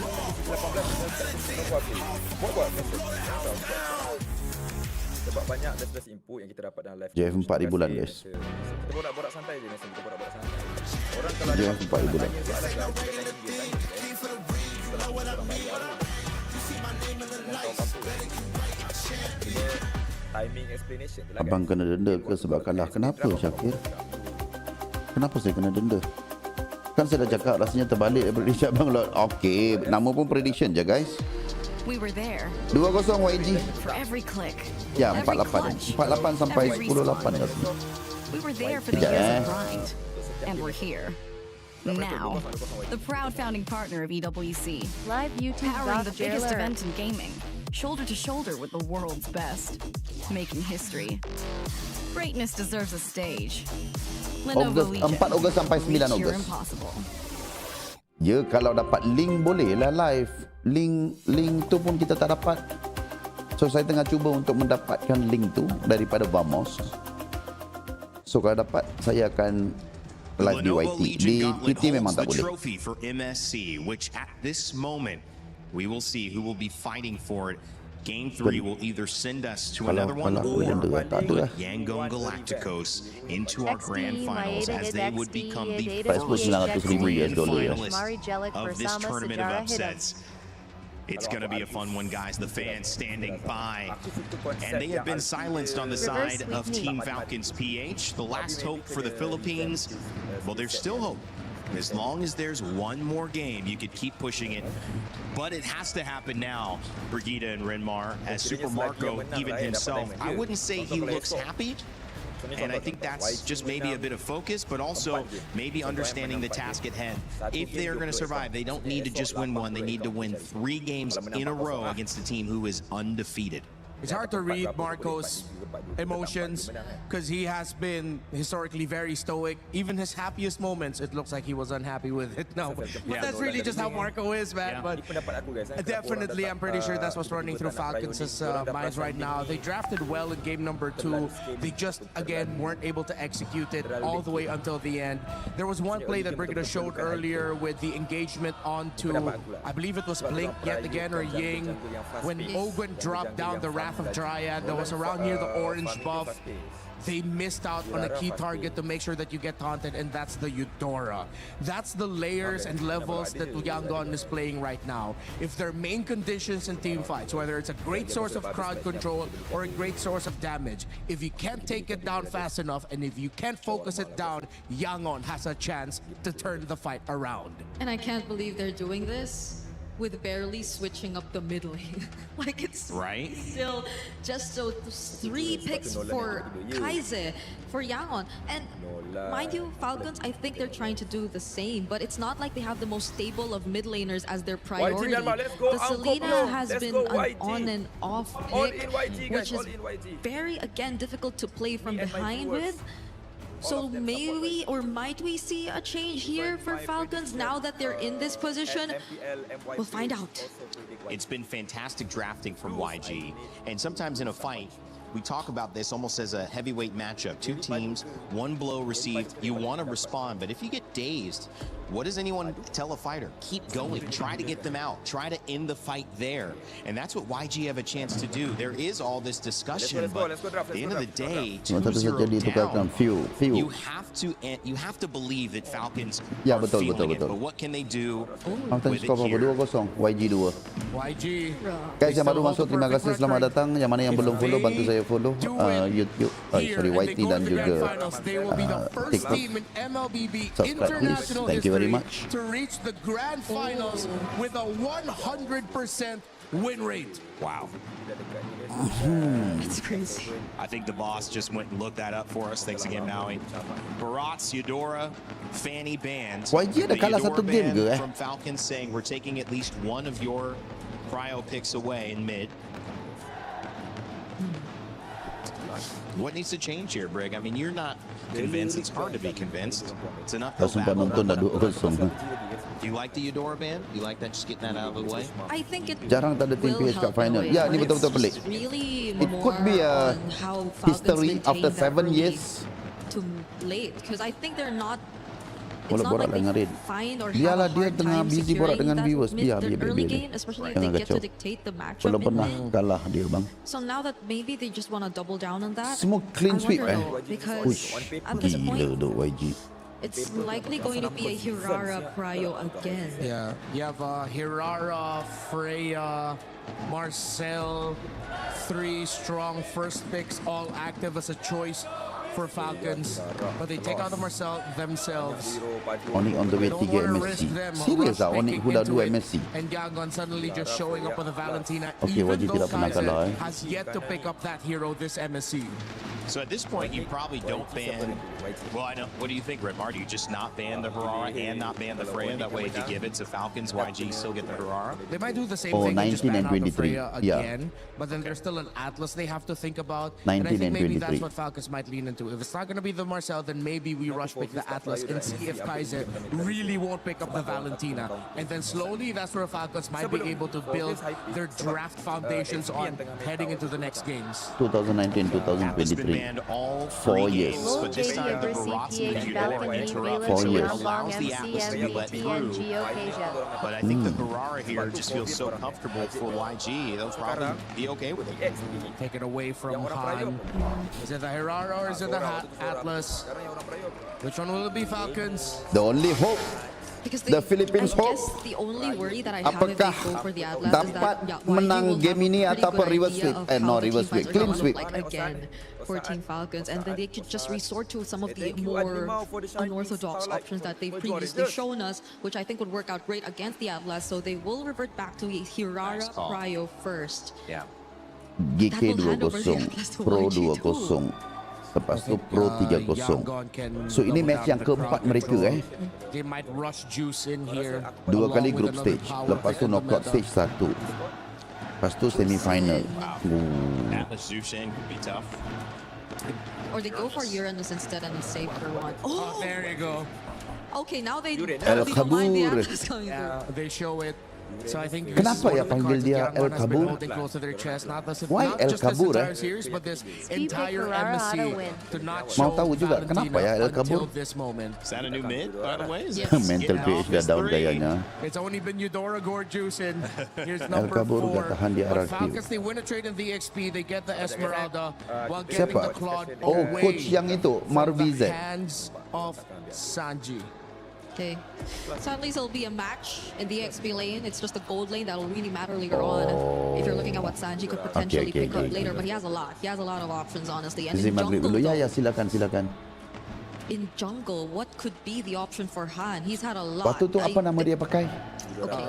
Sebab banyak best input yang kita dapat dalam live. JF 4,000 bulan guys. Kita borak-borak santai je Mason. Kita borak-borak santai. Orang kalau ada JF 4,000 bulan. Timing explanation tu lah Abang kena denda ke sebab kalah? Kenapa Syakir? Kenapa saya kena denda? Kan saya dah cakap rasanya terbalik dari prediction Abang Lot. Okey, nama pun prediction je guys. We were there. 2-0 YG. For every click. Ya, every 48. clutch, 48 sampai every 10-8 respawn. katanya. We were there for the years of grind. And we're here. Now, the proud founding partner of EWC. Live YouTube Powering the biggest Jailer. event in gaming. Shoulder to shoulder with the world's best. Making history. Greatness deserves a stage. Lenovo Legion. 4 Ogos sampai 9 Reach your Ogos. impossible. Ya, kalau dapat link boleh lah live. Link tu pun kita tak dapat. So saya tengah cuba untuk mendapatkan link tu daripada Vamos. So kalau dapat saya akan live di YT. Di TT memang tak boleh. Trophy for MSC, which at this moment we will see who will be fighting for it. Game 3 will either send us to another one or put Yangon Galacticos into our grand finals as they would become the first grand finalists of this tournament of upsets. It's going to be a fun one, guys. The fans standing by. And they have been silenced on the side of Team Falcons PH. The last hope for the Philippines. Well, there's still hope. As long as there's one more game, you could keep pushing it. But it has to happen now, Brigitte and Renmar, as Super Marco, even himself. I wouldn't say he looks happy. And I think that's just maybe a bit of focus, but also maybe understanding the task at hand. If they are going to survive, they don't need to just win one. They need to win 3 games in a row against a team who is undefeated. It's hard to read Marco's emotions because he has been historically very stoic. Even his happiest moments, it looks like he was unhappy with it. No, but that's really just how Marco is, man. But definitely, I'm pretty sure that's what's running through Falcons' minds right now. They drafted well in game number 2. They just, again, weren't able to execute it all the way until the end. There was one play that Brigitte showed earlier with the engagement onto, I believe it was Blink yet again, or Ying, when Ogwen dropped down the Wrath of Dryad that was around near the orange buff. They missed out on a key target to make sure that you get taunted, and that's the Eudora. That's the layers and levels that Yangon is playing right now. If their main conditions in team fights, whether it's a great source of crowd control or a great source of damage, if you can't take it down fast enough and if you can't focus it down, Yangon has a chance to turn the fight around. And I can't believe they're doing this with barely switching up the mid lane. Like, it's right? Still just so 3 picks for Kaize, for Yangon. And mind you, Falcons, I think they're trying to do the same, but it's not like they have the most stable of mid laners as their priority. The Selena has been an on and off pick, which is very, again, difficult to play from behind with. So maybe or might we see a change here for Falcons now that they're in this position? We'll find out. It's been fantastic drafting from YG. And sometimes in a fight, we talk about this almost as a heavyweight matchup. 2 teams, 1 blow received. You want to respond, but if you get dazed, what does anyone tell a fighter? Keep going. Try to get them out. Try to end the fight there. And that's what YG have a chance to do. There is all this discussion, but at the end of the day, 2-0 down, you have to believe that Falcons are feeling it. But what can they do with it here? 2-0 YG 2. YG. Guys yang baru masuk, terima kasih, selamat datang. Yang mana yang belum follow, bantu saya follow YouTube, YT dan juga TikTok. Subscribe please. Thank you very much. To reach the grand finals with a 100% win rate. Wow. It's crazy. I think the boss just went and looked that up for us. Thanks again, Maui. Barat's Eudora, Fanny Band. YG ada kalah satu game ke From Falcons saying we're taking at least one of your cryo picks away in mid. What needs to change here, Brig? I mean, you're not convinced. It's hard to be convinced. It's an uphill battle. Do you like the Eudora ban? Do you like that? Just getting that out of the way? I think it jarang tak ada tim PH kat final. Ya, ni betul-betul pelik. Really It could be a history after 7 years. To late, because I think they're not. Boleh borak dengan Rin. Biarlah dia tengah busy borak dengan viewers. Biar. Jangan kacau. Belum pernah kalah dia, bang. So now that maybe they just want to double down on that. Semua clean sweep Because at this point, gila tu YG. it's likely going to be a Hirara Cryo again. Yeah, you have Hirara, Freya, Marcel, 3 strong first picks, all active as a choice for Falcons, but they take out the Marcel themselves. Onyx on the way 3 MSC. Serius ah, Onyx sudah 2 MSC. And Yangon suddenly just showing up on the Valentina, Okay, even YG though tidak pernah kalah Kaiser has yet to pick up that hero this MSC. So at this point, you probably don't ban. Well, I know. What do you think, Redmar? Do you just not ban the Harara and not ban the Freya? That way, if you give it to Falcons, YG still get the Harara. They might do the same Oh, thing and just 19 ban and out the 23. Freya Yeah. again. But then there's still an Atlas they have to think about. 19 and I think and maybe 23. that's what Falcons might lean into. If it's not going to be the Marcel, then maybe we rush pick the Atlas and see if Kaiser really won't pick up the Valentina. And then slowly, that's where Falcons might be able to build their draft foundations on heading into the next games. 2019, Atlas been 2023. banned all 4 3 years. games, but this time the Barats made an interruption, so it allows the Atlas to be let through. But I think the Barara here just feels so comfortable for YG, they'll probably be okay with it. Take it away from Han. Is it the Herrera or is it the Atlas? Which one will it be, Falcons? The only hope, Because the Philippines I hope. guess the only worry that I have if Apakah they go for the Atlas is dapat that menang YG will game ini have a atau pretty good reverse idea sweep? of No, how the reverse team sweep. fights are Clean gonna sweep. look like again for Team Falcons, and then they could just resort to some of the more unorthodox options that they've previously shown us, which I think would work out great against the Atlas. So they will revert back to Hirara Cryo first. Yeah. GK That will hand over the 2-0, Atlas to Pro YG 2-0. Lepas tu Pro 3-0. So ini match yang keempat mereka They might rush Juice in here. 2 kali along group with another stage. power Lepas tu pick in the knockout meta. stage 1. Lepas tu semi-final. Atlas Zushan could be tough. Or they go for Uranus instead and save for one. Oh, There you go. okay, now they El don't mind the Kabur. Atlas coming Yeah, through. they show it. So I think Kenapa ya panggil dia El Kabur? Why El Kabur, but this Speed entire pick Ferrara MSC how to win. to not Mau show tahu juga Valentina kenapa ya El until Kabur? this moment. Is that a new mid, by the way? Is Yes. it Mental getting PH off dah his down three? gayanya. It's only been Eudora Gore juicing. Here's El number Kabur 4. dah tahan di But RRQ. Falcons, they win a trade in the XP. They get the Esmeralda while getting the Siapa? Claude Oh, away coach yang itu, from the Marvize. hands of Sanji. Okay. So at least it'll be a match in the XP lane. It's just the gold lane that will really matter later on. If you're looking at what Sanji could potentially pick up later, but he has a lot. He has a lot of options, honestly. And Izzy in maghrib jungle, dulu. Ya, though, ya, silakan. in jungle, what could be the option for Han? He's had a lot. Waktu tu apa nama dia pakai? Okay.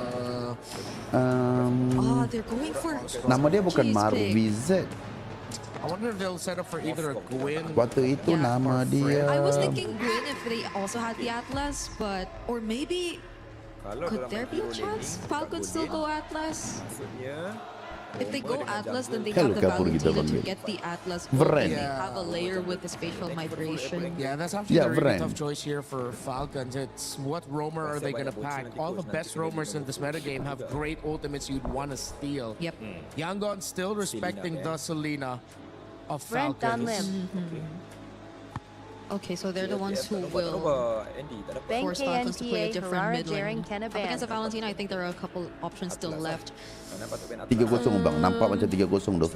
Um, They're going for nama dia bukan Jeez, Marvize. I wonder if they'll set up for either a Gwyn. Waktu itu nama dia. I was thinking Gwyn if they also had the Atlas, but or maybe could there be a chance Falcons still go Atlas? If they go Atlas, then they have the Kalau kabur kita Valentina to panggil. get the Atlas. Vren. They have a layer with the spatial migration. Yeah, that's actually a really Vren. tough choice here for Falcons. It's what roamer are they going to pack? All the best roamers in this metagame have great ultimates you'd want to steal. Yep. Yangon still respecting the Selena of Brent Falcons. Dunlip. Okay, so they're the ones who will Bank force Falcons to play a KNTA, different Ferrara, mid lane. Jaren, Up Kenaban. against the Valentina, I think there are a couple options still left. 3-0 bang. Nampak macam 3-0 tu.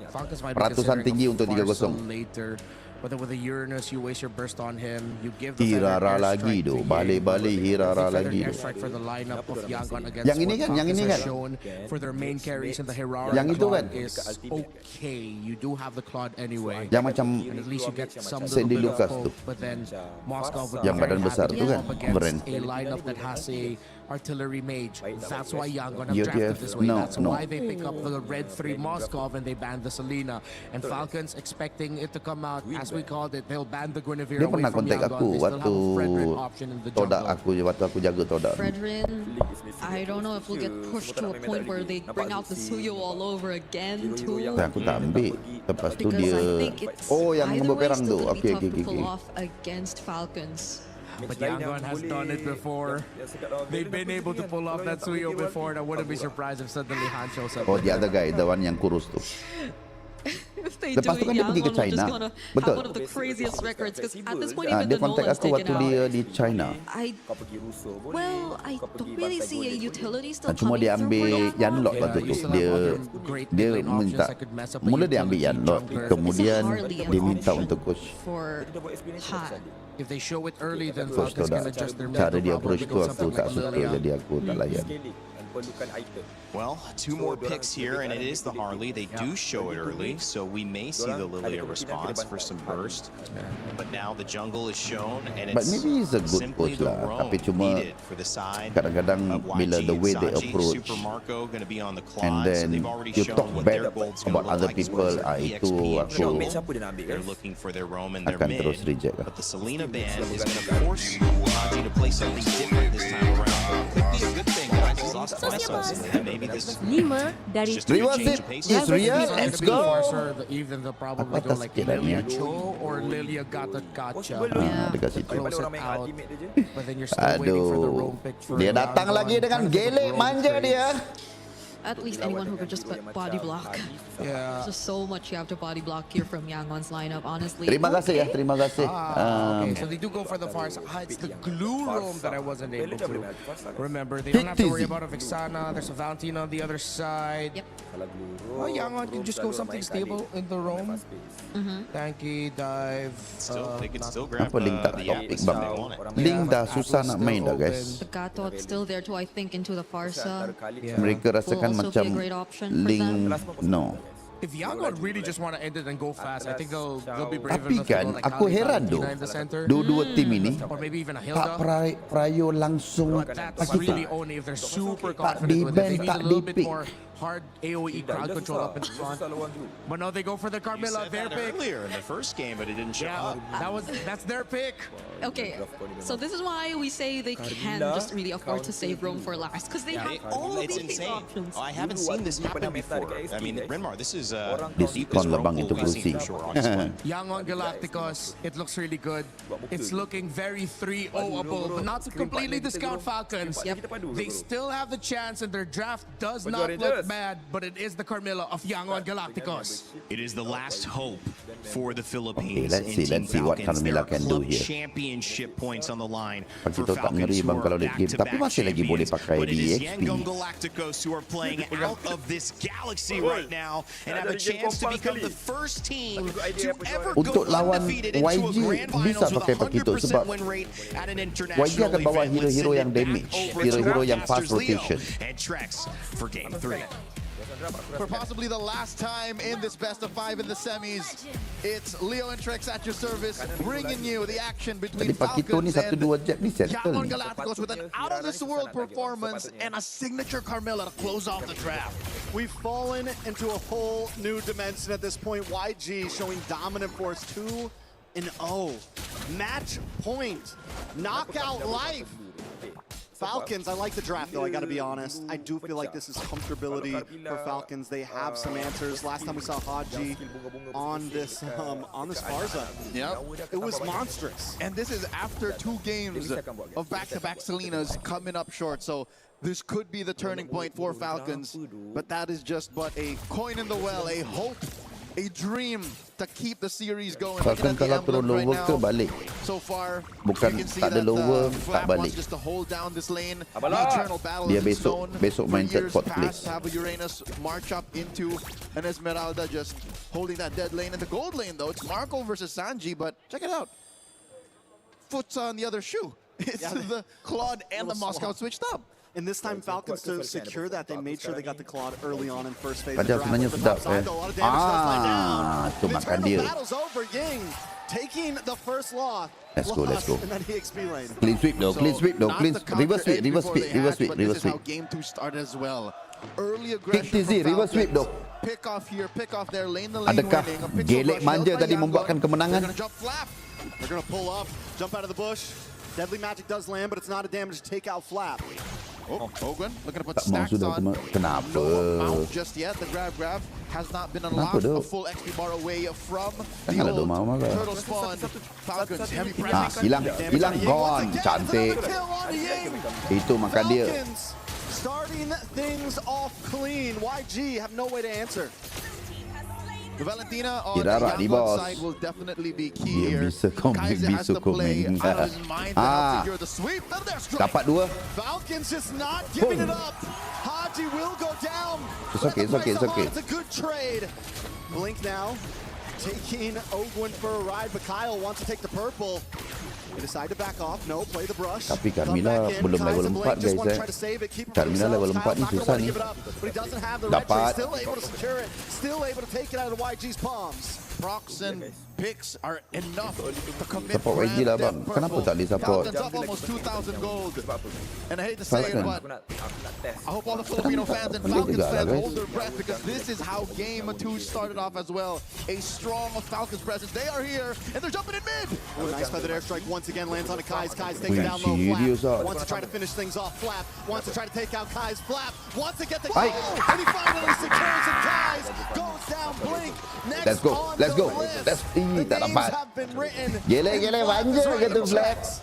Falcons might be Peratusan considering tinggi a untuk Farsa 3-0. later. But with the Uranus, you waste your burst on him. You give the Hirara feather lagi airstrike tu. to Balik-balik Hirara Feather lagi tu. airstrike for the lineup of Yangon against Yang ini what kan, yang Falcons ini have kan. shown for their main carries in the Herara. Yang itu Claude kan. is okay. You do have the Claude anyway. Yang macam And at least you get some Sandy little bit Lucas of tu. hope. But then Moscow would Yang be very badan besar happy tu to kan, go up against Vren. a lineup that has a artillery mage. That's why Yangon have UTF, drafted this way. no, That's no. why they pick up the red 3 Moscow and they ban the Selena. And Falcons expecting it to come out as we called it. They'll ban the Guinevere Dia away pernah from kontak Yangon. aku They still have waktu a Fredrin option in the Todak jungle. aku, waktu aku jaga Todak. Fredrin, I don't know if we'll get pushed to a point where they bring out the Suyo all over again too. Dan aku tak ambil. Lepas tu Because dia. I think it's Oh, yang either nombor way perang still tu. gonna be Okay, tough okay, to okay. pull off against Falcons. But Yangon has done it before. They've been able to pull off that Suyo before, and I wouldn't be surprised if suddenly Han shows up. Oh, the other guy, the one yang kurus tu. If they Lepas do tu it, kan dia pergi ke Yangon will just China. gonna Betul. have one of the craziest records. Because at this point, even Dia the kontak Nolan's aku taken waktu out. dia di China. I don't really see a utility still Cuma coming dia through ambil for Yangon. Yanlot waktu tu. Dia minta. Mula dia ambil Yanlot. Kemudian dia minta untuk coach. For Han. If they show it early, then Coach Falcons can Todak. adjust their Cara mental dia bubble approach to tu go aku something tak like suka. Lilia. Jadi aku tak layan. perlukan item. Well, two more picks here, and it is the Harley. They do show it early, so we may see the Lilia response for some burst. But now the jungle is shown, and But it's maybe he's a good simply coach the lah. roam Tapi cuma needed for the side kadang-kadang of bila YG the way and they Sanji. approach Super Marco going to be on the and claw, so then they've already you shown talk what bad their gold's going to about look other like as people, well. itu EXP and aku jungle. They're looking for their roam and their akan mid. terus reject lah. But the Selena band is going to force Sanji to play something different this time around. Could be a good thing. Guys, he's lost Mesos, and maybe this is 5 dari just a good change of pace. Is real. Let's go. Even the probably go like Lilia Cho or Lilia Gata Gacha. Dekat situ. Close it out. But then you're still waiting for the roam pick for Dia datang Yangon. lagi dengan gelek manja dia. At least anyone who could just body block. Yeah. There's just so much you have to body block here from Yangon's lineup, honestly. Terima kasih ya, terima kasih. Okay, so they do go for the far side. It's the glue roam that I wasn't able to remember. They don't have to worry about a Vixana. There's a Valentina on the other side. Yep. Oh, Yangon can just go something stable in the roam. Tanky, dive. They can still grab Apa Link tak topik bang? Link dah susah nak main dah guys. The Gatot still there too, I think, into the Farsa. Mereka rasakan Will also macam be a great option for Link them. no. If Yangon really just want to end it and go fast, I think they'll be brave Tapi enough to go kan like aku Ali heran Valentina doh. in the center. Dua-dua tim ini Or maybe even a tak Hilda. prayo langsung That's bagi really tak. only if they're super Tak confident with it. They di-ban, need tak a little bit di-pick. more hard AoE crowd control up in front. But no, they go for the You Carmilla, said their that pick. earlier in the first game, but it didn't show up. That's their pick. Okay, so this is why we say they can just really afford to save roam for last, because they have all It's these insane. options. Oh, I haven't seen this happen before. I mean, Renmar, this is the This deepest con roam labang pool itu we've seen bersih. for sure on Squad. Yangon Galacticos, it looks really good. It's looking very 3-0-able, but not to completely discount Falcons. They still have the chance, and their draft does not look bad, but it is the Carmilla of Yangon Galacticos. It is the last hope for the Philippines. Okay, let's see what Carmilla can do here. Championship points on the line Bagi for tu tak Falcons ngeri who bang are kalau late game. Tapi back-to-back masih lagi boleh champions. pakai But it di is XP. Yangon Galacticos who are playing out of this galaxy right now and have a chance to become the first team to ever Untuk go lawan undefeated into a YG grand bisa finals with pakai Pakito 100% sebab win rate at an YG international akan bawa event. hero-hero Let's yang send it damage, back over to hero-hero yang fast Grandmasters Leo rotation. and Trex for game 3. For possibly the last time in this best of 5 in the semis, it's Leo and Trex at your service, bringing you the action between Tadi Pakito ni Falcons and 1-2 jab ni settle Yangon ni. Galacticos with an out-of-this-world performance and a signature Carmilla to close off the draft. We've fallen into a whole new dimension at this point. YG showing dominant force 2-0. Match point. Knockout life. Falcons, I like the draft though, I gotta be honest. I do feel like this is comfortability for Falcons. They have some answers. Last time we saw Haji on this Farza. Yep. It was monstrous. And this is after 2 games of back-to-back Selenas coming up short. So this could be the turning point for Falcons. But that is just but a coin in the well, a hope, a dream to keep the series going. Falcon kalau turun lower ke balik. So far, Bukan you can see tak ada that lower, tak Flap balik. wants just to hold down this lane. The eternal battle Dia is besok known main for years fourth past. place. Have a Uranus march up into an Esmeralda, just holding that dead lane. In the gold lane, though, it's Marco versus Sanji, but check it out. Foot's on the other shoe. It's the Claude and the Moscow switched up. And this time Falcons to secure that, they made sure they got the Claude early on in first phase. Padahal sebenarnya sedap tu makan dia. Battle's over. Ying taking the first loss. Let's go. And then the XP lane. Clean sweep though, clean sweep though, clean reverse sweep. This is how game 2 started as well. Early aggression Kick TZ, reverse sweep though. Pick off here, pick off there, lane the lane Adakah winning. A pixel gelek rush manja held by tadi Yangon. membuatkan kemenangan? They're gonna jump flap. They're gonna pull up, jump out of the bush. Deadly Magic does land, but it's not a damage to take out Flap. Oh, Ogwen looking to put Tak mau stacks sudah on. kenapa? No amount just yet. The grab has not been unlocked. A full XP bar away from the Janganlah old dia mau marah. turtle spawn. Falcons heavy Ah, pressing. hilang gone, cantik. Itu makan dia. Falcons starting things off clean. YG have no way to answer. The Valentina on Dia darat di Yangon's bos. side will definitely be key Dia here. bisa komen, Kaiser has bisa to play komen. out of his mind to help secure the sweep. And there's strike. Dapat 2. Falcons just not giving it up. Haji will go down. It's okay. It's a good trade. Blink now, taking Ogwen for a ride, but Kyle wants to take the purple. They decide to back off. No, play the brush. Tapi Carmilla belum level 4 guys Carmilla level 4 ni susah ni. Dapat. Still able to take it out of YG's palms. Procs and picks are enough to commit. Support YG lah bang. Kenapa tak boleh support? Falcon's up almost 2,000 gold. And I hate to say it, but I hope all the Filipino fans and Falcons fans hold their breath because this is how Game 2 started off as well. A strong Falcons presence. They are here and they're jumping in mid. Oh, nice feathered airstrike once again lands on a Kai's. Kai's taking down low. Flap wants to try to finish things off. Flap wants to try to take out Kai's. Flap wants to get the goal. And he finally secures it. Kai's goes down. Blink. Let's go. Let's go. Tak dapat. Gele banjir gitu Flex.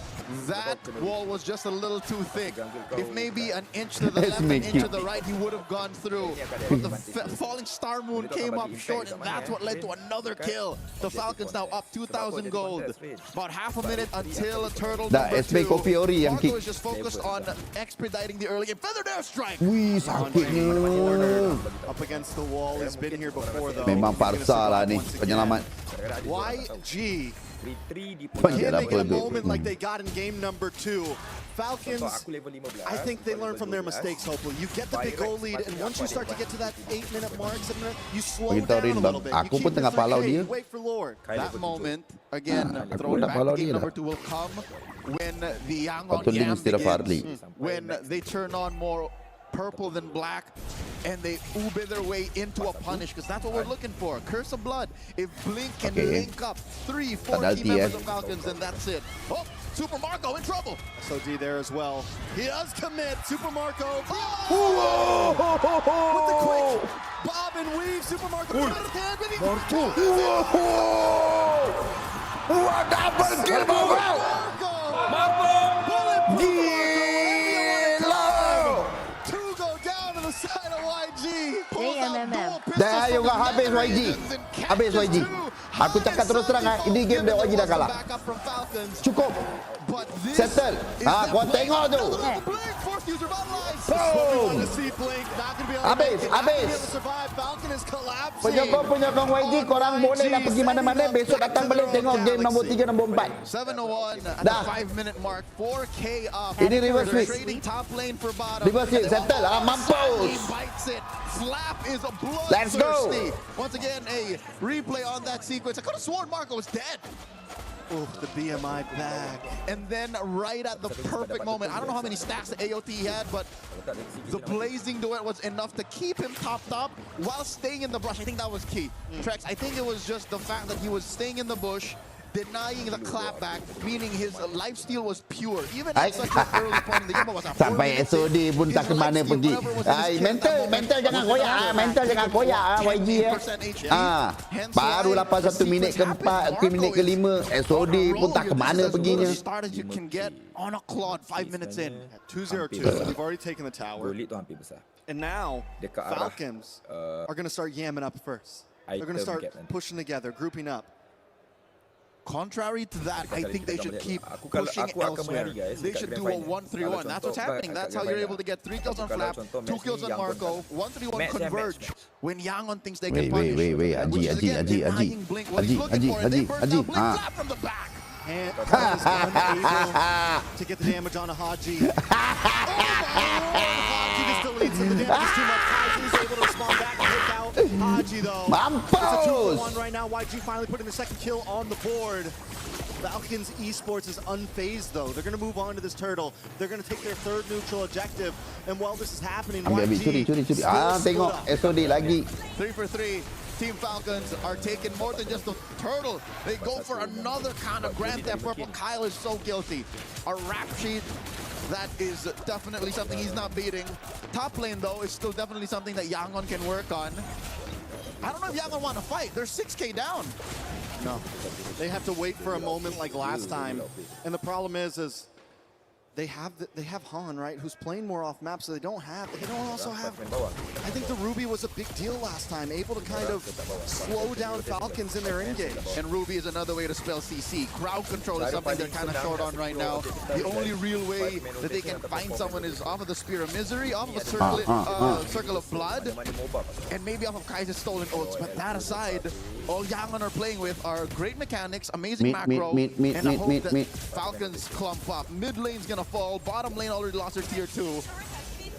That wall was just a little too thick. If maybe an inch to the left, an inch to the right, he would have gone through. But the falling Star Moon came up short, and that's what led to another kill. The Falcons now up 2,000 gold. About half a minute until turtle number 2. Marco is just focused on expediting the early game. Feathered airstrike. Wih, sakitnya. Up against the wall. He's been here before though. Memang parsa lah ni penyelamat. YG can make it a moment like they got in game number 2. Falcons, I think they learn from their mistakes, hopefully. You get the big goal lead, and once you start to get to that 8-minute mark, 7-minute, you slow down a little bit. You keep this pace, wait for Lord. That moment, again, throwing back to game number 2 will come when the Yangon Yam begins. When they turn on more purple than black, and they ube their way into a punish, because that's what we're looking for. Curse of Blood. If Blink can link up 3-4 key members of Falcons, then that's it. Oh, Super Marco in trouble. SOD there as well. He does commit. Super Marco. Whoa! With the quick bob and weave. Super Marco. What double kill, Marco! Side of YG. Dah ayo kau habis YG. Habis YG. Aku cakap terus terang ini game dia YG dah kalah. Cukup. Settle. Kau tengok tu. Boom. Habis. Penyokong YG korang boleh lah pergi mana-mana. Besok datang balik tengok game nombor 3, nombor 4. 7-1 at the 5-minute mark. 4K up. Ini reverse sweep. Trading top lane for bottom. Reverse sweep. Settle. Mampus. He bites it. Flap is a bloodthirsty. Let's go. Once again, a replay on that sequence. I could have sworn Marco was dead. Oof, the BMI back. And then right at the perfect moment, I don't know how many stacks the AOT he had, but the blazing duet was enough to keep him topped up while staying in the brush. I think that was key. Trex, I think it was just the fact that he was staying in the bush, denying the clapback, meaning his lifesteal was pure. Even at such an early point in the game, it was a sampai SOD pun tak ke mana pergi. Mental jangan koyak, mental jangan koyak YG baru lepas 1 minit ke-4, minit ke-5, SOD pun tak ke mana perginya. You can get on a clod 5 minutes in. 2-0-2. We've already taken the tower. And now Falcons are going to start yamming up first. They're going to start pushing together, grouping up. Contrary to that, I think they should keep pushing elsewhere. They should do a 1-3-1. That's what's happening. That's how you're able to get 3 kills on Flap, 2 kills on Marco, 1-3-1 converge. When Yangon thinks they can punish. Aji. Flap from the back. And unable to get the damage on a Haji. Haji just deletes him. The damage is too much. Haji's able to respond back and take out Haji though. It's a 2-1 right now. YG finally putting the second kill on the board. Falcons Esports is unfazed though. They're going to move on to this turtle. They're going to take their 3rd neutral objective. And while this is happening, YG tengok SOD lagi. 3 for 3. Team Falcons are taking more than just a turtle. They go for another kind of Grand Theft Purple. Kyle is so guilty. A rap sheet, that is definitely something he's not beating. Top lane, though, is still definitely something that Yangon can work on. I don't know if Yangon want to fight. They're 6K down. No. They have to wait for a moment like last time. And the problem is they have Han, right, who's playing more off map, so they don't also have. I think the Ruby was a big deal last time, able to kind of slow down Falcons in their engage. And Ruby is another way to spell CC. Crowd control is something they're kind of short on right now. The only real way that they can find someone is off of the Spear of Misery, off of a Circle of Blood, and maybe off of Kaiser's stolen ults. But that aside, all Yangon are playing with are great mechanics, amazing macro, and I hope that Falcons clump up. Mid lane's gonna fall, bottom lane already lost their tier 2.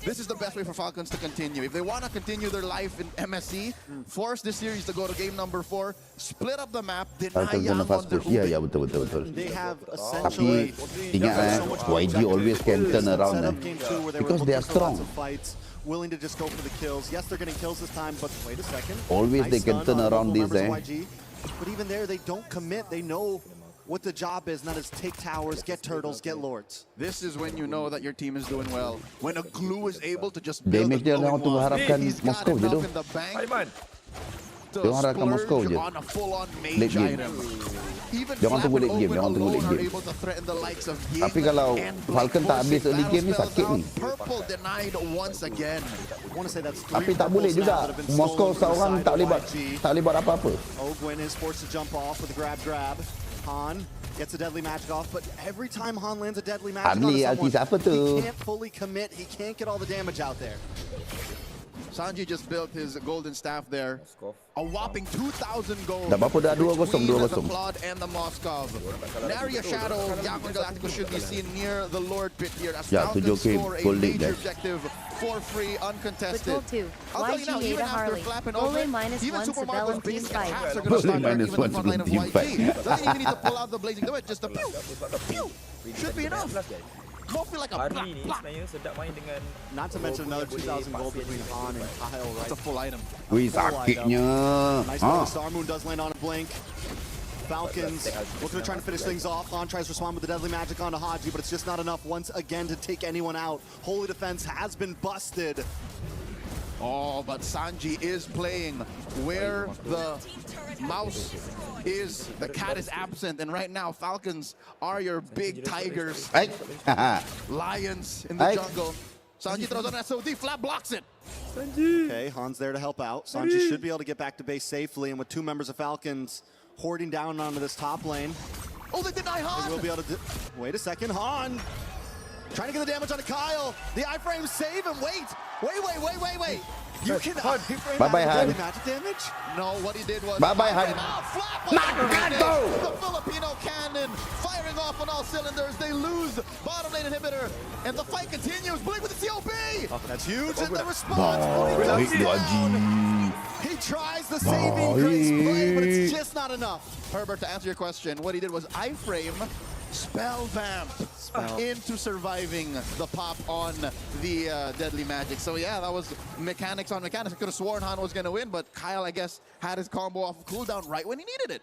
This is the best way for Falcons to continue. If they want to continue their life in MSC, force this series to go to game number 4, split up the map, deny Yangon their Ya, ya, betul. They have Tapi essentially ingat YG always can turn around because they are strong. Willing to just go for the kills. Yes, they're getting kills this time, but wait a second. Always they can turn around this. But even there, they don't commit. They know what the job is, and that is take towers, get turtles, get lords. This is when you know that your team is doing well. When a glue is able to just build a glowing wall. He's got enough in the bank to splurge on a full-on mage item. Even Jangan tunggu late game, jangan tunggu late game. Tapi kalau Falcon tak habis early game ni sakit ni. Purple denied once again. Tapi tak boleh juga. Moskow seorang tak boleh buat apa-apa. Ogwin is forced to jump off with a grab. Han gets a deadly magic off, but every time Han lands a deadly magic on someone, he can't fully commit. He can't get all the damage out there. Sanji just built his golden staff there. A whopping 2,000 gold. Dah berapa dah? 2-0. The Claude and the Moskov. Nary a shadow. Yangon Galacticos should be seen near the Lord pit here. As Falcons score a major objective for free, uncontested. I'll tell you now, even after Flap and Owen, even Super Marco's basic attacks are going to start directly with the front line of YG. Doesn't even need to pull out the blazing do it, just a pew, pew. Should be enough. Don't feel like a block. Not to mention another 2,000 gold between Han and Kyle, right? That's a full item. Wih, sakitnya. Nice Star Moon does land on a blink. Falcons looking to try to finish things off. Han tries to respond with the deadly magic onto Haji, but it's just not enough once again to take anyone out. Holy Defense has been busted. Oh, but Sanji is playing where the mouse is. The cat is absent, and right now Falcons are your big tigers. Lions in the jungle. Sanji throws on SOD, Flap blocks it. Okay, Han's there to help out. Sanji should be able to get back to base safely, and with 2 members of Falcons hoarding down onto this top lane. Oh, they deny Han! They will be able to wait a second, Han! Trying to get the damage onto Kyle. The iframe save him. Wait. You can Bye-bye, Han. magic damage? No, what he did was... Bye-bye, Han. The Filipino cannon firing off on all cylinders. They lose bottom lane inhibitor. And the fight continues. Blink with the COP. That's huge. And the response. He tries the saving grace play, but it's just not enough. Herbert, to answer your question, what he did was iframe spell vamp into surviving the pop on the deadly magic. So yeah, that was mechanics on mechanics. I could have sworn Han was going to win, but Kyle, I guess, had his combo off of cooldown right when he needed it.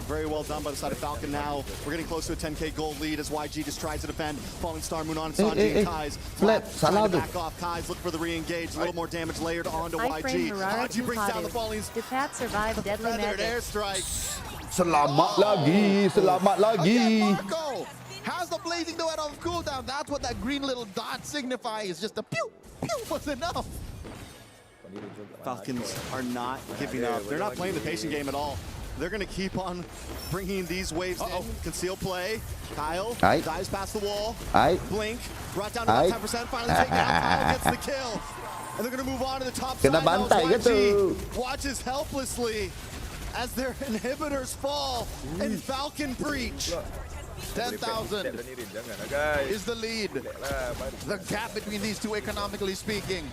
Very well done by the side of Falcon now. We're getting close to a 10k gold lead as YG just tries to defend. Falling Star Moon on Sanji and Kai's. Trying to back off. Kai's look for the re-engage. A little more damage layered onto YG. Haji brings down the Fallings. Defat survived deadly magic. Airstrike. Selamat lagi. Marco has the blazing duet of cooldown. That's what that green little dot signifies. Just a pew, pew was enough. Falcons are not giving up. They're not playing the patient game at all. They're going to keep on bringing these waves in. Conceal play. Kyle dives past the wall. Blink. Brought down to 10%. Finally taken out. Kyle gets the kill. And they're going to move on to the top side. YG watches helplessly as their inhibitors fall and Falcon breach. 10,000 is the lead. The gap between these two, economically speaking.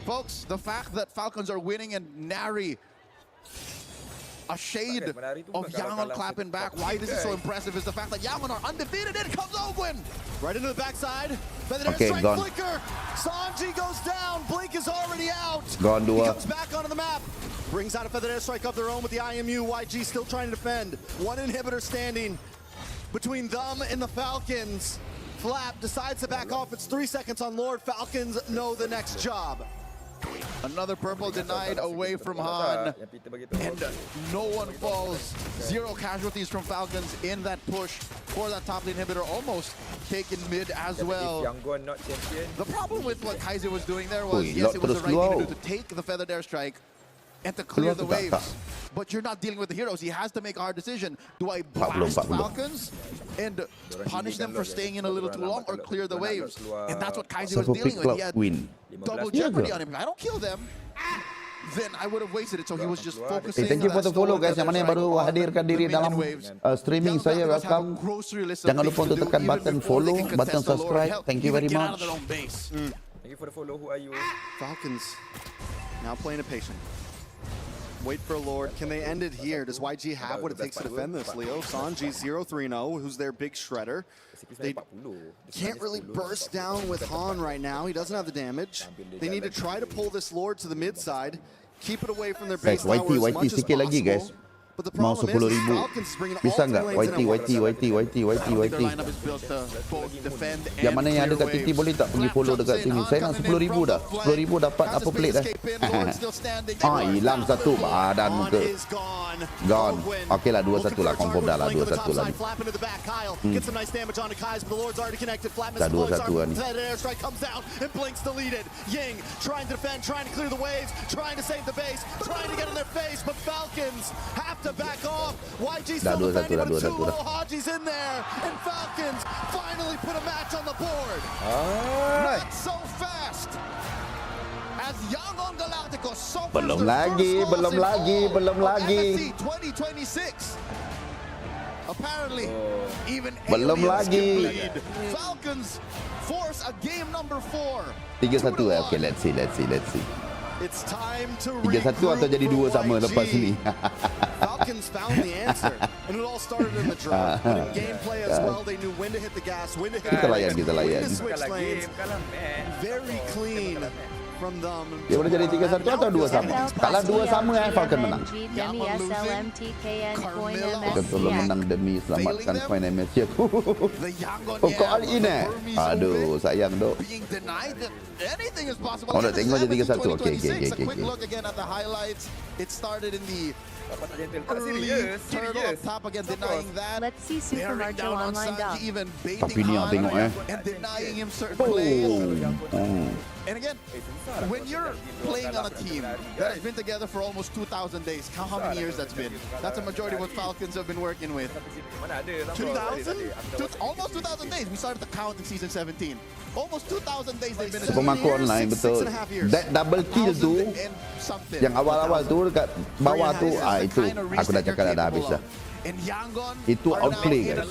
Folks, the fact that Falcons are winning and nary a shade of Yangon clapping back. Why this is so impressive is the fact that Yangon are undefeated. In comes Ogwin. Right into the backside. Strike flicker. Sanji goes down. Blink is already out. He comes back onto the map. Brings out a feathered airstrike of their own with the IMU. YG still trying to defend. One inhibitor standing between them and the Falcons. Flap decides to back off. It's 3 seconds on Lord. Falcons know the next job. Another purple denied away from Han. And no one falls. 0 casualties from Falcons in that push for that top lane inhibitor. Almost taken mid as well. Yangon not champion. The problem with what Kaiser was doing there was, yes, it was the right thing to do to take the feathered airstrike and to clear the waves. But you're not dealing with the heroes. He has to make a hard decision. Do I blast Falcons and punish them for staying in a little too long, or clear the waves? And that's what Kaiser was dealing with. He had double jeopardy on him. If I don't kill them, then I would have wasted it. So he was just focusing. Thank you for the follow guys. Yang mana yang baru hadirkan diri dalam streaming saya, welcome. Jangan lupa untuk tekan button follow, button subscribe. Thank you very much. Thank you for the follow. Who are you? Falcons now playing a patient. Wait for a Lord. Can they end it here? Does YG have what it takes to defend this, Leo? Sanji 0-3-0, who's their big shredder. They can't really burst down with Han right now. He doesn't have the damage. They need to try to pull this Lord to the mid side. Keep it away from their base tower as much as sikit lagi guys. possible. But the Mau problem is 10,000. Falcons is bringing all Bisa three nggak? lanes in at once. YT. Yang mana yang ada kat TT boleh tak pergi follow dekat sini? Saya nak 10,000 dah. 10,000 dapat apa plate dah. Hilang satu badan muka. Gone. Okey lah 2-1 lah, confirm dah lah 2-1 lah. Dah 2-1 lah ni. Ying trying to defend, trying to clear the waves, trying to save the base, trying to get in their face, but Falcons have to back off. YG still defending, but too low. Haji's in there, and Falcons finally put a match on the board. Not so fast. As Yangon Galacticos suffers Belum their lagi, first loss in belum all lagi. of MSC 2026. Apparently, even Belum aliens lagi. can bleed. Falcons force a game number 4. 3-1 eh. Okay, let's see. It's time to 3-1 atau jadi 2 sama lepas ni. Falcons found the answer, and it all started in the draw. But in gameplay as well, they knew when to hit the gas, when to hit Kita the layan. when to switch lanes. Very clean from them. Dia boleh jadi 3-1 atau 2 sama? Kalau 2 sama Falcon menang. Betul menang demi selamatkan poin MSC aku. Oh, kau all in eh? Aduh, sayang dok. Anything is possible. Oh, nak tengok je 3-1. Okay. A quick look again at the highlights. It started in the early turtle up top again, denying that. Let's see Super Mario online dog. Even Tapi ni yang tengok eh. and denying him certain plays. And again, when you're playing on a team that has been together for almost 2,000 days, count how many years that's been. That's a majority of what Falcons have been working with. 2,000? Almost 2,000 days. We started to count in season 17. Almost 2,000 days they've been in Pemangku online betul. 6.5 years. That double kill tu, yang awal-awal tu dekat bawah tu, itu aku dah cakap dah habis dah. Itu outplay guys.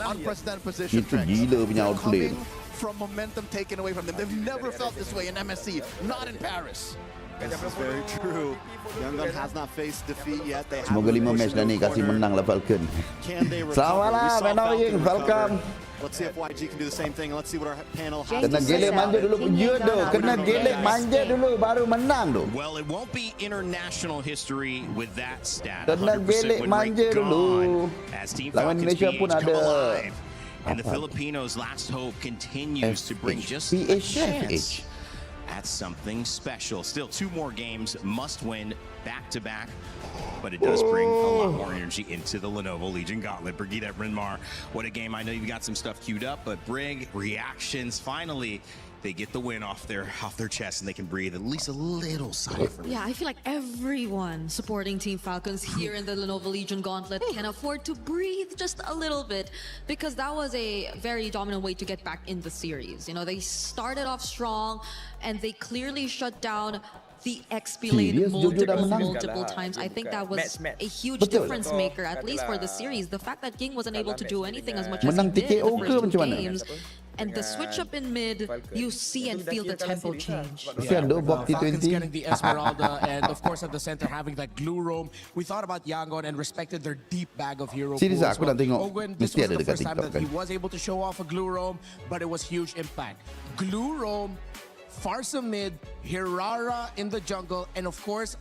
Itu gila punya outplay. From momentum taken away from them. They've never felt this way in MSC, not in Paris. This is very true. Yangon has not faced defeat yet. They Semoga 5 match dah ni kasih menang lah Falcon. Selamat malam, Menawing, welcome. Let's see if YG can do the same thing. Let's see what our panel has. Kena gelek manja dulu punya tu. Kena gelek manja dulu baru menang tu. Well, it won't be international history with that stat. Kena 100% gelek win manja rate dulu. gone as Team Lawan Falcons Malaysia pun PH come ada. alive. And the Filipinos' last hope continues to bring just a chance at something special. Still 2 more games, must win back-to-back. But it does bring a lot more energy into the Lenovo Legion Gauntlet. Brigitte Brynmar, what a game. I know you've got some stuff queued up, but Brig, reactions, finally, they get the win off their chest and they can breathe at least a little sigh of relief. Yeah, I feel like everyone supporting Team Falcons here in the Lenovo Legion Gauntlet can afford to breathe just a little bit, because that was a very dominant way to get back in the series. You know, they started off strong and they clearly shut down the XP lane multiple times. I think that was a huge difference maker, at least for the series. The fact that King wasn't able to do anything as much as he did in the first 2 games. And the switch up in mid, you see and feel the tempo change. Falcons getting the Esmeralda, and of course at the center having that glue roam. We thought about Yangon and respected their deep bag of hero pools. Ogwen, this was the first time that he was able to show off a glue roam, but it was huge impact. Glue roam, Farsa mid, Hirara in the jungle, and of course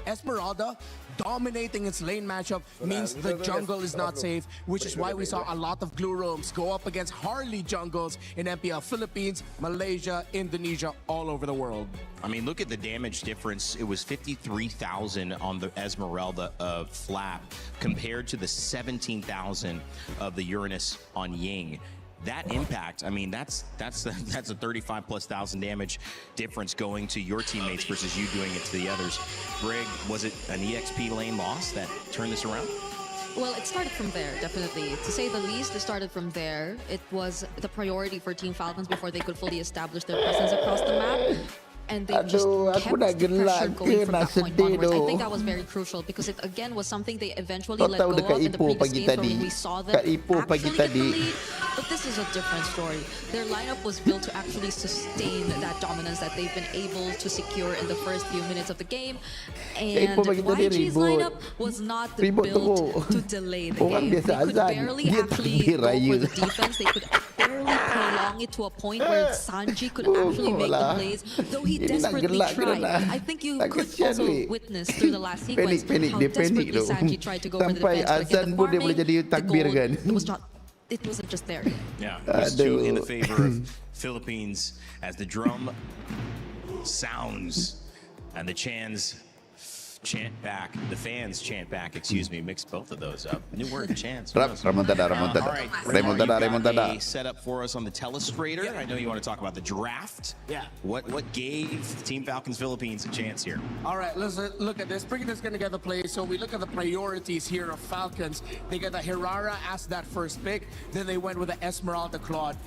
Esmeralda dominating its lane matchup means the jungle is not safe, which is why we saw a lot of glue roams go up against Harley jungles in MPL Philippines, Malaysia, Indonesia, all over the world. I mean, look at the damage difference. It was 53,000 on the Esmeralda of Flap compared to the 17,000 of the Uranus on Ying. That impact, I mean, that's a 35,000+ damage difference going to your teammates versus you doing it to the others. Greg, was it an EXP lane loss that turned this around? Well, it started from there, definitely. To say the least, it started from there. It was the priority for Team Falcons before they could fully establish their presence across the map. And they just kept the pressure going from that point onwards. I think that was very crucial because it again was something they eventually let go of in the previous games where we saw them actually get the lead. But this is a different story. Their lineup was built to actually sustain that dominance that they've been able to secure in the first few minutes of the game. And YG's lineup was not built to delay the game. They could barely actually go for the defense. They could barely prolong it to a point where Sanji could actually make the plays, though he desperately tried. I think you could also witness through the last sequence how desperately Sanji tried to go for the defense, but again, the farming, the gold, it wasn't just there. Yeah, it was two in the favor of Philippines as the drum sounds and the chants chant back, the fans chant back, excuse me, mix both of those up. New word, chants. Remontada. All right, remontada. Set up for us on the telestrator. I know you want to talk about the draft. Yeah. What gave Team Falcons Philippines a chance here? All right, let's look at this. Bringing this together play. So we look at the priorities here of Falcons. They got the Hirara as that first pick. Then they went with the Esmeralda Claude.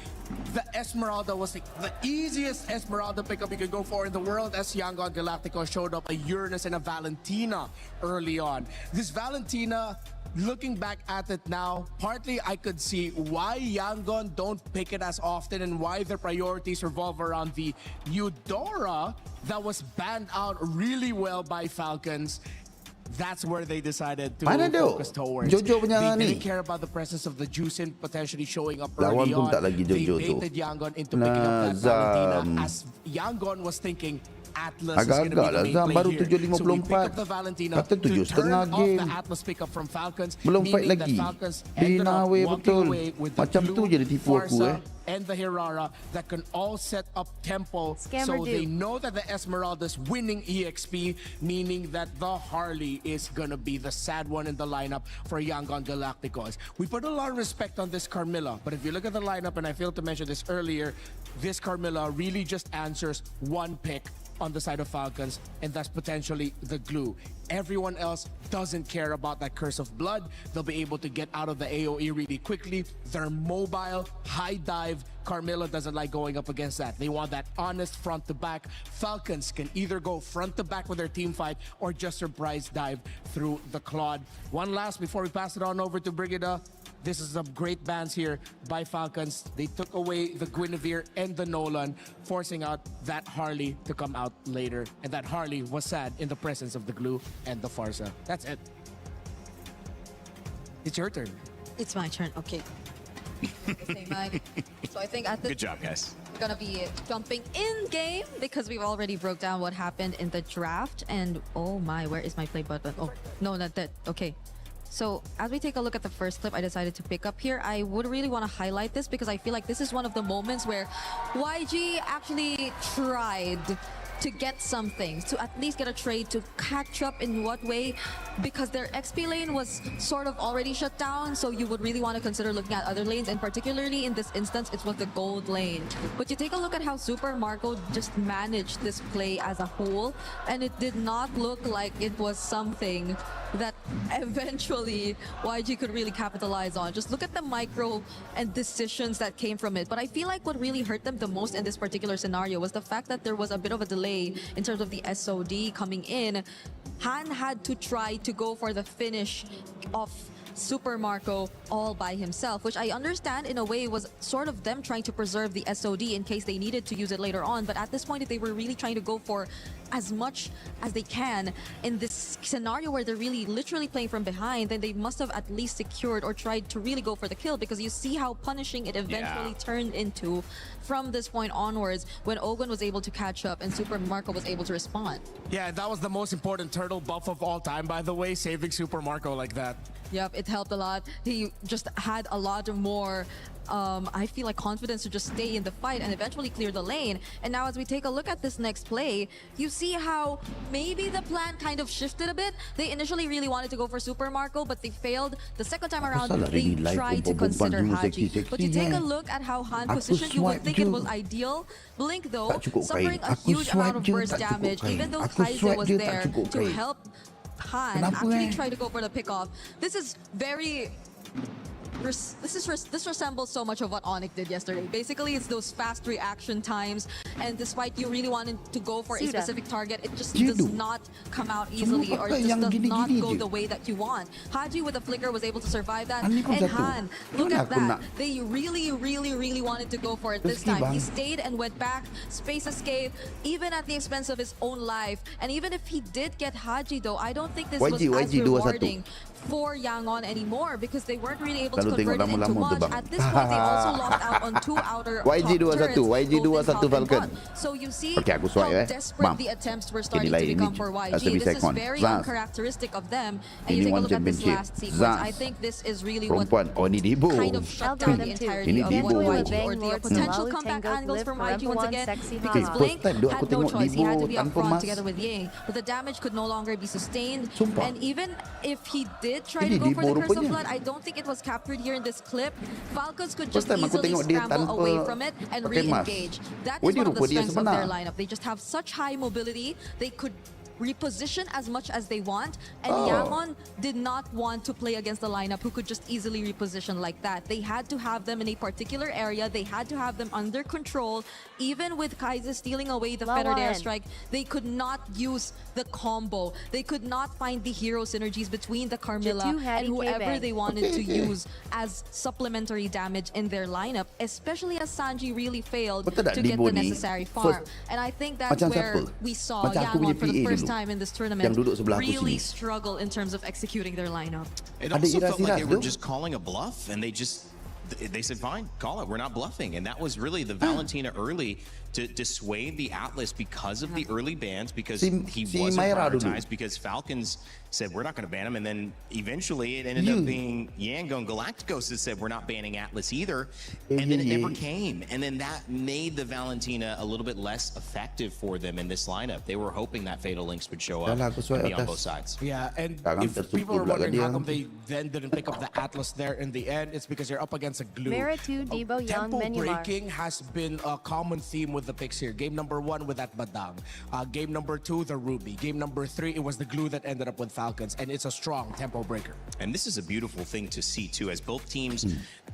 The Esmeralda was the easiest Esmeralda pickup you could go for in the world, as Yangon Galacticos showed up a Uranus and a Valentina early on. This Valentina, looking back at it now, partly I could see why Yangon don't pick it as often and why their priorities revolve around the Eudora that was banned out really well by Falcons. That's where they decided to focus towards. They didn't care about the presence of the Juicin potentially showing up early on. They baited Yangon into picking up that Valentina, as Yangon was thinking Atlas is going to be the main play here. So we pick up the Valentina to turn off the Atlas pickup from Falcons, meaning that Falcons ended up walking away with the Blue, Farsa, and the Hirara that can all set up tempo. So they know that the Esmeralda's winning EXP, meaning that the Harley is going to be the sad one in the lineup for Yangon Galacticos. We put a lot of respect on this Carmilla, but if you look at the lineup, and I failed to mention this earlier, this Carmilla really just answers one pick on the side of Falcons, and that's potentially the glue. Everyone else doesn't care about that Curse of Blood. They'll be able to get out of the AoE really quickly. They're mobile, high dive. Carmilla doesn't like going up against that. They want that honest front to back. Falcons can either go front to back with their team fight or just surprise dive through the Claude. One last before we pass it on over to Brigida. This is some great bans here by Falcons. They took away the Guinevere and the Nolan, forcing out that Harley to come out later. And that Harley was sad in the presence of the Glue and the Farsa. That's it. It's your turn. It's my turn, okay. Okay, Mike. So I think at this Good job, guys. We're gonna be jumping in game because we've already broke down what happened in the draft. And oh my, where is my play button? Oh, no, not that. Okay. So as we take a look at the first clip I decided to pick up here, I would really want to highlight this because I feel like this is one of the moments where YG actually tried to get something, to at least get a trade, to catch up in what way, because their XP lane was sort of already shut down, so you would really want to consider looking at other lanes, and particularly in this instance, it was the gold lane. But you take a look at how Super Marco just managed this play as a whole, and it did not look like it was something that eventually YG could really capitalize on. Just look at the micro and decisions that came from it. But I feel like what really hurt them the most in this particular scenario was the fact that there was a bit of a delay in terms of the SOD coming in. Han had to try to go for the finish of Super Marco all by himself, which I understand in a way was sort of them trying to preserve the SOD in case they needed to use it later on. But at this point, if they were really trying to go for as much as they can in this scenario where they're really literally playing from behind, then they must have at least secured or tried to really go for the kill, because you see how punishing it eventually turned into from this point onwards when Ogun was able to catch up and Super Marco was able to respond. Yeah, that was the most important turtle buff of all time, by the way, saving Super Marco like that. Yep, it helped a lot. He just had a lot more, I feel like, confidence to just stay in the fight and eventually clear the lane. And now as we take a look at this next play, you see how maybe the plan kind of shifted a bit. They initially really wanted to go for Super Marco, but they failed. The second time around, they tried to consider Haji. But you take a look at how Han positioned, you would think it was ideal. Blink, though, suffering a huge amount of burst damage, even though Kaiser was there to help Han actually try to go for the pickoff. This is very... This resembles so much of what Onyx did yesterday. Basically, it's those fast reaction times, and despite you really wanting to go for a specific target, it just does not come out easily, or it just does not go the way that you want. Haji with a flicker was able to survive that, and Han, look at that. They really wanted to go for it this time. He stayed and went back, space escape, even at the expense of his own life. And even if he did get Haji, though, I don't think this was as rewarding for Yangon anymore, because they weren't really able to convert it into much. At this point, they also lost out on 2 outer YG 2-1, YG 2-1 Falcon. So you see aku how swipe desperate the attempts were starting to become for YG. This is very uncharacteristic of them. And you take a look at this last sequence. I think this is really what kind of shut down the entirety of what YG, or the potential comeback angles from YG once again, because Blink had no choice. He had to be up front together with Ying, but the damage could no longer be sustained. And even if he did try to go for the Curse of Blood, I don't think it was captured here in this clip. Falcons could just easily scramble away from it and re-engage. That is one of the strengths of their lineup. They just have such high mobility. They could reposition as much as they want, and Yangon did not want to play against the lineup who could just easily reposition like that. They had to have them in a particular area. They had to have them under control. Even with Kaiser stealing away the fettered airstrike, they could not use the combo. They could not find the hero synergies between the Carmilla and whoever they wanted to use as supplementary damage in their lineup, especially as Sanji really failed to get the necessary farm. And I think that's where we saw Yangon for the first time in this tournament really struggle in terms of executing their lineup. It also felt like they were just calling a bluff, and they said, fine, call it, we're not bluffing. And that was really the Valentina early to dissuade the Atlas because of the early bans, because he wasn't prioritized, because Falcons said, we're not going to ban him. And then eventually it ended up being Yangon Galacticos that said, we're not banning Atlas either. And then it never came. And then that made the Valentina a little bit less effective for them in this lineup. They were hoping that Fatal Links would show up and be on both sides. Yeah, and if people are wondering how come they then didn't pick up the Atlas there in the end, it's because you're up against a glue. Tempo breaking has been a common theme with the picks here. Game number 1 with that Badang. Game number 2, the Ruby. Game number 3, it was the glue that ended up with Falcons, and it's a strong tempo breaker. And this is a beautiful thing to see too, as both teams,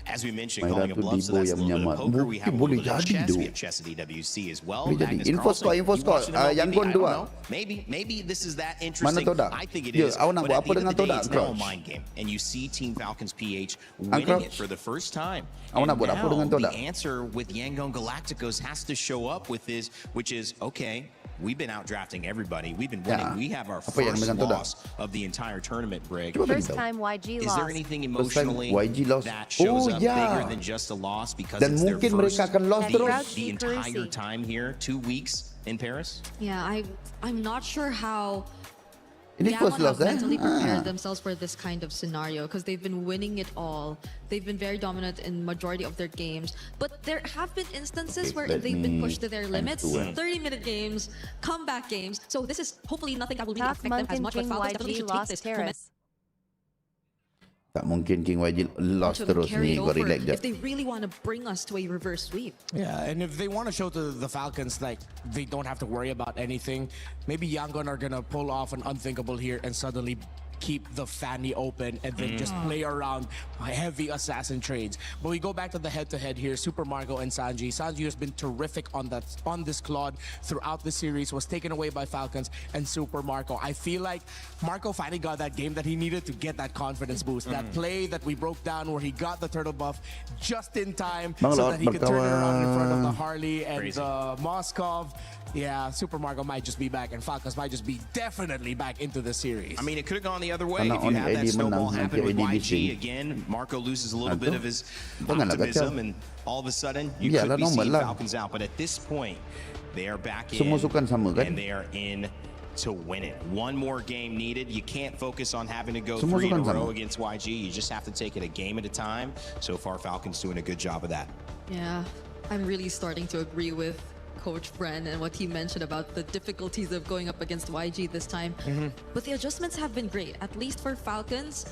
as we mentioned, calling a bluff, so that's a little bit of poker. We have a little bit of chess. We have chess at EWC as well. Info score, Yangon 2. Maybe this is that interesting. I think it is. But at the end of the day, it's now a mind game, and you see Team Falcons PH winning it for the first time. And now the answer with Yangon Galacticos has to show up with this, which is, okay, we've been out drafting everybody. We've been winning. We have our first loss of the entire tournament, Brig. First time YG lost. Is there anything emotionally that shows up bigger than just a loss, because it's their first the entire time here, 2 weeks in Paris? Yeah, I'm not sure how Yangon have mentally prepared themselves for this kind of scenario, because they've been winning it all. They've been very dominant in majority of their games, but there have been instances where they've been pushed to their limits. 30-minute games, comeback games. So this is hopefully nothing that will really affect them as much, but Falcons definitely should take this tournament. Tak mungkin King YG lost terus ni. Kau relax je. If they really want to bring us to a reverse sweep. Yeah, and if they want to show to the Falcons like they don't have to worry about anything, maybe Yangon are gonna pull off an unthinkable here and suddenly keep the Fanny open and then just play around heavy assassin trades. But we go back to the head-to-head here, Super Marco and Sanji. Sanji has been terrific on this Claude throughout the series, was taken away by Falcons and Super Marco. I feel like Marco finally got that game that he needed to get that confidence boost. That play that we broke down where he got the turtle buff just in time so that he could turn it around in front of the Harley and the Moskov. Yeah, Super Marco might just be back, and Falcons might just be definitely back into the series. I mean, it could have gone the other way if you had that snowball happen with YG. Again, Marco loses a little bit of his optimism, and all of a sudden, you could be seeing Falcons out. But at this point, they are back in, and they are in to win it. One more game needed. You can't focus on having to go 3 in a row against YG. You just have to take it a game at a time. So far, Falcons doing a good job of that. Yeah, I'm really starting to agree with Coach Bren and what he mentioned about the difficulties of going up against YG this time. But the adjustments have been great, at least for Falcons.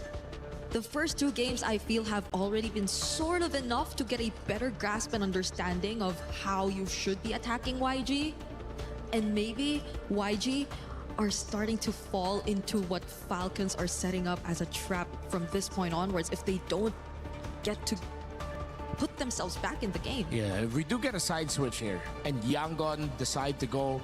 The first 2 games I feel have already been sort of enough to get a better grasp and understanding of how you should be attacking YG. And maybe YG are starting to fall into what Falcons are setting up as a trap from this point onwards if they don't get to put themselves back in the game. Yeah, if we do get a side switch here and Yangon decide to go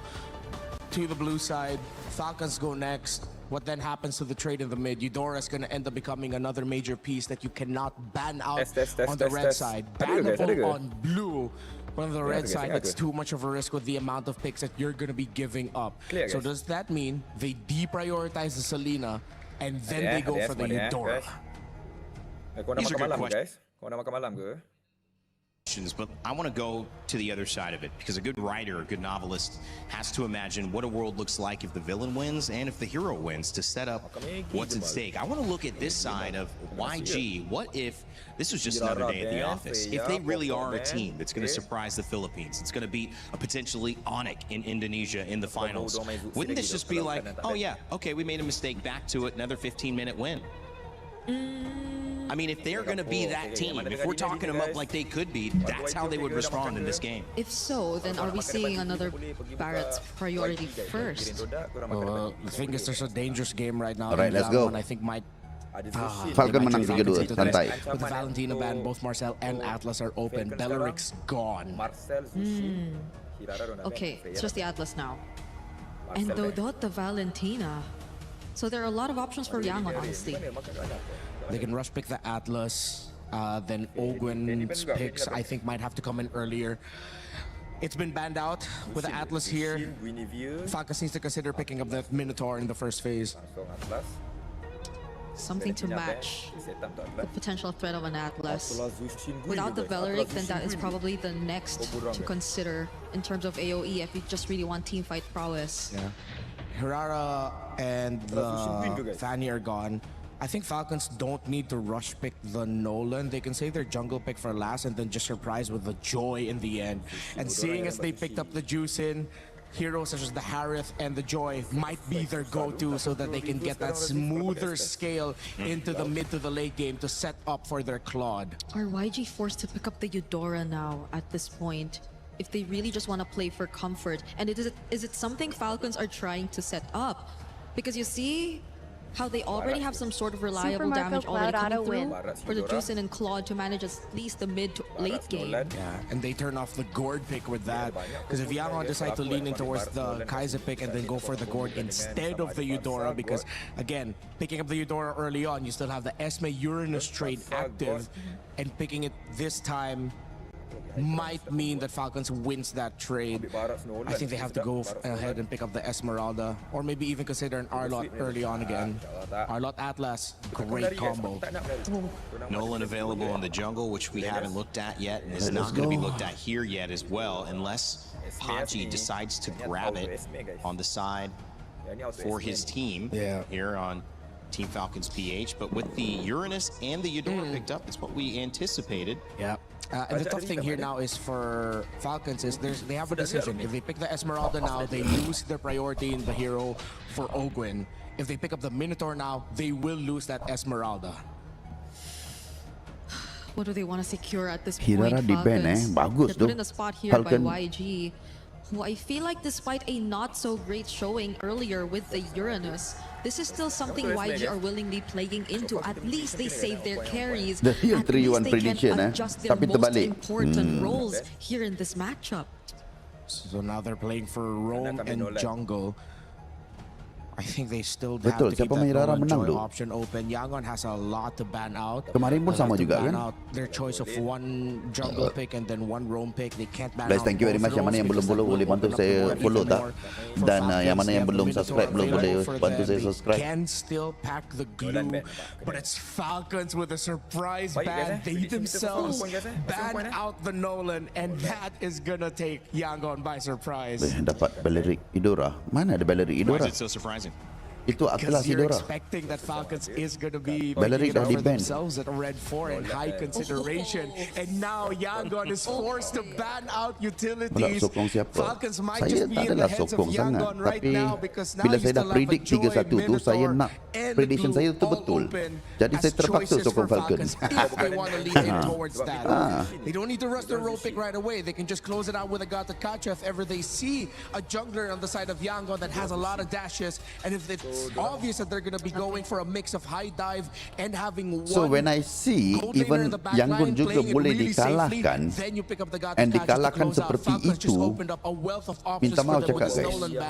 to the blue side, Falcons go next, what then happens to the trade in the mid? Eudora is going to end up becoming another major piece that you cannot ban out on the red side. Bannable on blue. On the red side, it's too much of a risk with the amount of picks that you're going to be giving up. So does that mean they deprioritize the Selena and then they go for the Eudora? These are good questions. But I want to go to the other side of it, because a good writer, a good novelist has to imagine what a world looks like if the villain wins and if the hero wins to set up what's at stake. I want to look at this side of YG. What if this was just another day at the office? If they really are a team that's going to surprise the Philippines, it's going to beat a potentially Onyx in Indonesia in the finals, wouldn't this just be like, oh yeah, okay, we made a mistake, back to it, another 15-minute win? I mean, if they're going to be that team, if we're talking them up like they could be, that's how they would respond in this game. If so, then are we seeing another Barrett's priority first? The thing is, there's a dangerous game right now. Alright, let's go. I think might Falcon menang 3-2, santai. With the Valentina ban, both Marcel and Atlas are open. Belleric's gone. Okay, it's just the Atlas now. And Dodot the Valentina. So there are a lot of options for Yangon, honestly. They can rush pick the Atlas, then Ogwen's picks I think might have to come in earlier. It's been banned out with the Atlas here. Falcons needs to consider picking up the Minotaur in the first phase. Something to match the potential threat of an Atlas. Without the Valeric, then that is probably the next to consider in terms of AoE if you just really want teamfight prowess. Yeah. Hirara and the Fanny are gone. I think Falcons don't need to rush pick the Nolan. They can save their jungle pick for last and then just surprise with the Joy in the end. And seeing as they picked up the Juice in, heroes such as the Harith and the Joy might be their go-to so that they can get that smoother scale into the mid to the late game to set up for their Claude. Are YG forced to pick up the Eudora now at this point? If they really just want to play for comfort? And is it something Falcons are trying to set up? Because you see how they already have some sort of reliable damage already coming through for the Juicin and Claude to manage at least the mid to late game. Yeah, and they turn off the Gourd pick with that. Because if Yangon decide to lean in towards the Kaiser pick and then go for the Gourd instead of the Eudora, because again, picking up the Eudora early on, you still have the Esme Uranus trade active, and picking it this time might mean that Falcons wins that trade. I think they have to go ahead and pick up the Esmeralda, or maybe even consider an Arlot early on again. Arlot Atlas, great combo. Nolan available in the jungle, which we haven't looked at yet, and is not going to be looked at here yet as well, unless Haji decides to grab it on the side for his team here on Team Falcons PH. But with the Uranus and the Eudora picked up, it's what we anticipated. Yeah. And the tough thing here now is for Falcons is they have a decision. If they pick the Esmeralda now, they lose their priority in the hero for Ogwen. If they pick up the Minotaur now, they will lose that Esmeralda. What do they want to secure at this point, Hirara di ban bagus They're put in a spot here by YG, who I feel like despite a not so great showing earlier with the Uranus, this is still something YG are willingly playing into. At least they save their carries. The real At least 3-1 they prediction, can adjust their tapi most terbalik. important roles here in this matchup. So now they're playing for roam and jungle. I think they still have Betul, to keep siapa main that Rara no menang joy tu. option open. Yangon has a lot to ban out. Kemarin pun sama juga, ban kan? out their choice of one jungle pick and then one roam pick. They can't ban Guys, out thank you very both much. Yang mana yang belum roles follow because boleh that bantu will open up saya the door follow even tak? more for Dan yang Falcons. mana They yang have belum the window subscribe belum boleh available for bantu them. saya They subscribe. can still pack the glue, but it's Falcons with a surprise ban. They themselves ban out the Nolan, and that is gonna take Yangon by surprise. Dapat Balerik Idora. Mana ada Balerik Why Idora? is it so surprising? Itu Atlas Because you're Idora. expecting that Falcons is going to be Balerik picking it dah up for di-ban. themselves at a red 4 and high consideration. And now Yangon is forced to ban out Pula utilities. sokong siapa? Falcons might Saya just be tak in the adalah heads of sokong sangat. Yangon right Tapi now because now bila you saya dah still have a predict Joy 3-1 tu, saya Minotaur nak and the prediction glue saya tu all betul. open Jadi saya as terpaksa choices sokong for Falcon. Falcons if they want to lean in towards that. They don't need to rush their roll pick right away. They can just close it out with a Gata Kacha if ever they see a jungler on the side of Yangon that has a lot of dashes, and if it's obvious that they're going to be going for a mix of high dive and having one. So when I see even Yangon juga boleh dikalahkan and dikalahkan seperti itu, minta maaf cakap guys,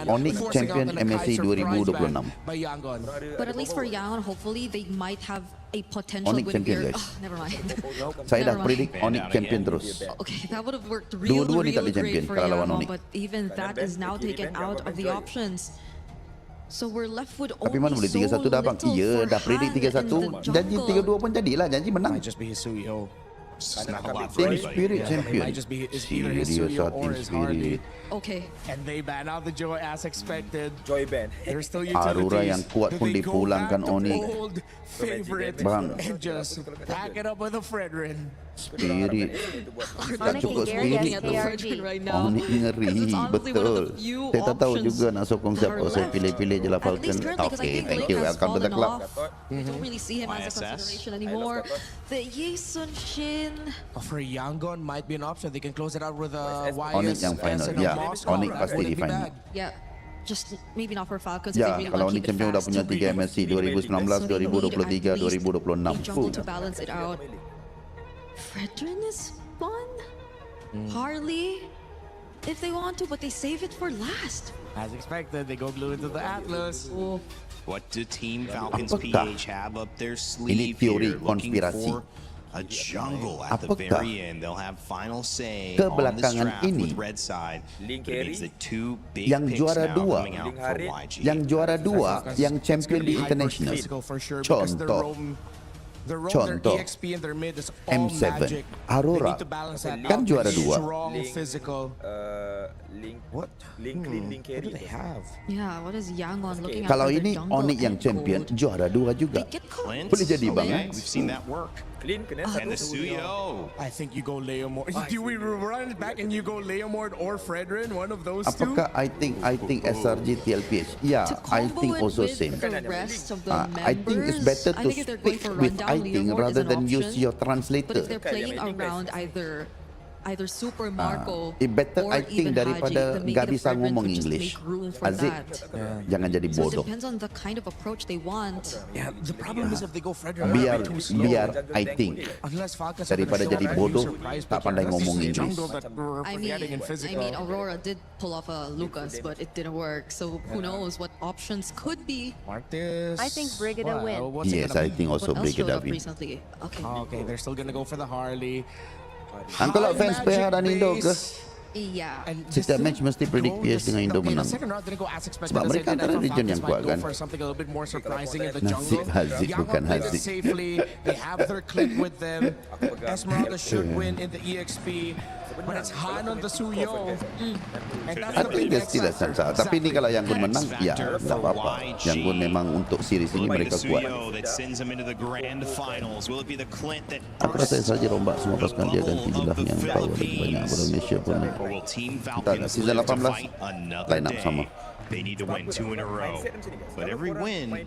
Onyx champion MSC 2026. But at least for Yangon, hopefully they might have a potential Onyx win champion, here. guys. Oh, never mind. Saya dah Never mind. predict Onyx champion terus. Okay, that would have worked really, Dua-dua ni tak really boleh champion great for kalau lawan Yangon, Onyx. but even that is now taken out of the options. So we're left with Tapi mana boleh 3-1 dah bang? Iya, dah predict 3-1. Janji 3-2 pun jadilah, janji menang. Might just be Hisuyo. Team Spirit champion. Might just be either his Serious Suyo Team or his Harley. Spirit. Okay. And they ban out the Joy as expected. Joy ban. There's still Aurora yang utilities. kuat Do pun they go dipulangkan back to Onyx. old favorite Bang. and just pack it up with a Fredrin? Spirit. Tak Onyx cukup is Spirit getting tu. ARG right now. Onyx ngeri, Because it's honestly one of betul. the few Saya tak tahu options juga nak sokong that siapa. are Saya left. pilih-pilih je lah At Falcon. least currently, because I Okay, think thank Link you. has Welcome to the fallen club. off. We don't really see him as a consideration anymore. The Yesun Shin. For Yangon might be an option. They can close it out with a Onyx yang final. and a Ya, Moss. Onyx That pasti wouldn't di be final. bad. Yeah. Just maybe not for Falcons. If Ya, they really kalau want to Onyx keep it champion dah fast. punya 3 MSC 2019, So they need 2023, at least 2026. a jungle to balance it out. Fredrin is fun. Harley, if they want to, but they save it for last. As expected, they go glue into the Atlas. What do Team Falcons Apakah PH have up their ini sleeve teori here? Looking konspirasi? for a jungle at the Apakah very end. They'll have final say on this kebelakangan draft ini with red side. Link But it means Harry, the two big yang picks juara now dua, coming out for YG. yang juara dua, yang champion di international. Contoh, their Contoh, EXP and their mid is all M7, magic. Aurora, They need to balance that kan out. juara dua. Strong physical. Link what? Link What do they have? Yeah, what is Yangon looking at? Kalau for their ini jungle Onyx yang and champion, gold? juara dua juga. Clint, Boleh jadi bang, okay, eh? we've seen that work. Clean kena And the Suyo. I think you go Leomord. Do we run it back and you go Leomord or Fredrin? One of those two? Apakah I think SRG TLPH? Yeah, I think also same. The rest of the I think it's members, better I to think if they're stick going for with rundown, I think Leomord rather is an than use option. your But if translator. they're playing around either Super Marco Better or I think even daripada Haji, then gak maybe the bisa Fredrin ngomong could just English. make room for Aziz, that. jangan jadi So it bodoh. depends on the kind of approach they want. Yeah, the problem is if they go Fredrin, Biar too slow. I think Unless Falcons are daripada gonna show jadi that bodoh surprise tak pick, pandai unless ngomong it's English. jungle that we're forgetting in physical. Aurora did pull off a Lucas, but it didn't work. So who knows what options could be? Martis. I think Brigida win. Yes, I think also What else showed Brigida up win. recently? Okay. Okay, they're still gonna go for the Harley. Angkol lah fans PH dan Indo ke? Yeah. Setiap match mesti predict PH dengan Indo menang. Sebab mereka antara region yang kuat kan. Nasib Haziq bukan Haziq. They have their clip with them. Esmeralda should win in the EXP. But it's Han on the Suyo. And that's I the think big dia still X factor. sensa. Tapi ni kalau Yangon menang, ya tak apa-apa. Yangon memang untuk series ini Will it be mereka the kuat. Suyo that sends them into the grand finals? Will it be the Clint that Aku rasa saja rombak semua pasukan dia ganti jelah yang power lagi banyak. Bola Malaysia pun. or will Team Entah, Falcons season live to 18 fight another line up sama. day? They need to win 2 in a row. But every win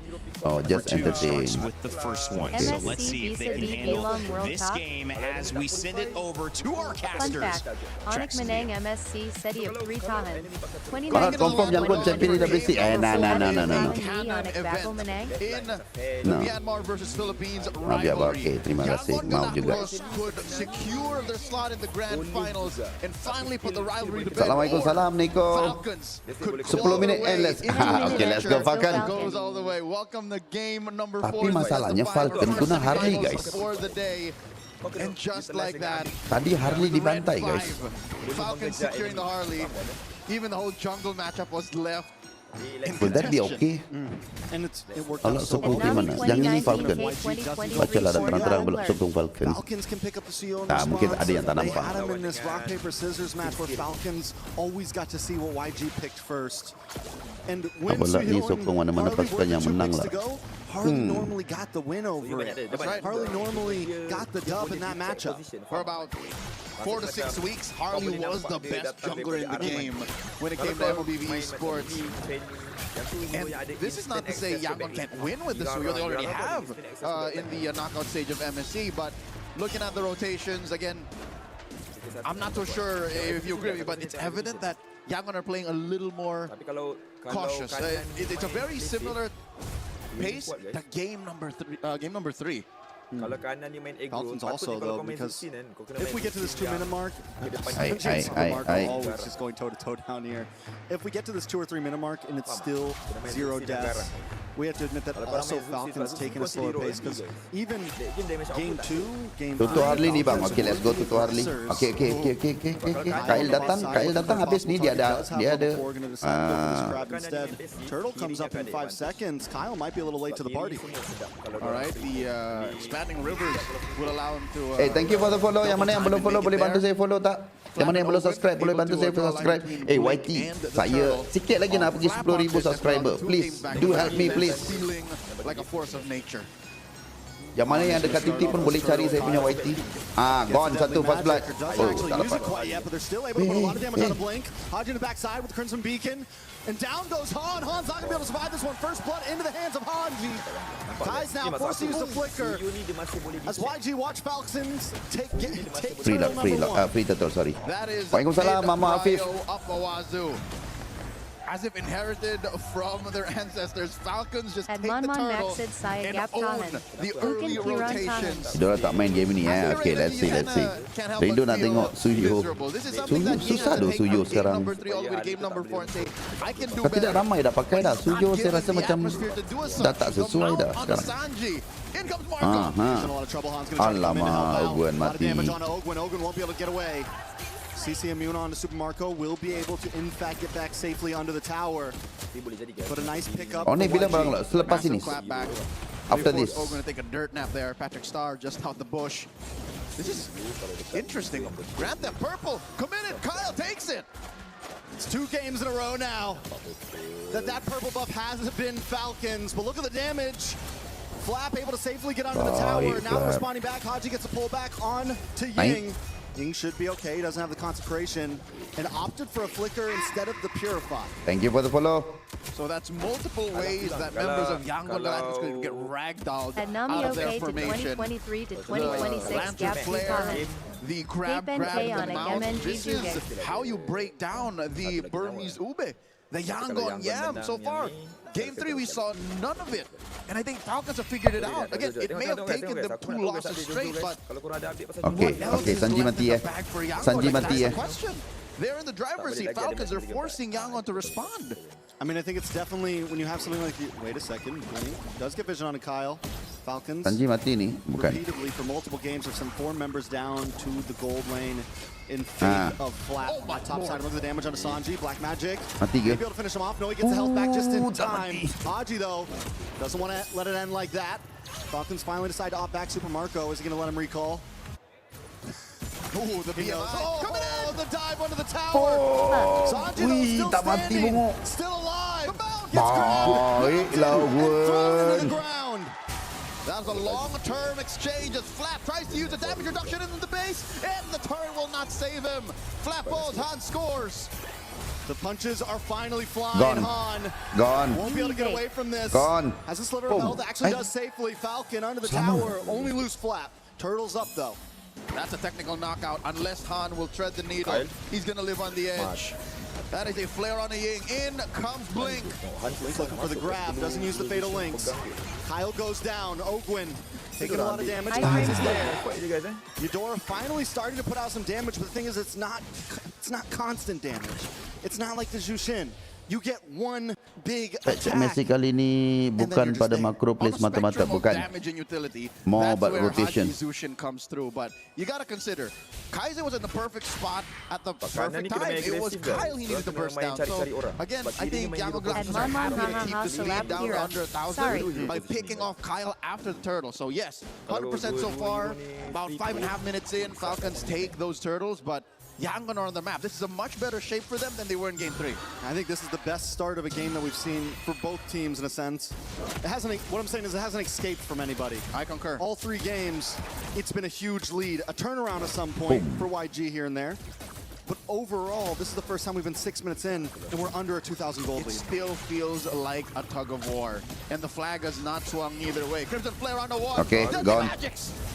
just entertain. starts with the first one. So let's see if they can handle this game as we send it over to our Fun casters. fact, Onik Manang MSC SETI of 3 tahan. 29 Kalau confirm Yangon champion di WC. Nah. Onik Bako Manang. In the No. Myanmar versus Philippines Maaf ya, rivalry. okay, terima kasih. Mau juga. Could secure their slot in the grand finals and finally put the rivalry to bed. Assalamualaikum, salam Nico. Falcons 10 minit and let's okay, let's go Falcon. Goes all the way. Welcome the game number 4. Tapi masalahnya Falcon guna Harley guys. For the day. And just like that, Tadi Harley dibantai guys. Falcons securing the Harley. Even the whole jungle matchup was left. Will that be okay? And it worked Kalau out so sokong well. gimana? Yang ini Falcon. Bacalah dan terang-terang belok sokong Falcon. Falcons can pick up the CO in Mungkin response. ada yang tak They nampak. had him in this rock paper scissors match where Falcons always got to see what YG picked first. And when Apalah ni Suhyun sokong mana-mana Harley pasukan yang were 2 menang picks lah. to go, Harley normally got the win over it. That's right. Harley normally got the dub in that matchup. For about 4 to 6 weeks, Harley was the best jungler in the game when it came to MLBB esports. And this is not to say Yangon can't win with the Suyo. They already have in the knockout stage of MSC. But looking at the rotations, again, I'm not so sure if you agree with me, but it's evident that Yangon are playing a little more cautious. It's a very similar pace to game number 3. Falcons also though, because if we get to this 2-minute mark, always just going toe-to-toe down here. If we get to this 2 or 3 minute mark and it's still 0 deaths, we have to admit that also Falcons taking a slower pace, because even game 2, game 5, Tutu Harley ni bang. Okay, let's go Tutu Harley. Okay. Kail datang habis ni dia ada. Turtle comes up in 5 seconds. Kyle might be a little late to the party. All right, the expanding rivers will allow him to. Thank you for the follow. Yang mana yang belum follow boleh bantu saya follow tak? Yang mana yang belum subscribe boleh bantu saya subscribe. YT, saya sikit lagi nak pergi 10,000 subscriber. Please do help me please. Feeling like a force of nature. Yang mana yang dekat titik pun boleh cari saya punya YT. Gone satu first blood. Oh, tak dapat. But they're still able to put a lot of damage on the blink. Haji in the backside with the Crimson Beacon. And down goes Han. Han's not going to be able to survive this one. First blood into the hands of Hanji. Kai's now forced to use the flicker. As YG watch Falcons take Free turtle, sorry. Waalaikumsalam, Mama Afif. Up Awazu. As if inherited from their ancestors, Falcons just take the turtle and own the early rotations. Diorang tak main game ni Okay, let's see. Rindu nak tengok Suyo. Susah doh Suyo sekarang. Tapi dah ramai dah pakai dah. Suyo saya rasa macam dah tak sesuai dah sekarang. Alamak, Ogwen mati. CC immune on to Super Marco will be able to in fact get back safely under the tower. But a nice pickup. Ni bilang barang lah selepas ini. After this. Going to take a dirt nap there. Patrick Starr just out the bush. This is interesting. Grab that purple. Committed. Kyle takes it. It's 2 games in a row now that purple buff has been Falcons. But look at the damage. Flap able to safely get under the tower. Now responding back. Haji gets a pull back on to Ying. Ying should be okay. He doesn't have the consecration and opted for a flicker instead of the purify. Thank you for the follow. So that's multiple ways that members of Yangon Galacticos could get ragdolled out of their formation. 2023 to 2026 gap the grab the mount. This is how you break down the Burmese ube. The Yangon Yam so far. Game 3 we saw none of it. And I think Falcons have figured it out. Again, it may have taken them 2 losses straight, but Okay, Sanji mati Sanji mati They're in the driver's seat. Falcons are forcing Yangon to respond. I mean, I think it's definitely when you have something like wait a second, does get vision on a Kyle. Falcons Sanji mati ni bukan. Repeatedly for multiple games have sent 4 members down to the gold lane in fate of Flap. Top side, look at the damage on Sanji. Black Magic. Mati ke? Maybe able to finish him off. No, he gets the health back just in time. Haji, though, doesn't want to let it end like that. Falcons finally decide to opt back Super Marco. Is he going to let him recall? Ooh, the BMI. Coming in! The dive under the tower. Sanji, though, still alive. Baik lah, Gwen. That was a long-term exchange as Flap tries to use a damage reduction into the base, and the turret will not save him. Flap falls, Han scores. The punches are finally flying. Gone. Han Gone. won't be able to get away from this. Gone. Has a sliver of health, actually does safely. Falcon under the tower, only loose flap. Turtles up though. That's a technical knockout. Unless Han will tread the needle, he's gonna live on the edge. That is a flare on the Ying. In comes Blink. He's looking for the grab, doesn't use the fatal links. Kyle goes down. Ogwin taking a lot of damage. Kyle is there. Eudora finally starting to put out some damage, but the thing is, it's not constant damage. It's not like the Jushin. You get one big Patch attack. Messi kali ni bukan pada macro play semata-mata, bukan. More about rotation. Zushin comes through, but you gotta consider, Kaiser was in the perfect spot at the perfect time. It was Kyle he needed to burst down. So again, I think Yangon Galacticos are happy to keep the speed down to under 1,000 by picking off Kyle after the turtle. So yes, 100% so far. About 5.5 minutes in, Falcons take those turtles, but Yangon are on the map. This is a much better shape for them than they were in Game 3. I think this is the best start of a game that we've seen for both teams in a sense. What I'm saying is it hasn't escaped from anybody. I concur. All 3 games, it's been a huge lead. A turnaround at some point for YG here and there. But overall, this is the first time we've been 6 minutes in and we're under a 2,000 gold lead. It still feels like a tug of war. And the flag has not swung either way. Crimson Flare on the wall. Okay, gone.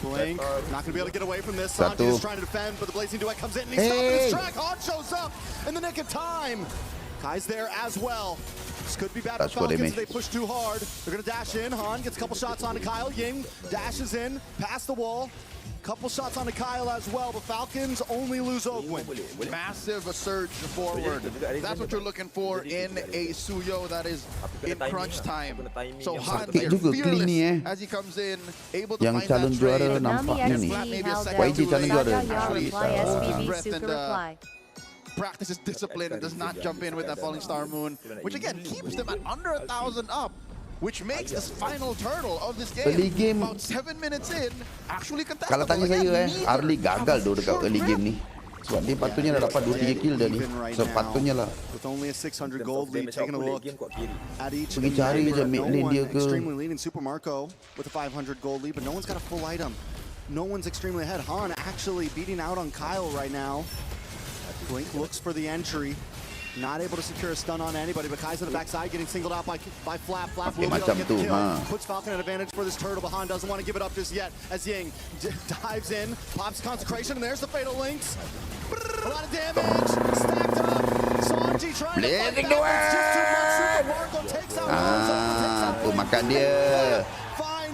Blink, not going to be able to get away from this. Sanji is trying to defend, but the Blazing Duet comes in and he's stopping his track. Han shows up in the nick of time. Kai's there as well. This could be bad for Falcons if they push too hard. They're going to dash in. Han gets a couple shots onto Kyle. Ying dashes in, past the wall. Couple shots onto Kyle as well, but Falcons only lose Ogwin. Massive surge forward. That's what you're looking for in a Suyo that is in crunch time. So Han here, fearless as he comes in, able to find that trade. Nampaknya nih. YG calon juara. Practices discipline and does not jump in with that Falling Star Moon, which again keeps them at under 1,000 up. Which makes this final turtle of this game, about 7 minutes in, actually contestable. Kalau tanya saya Arli gagal doh dekat early game ni. Sebab dia patutnya dah dapat 2-3 kill dah ni. Sepatutnya lah. With only a 600 gold lead, taking a look at each pergi cari je mid lane dia ke. Extremely leading Super Marco with a 500 gold lead, but no one's got a full item. No one's extremely ahead. Han actually beating out on Kyle right now. Blink looks for the entry. Not able to secure a stun on anybody, but Kai's on the backside getting singled out by Flap. Flap will be able to get the kill. Puts Falcon at advantage for this turtle, but Han doesn't want to give it up just yet as Ying dives in, pops Consecration, and there's the fatal links. A lot of damage, stacked up. Sanji trying to fight back, it's just too much. Super Marco takes out Hanzo, makan dia.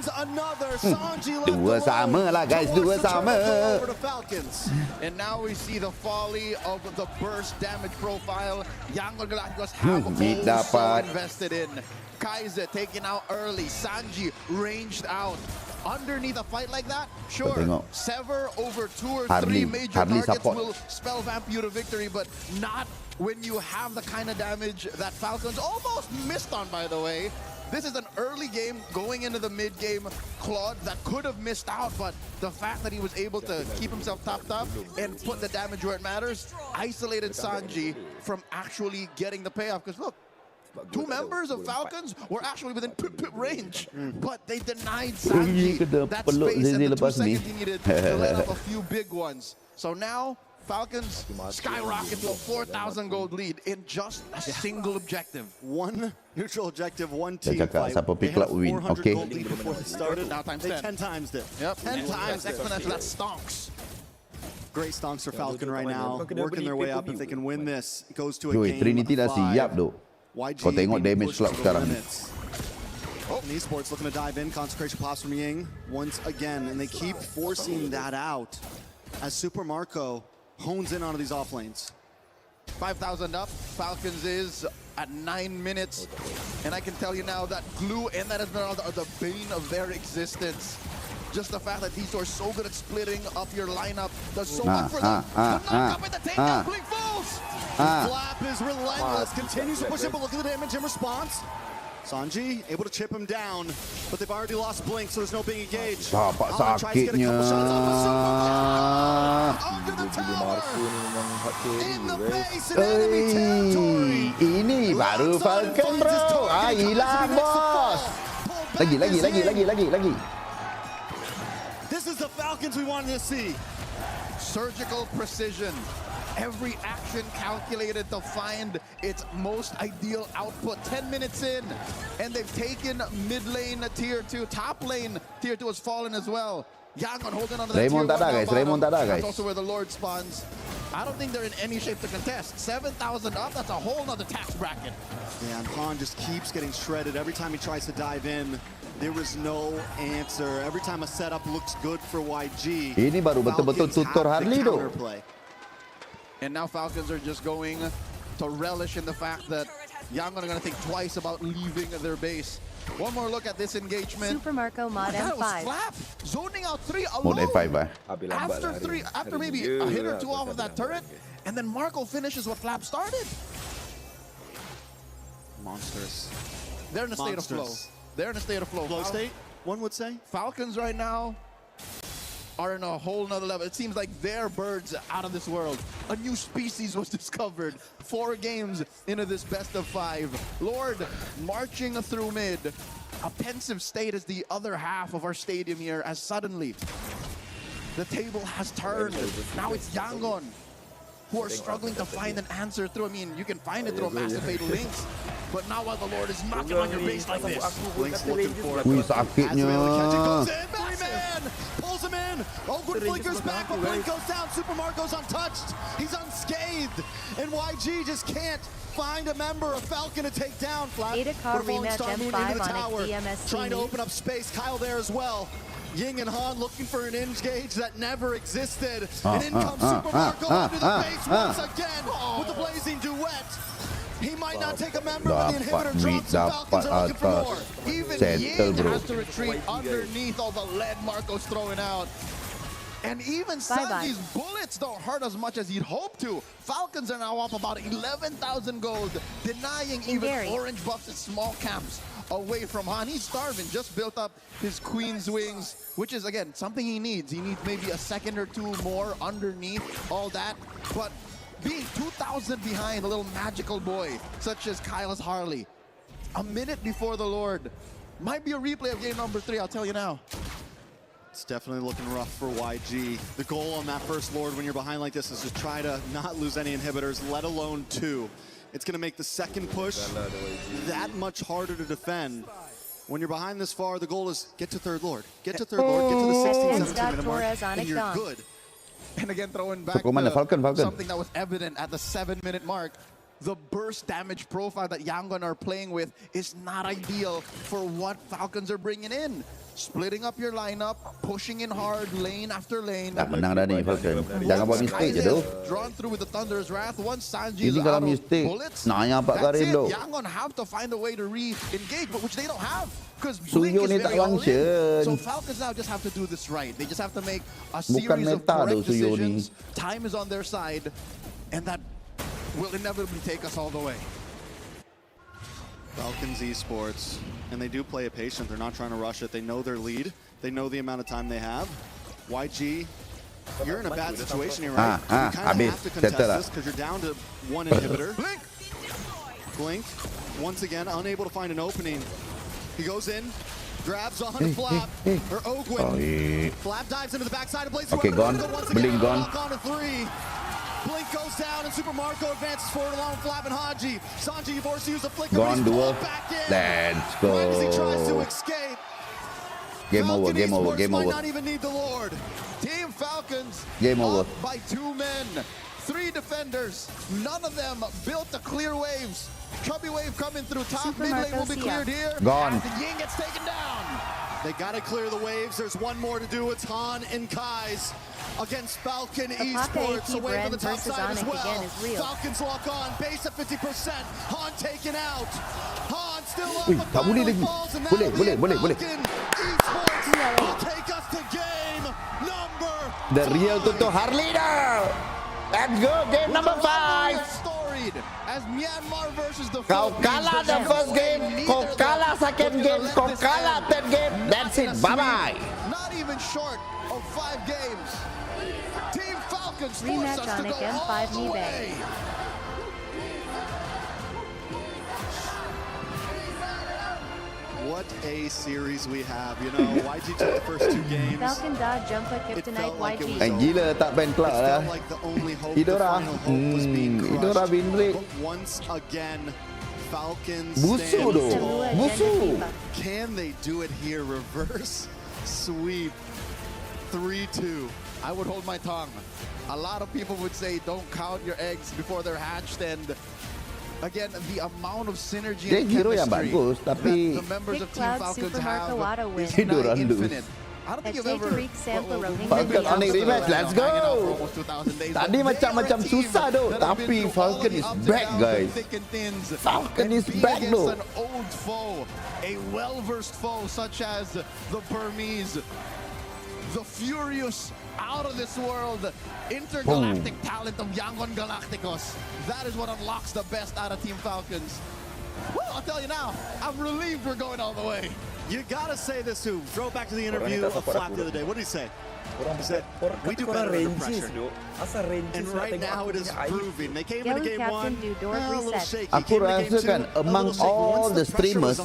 finds another. Sanji Dua sama lah guys, dua sama. over to Falcons. And now we see the folly of the burst damage profile. Yangon Galacticos have so invested in. Kaiser taken out early. Sanji ranged out. Underneath a fight like that, sure, sever over 2 or 3 major targets will spell vamp you to victory, but not when you have the kind of damage that Falcons almost missed on, by the way. This is an early game going into the mid-game. Claude that could have missed out, but the fact that he was able to keep himself topped up and put the damage where it matters, isolated Sanji from actually getting the payoff. Because look, 2 members of Falcons were actually within range, but they denied Sanji that space and the 2 seconds he needed to let up a few big ones. So now, Falcons skyrocket to a 4,000 gold lead in just a single objective. 1 neutral objective, 1 team fight. They had a 400 gold lead before they started. Now times they 10. 10 times it. Yep. 10 times it. Exponential, that stonks. Great stonks for Falcon right now, working their way up. If they can win this, it goes to a game Trinity dah siap doh. Kau tengok damage clock sekarang. And Esports looking to dive in. Consecration pops from Ying once again, and they keep forcing that out as Super Marco hones in onto these off lanes. 5,000 up. Falcons is at 9 minutes, and I can tell you now that Glue and that Esmeralda are the bane of their existence. Just the fact that these two are so good at splitting up your lineup does so much for them. The knock up at the takedown, Blink falls! Flap is relentless, continues to push it, but look at the damage in response. Sanji able to chip him down, but they've already lost Blink, so there's no being engaged. Bapak sakitnya. Ini baru Falcon bro. Hilang bos. Lagi. This is the Falcons we wanted to see. Surgical precision. Every action calculated to find its most ideal output. 10 minutes in, and they've taken mid lane tier 2. Top lane tier 2 has fallen as well. Yangon holding on to that Raymond tier 1 guys. Raymond guys. That's also where the Lord spawns. I don't think they're in any shape to contest. 7,000 up, that's a whole nother tax bracket. Yeah, and Han just keeps getting shredded every time he tries to dive in. There was no answer. Every time a setup looks good for YG. Ini baru betul-betul tutor Harley tu. And now Falcons are just going to relish in the fact that Yangon are going to think twice about leaving their base. One more look at this engagement. Super Marco Mod That was M5. Flap zoning out 3 alone. Mod M5 After maybe a hit or 2 off of that turret, and then Marco finishes what Flap started. Monsters. They're in a state of flow. They're in a state of flow. Flow state, one would say. Falcons right now are in a whole nother level. It seems like they're birds out of this world. A new species was discovered 4 games into this best of 5. Lord marching through mid. A pensive state is the other half of our stadium here, as suddenly the table has turned. Now it's Yangon who are struggling to find an answer through. I mean, you can find it through a massive fatal links, but now while the Lord is knocking on your base like this, Link's looking for it. Wih, sakitnya. Pulls him in. Ogun flickers back, but Blink goes down. Super Marco's untouched. He's unscathed. And YG just can't find a member of Falcon to take down. Flat. Ada Car Falling rematch Star Moon M5 into the on tower. DMSC. Trying to open up space. Kyle there as well. Ying and Han looking for an engage that never existed. And in comes Super Marco under the base once again with the blazing duet. He might not take a member, but the inhibitor drops and Falcons are looking for more. even Ying has to retreat underneath all the lead Marco's throwing out. And even Sanji's bullets don't hurt as much as he'd hoped to. Falcons are now up about 11,000 gold, denying even orange buffs at small camps away from Han. He's starving, just built up his Queen's Wings, which is, again, something he needs. He needs maybe a second or 2 more underneath all that. But being 2,000 behind a little magical boy, such as Kyle's Harley, a minute before the Lord, might be a replay of game number 3, I'll tell you now. It's definitely looking rough for YG. The goal on that first Lord when you're behind like this is to try to not lose any inhibitors, let alone 2. It's going to make the second push that much harder to defend. When you're behind this far, the goal is get to 3rd Lord. Get to 3rd Lord, get to the 16, 17 minute mark, and you're good. And again, throwing back Falcon. something that was evident at the 7-minute mark. The burst damage profile that Yangon are playing with is not ideal for what Falcons are bringing in. Splitting up your lineup, pushing in hard, lane after lane. Tak menang dah ni Falcon. Jangan buat mistake je tu. Drawn through with the Thunder's Wrath. Once Sanji is Ini out kalau of mistake, bullets, naya Pak that's Karim it. tu. Yangon have to find a way to re-engage, but which they don't have. Because Suyo ni tak function. So Falcons now just have to do this right. They just have to make a series Bukan of meta correct tu Suyo ni. decisions. Time is on their side, and that will inevitably take us all the way. Falcons esports, and they do play it patient. They're not trying to rush it. They know their lead. They know the amount of time they have. YG, you're in a bad situation here, right? You kind of have to contest this because you're down to 1 inhibitor. Blink, once again, unable to find an opening. He goes in, grabs on Flap, or Ogwin. Flap dives into the backside of Blaze. Okay, gone. Blink gone. On to 3. Blink goes down, and Super Marco advances forward along with Flap and Haji. Sanji forced to use the flicker, Gone, but he's duel. pulled back in. Let's Right as he tries to go. escape. Game over, game over, game Might over. not even need the Lord. Team Falcons Game over. up by 2 men. 3 defenders. None of them built to clear waves. Chubby wave coming through top. Mid lane will be cleared here. Gone. As the Ying gets taken down. They got to clear the waves. There's one more to do. It's Han and Kai's against Falcon Esports. Away from the top side as well. Falcons lock on. Base at 50%. Han taken out. Han still up. Ui, tak boleh lagi. Boleh. Esports will take us to game number The real Toto Harley now. Let's go, game number 5. As Myanmar versus the Kau kalah the first game, kau kalah second game, kau kalah third game. That's it. Bye-bye. Not even short of 5 games. Team Falcons force Rematch us to on go again, all 5 the knee way. What a series we have. You know, YG took the first 2 games. Falcon da jumpa It kryptonite felt like it YG. was over. Gila tak ban kelak It lah. felt like the only hope, the Idora. final hope was being Idora crushed. win rate. But once again, Falcons Busuk stand tu. tall. Busuk. Can they do it here? Reverse sweep. 3-2. I would hold my tongue. A lot of people would say don't count your eggs before they're hatched, and again, the amount of synergy Dia and hero yang chemistry bagus, tapi that the members Big of Team Cloud Falcons Supermarket Wada have win. is Hero nigh Randu. infinite. I don't think you've ever Tariq Sample Ronin Falcon on the rematch. Let's go. almost 2,000 days. Tadi macam susah tu, tapi Falcon is back, guys. Falcon is back though. though. An old foe, a well-versed foe such as the Burmese, the furious, out of this world, intergalactic talent of Yangon Galacticos. That is what unlocks the best out of Team Falcons. Well, I'll tell you now, I'm relieved we're going all the way. You gotta say this too. Throw back to the interview of Flap the other day. What did he say? He said, we do better under pressure. And right now it is proving. They came into game 1, a little shaky. Aku rasa kan among all the streamers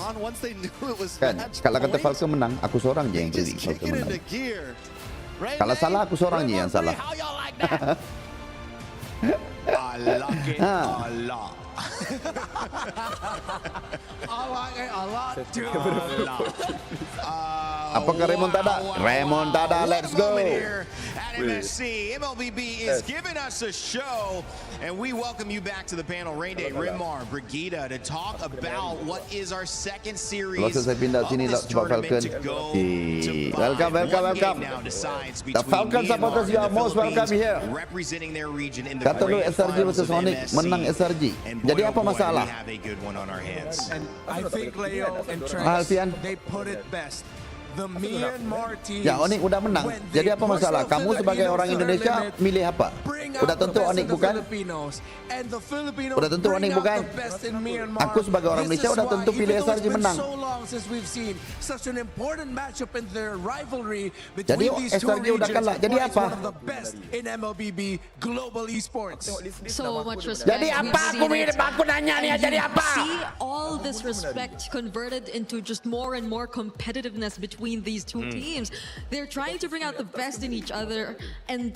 kan, kalau kata Falcon menang, aku seorang je yang predict Falcon menang. Kalau salah, aku seorang je yang salah. I like it a lot. I like it a lot too. Apakah remontada? Remontada, let's go. At MSC, MLBB is giving us a show, and we welcome you back to the panel, Rain Day, Rimar, Brigida, to talk about what is our second series Kalau saya pindah sini lah sebab Falcon. Welcome. The Falcon supporters, you are most welcome here. Representing their region in the Kata lu SRG versus Sonic, menang SRG. Jadi apa masalah? And I think Leo and Alfian. Travis, they put it best. The Myanmar teams, Ya, Onyx udah menang. Jadi apa masalah? Kamu sebagai orang Indonesia milih apa? Udah tentu Onyx bukan? Udah tentu Onyx bukan? Aku sebagai orang Malaysia udah tentu pilih SRG menang. Jadi SRG udah kalah. Jadi apa? So much respect. Jadi apa? Aku nanya nih, jadi apa? See all this respect converted into just more and more competitiveness between these two teams. They're trying to bring out the best in each other, and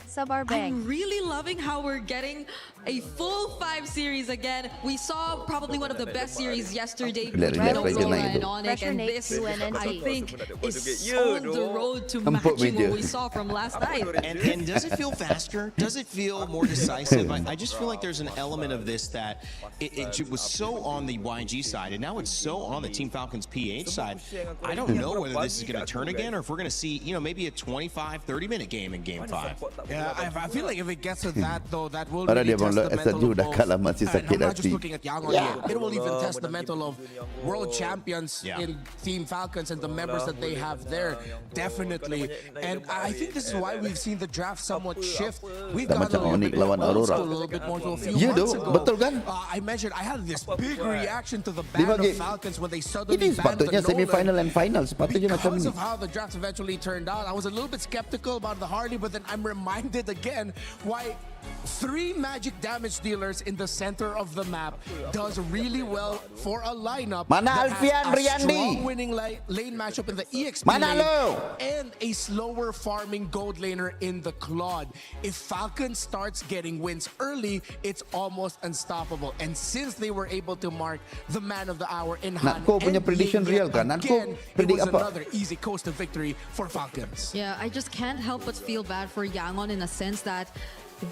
I'm really loving how we're getting a full 5 series again. We saw probably one of the best series yesterday between Ozora and Onyx, and this, I think, is on the road to matching what we saw from last night. And does it feel faster? Does it feel more decisive? I just feel like there's an element of this that it was so on the YG side, and now it's so on the Team Falcons PH side. I don't know whether this is going to turn again, or if we're going to see, maybe a 25, 30-minute game in Game 5. Yeah, I feel like if it gets to that, though, that will Orang really dia test the mental of udah both. kalah masih And sakit I'm not just hati. looking at Yangon here. It will even test the mental of world champions in Team Falcons and the members that they have there. Definitely. And I think this is why we've seen the draft somewhat shift. We've Tak gone a macam little Onyx bit lawan old Aurora. school, a little bit more to a few Ya months tu, ago. betul kan? I mentioned I had this big reaction to the Lima ban of game. Falcons when they suddenly Ini banned the sepatutnya semi-final Nolan. and final. Sepatutnya macam Because ini. of how the draft eventually turned out, I was a little bit skeptical about the Harley, but then I'm reminded again why 3 magic damage dealers in the center of the map does really well for a lineup Mana that Alfian has a Riyandi? strong winning lane matchup in the EXP Mana lane lo? and a slower farming gold laner in the Claude. If Falcon starts getting wins early, it's almost unstoppable. And since they were able to mark the man of the hour in Han Nakko punya and prediction Ye real kan? Nakko again, it predict was apa? another easy coast to victory for Falcons. Yeah, I just can't help but feel bad for Yangon in a sense that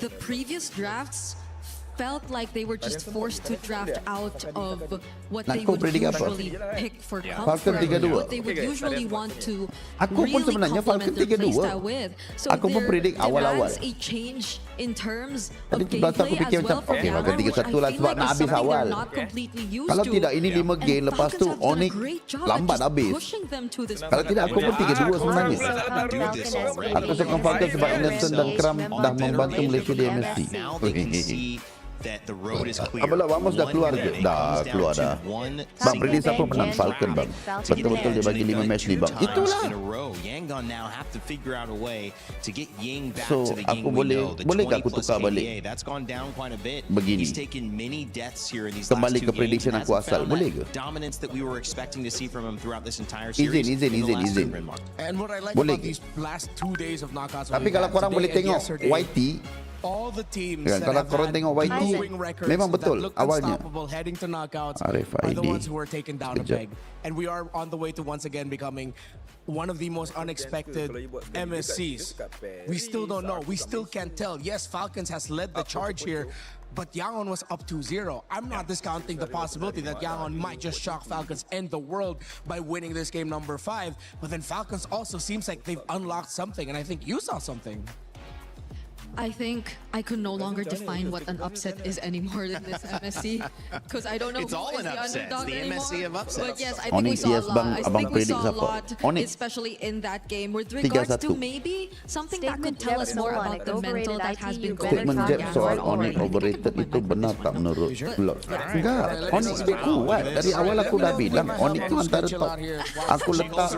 the previous drafts felt like they were just forced to draft out of what they would usually pick for comfort, what they would usually want to really complement their playstyle with. So there is a change in terms of gameplay as well for Yangon, which I feel like is something they're not completely used Kalau to. tidak ini 5 game, And lepas tu Falcons have done a Onyx great job at lambat just habis. pushing them to this Kalau tidak aku pun 3-2 sebenarnya. Aku sokong Falcon sebab Innocent dan Kram dah membantu Malaysia di MSC. Now they can see that the road is clear. Abang Vamos dah keluar ke? Dah keluar dah. Bang, prediksi siapa menang Falcon bang? Betul-betul dia bagi 5 match ni bang. Itulah. Yangon now have to figure out a way to get Ying back So, to the aku game we boleh- know. The bolehkah 20 aku plus tukar balik? KDA, that's gone down quite a bit. Begini. He's taken many deaths here in these Kembali last ke 2 games. prediction and aku hasn't asal. found Boleh that ke? dominance that we were expecting to see from him throughout this entire Izin, series. izin, in the izin, last izin. two Renmark. And what I like Boleh about ke? these last 2 days of knockouts, Tapi kalau korang boleh tengok YT, all the teams kan, that kalau have korang had tengok YT, glowing records memang that betul look awalnya. unstoppable heading to knockouts Arif are the ID. ones who are taken down a Sekejap. peg. And we are on the way to once again becoming one of the most unexpected MSCs. We still don't know. We still can't tell. Yes, Falcons has led the charge here, but Yangon was up 2-0. I'm not discounting the possibility that Yangon might just shock Falcons and the world by winning this game number 5. But then Falcons also seems like they've unlocked something, and I think you saw something. I think I could no longer define what an upset is anymore in this MSC because I don't know It's who all is an the upset. underdog It's the anymore. MSC of upsets. But yes, I think we Onyx, saw yes, a lot. bang, I abang think we predict saw a siapa? lot, Onyx. especially in that game with 3-1. regards to maybe something that could tell us more about the mental that has been going Statement through Jeb soal Yangon Onyx already. overrated itu benar tak menurut Lord? Enggak, Onyx dia kuat. Dari awal aku dah bilang Onyx tu antara top. Aku letak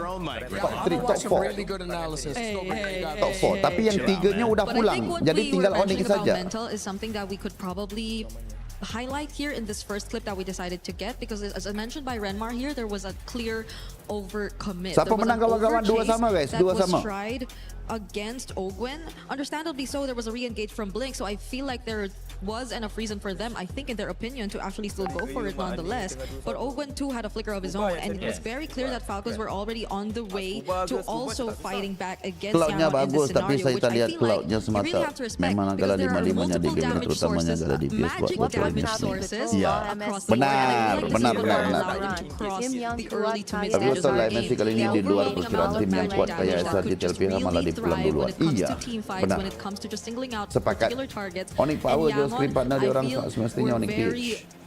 top 3, top 4. Really good analysis. Top 4. Tapi yang tiganya udah But I pulang. think what Jadi we tinggal were Onyx mentioning about saja. mental is something that we could probably highlight here in this first clip that we decided to get because as I mentioned by Renmar here, there was a clear overcommit. Siapa There was menang an kawan-kawan? Dua overchase sama, guys. that Dua was sama. tried against Ogwen. Understandably so, there was a re-engage from Blink, so I feel like there was enough reason for them, I think in their opinion, to actually still go for it nonetheless. But Ogwen too had a flicker of his own, and it was very clear that Falcons were already on the way to also fighting back against Cloudnya Yangon in this bagus, tapi scenario, saya which tak I lihat feel like cloudnya you really semata. have to respect Memang because agak there are 5-5-nya di multiple game damage terutamanya sources, agak DPS buat magic buat damage remix. sources Ya, across the board. And I benar, feel like benar, this is benar, what benar. allowed them to cross the early to mid Tapi stages betul of lah the MSC game. kali ini The di luar overwhelming perkiraan amount of tim yang magic kuat damage kayak that SRG could just TLPH malah really di pulang thrive duluan. when it comes Iya, to team fights, benar. when it comes to just singling out Sepakat. particular targets. Onyx power And je Yangon, screen partner dia I orang feel semestinya were Onyx very PH.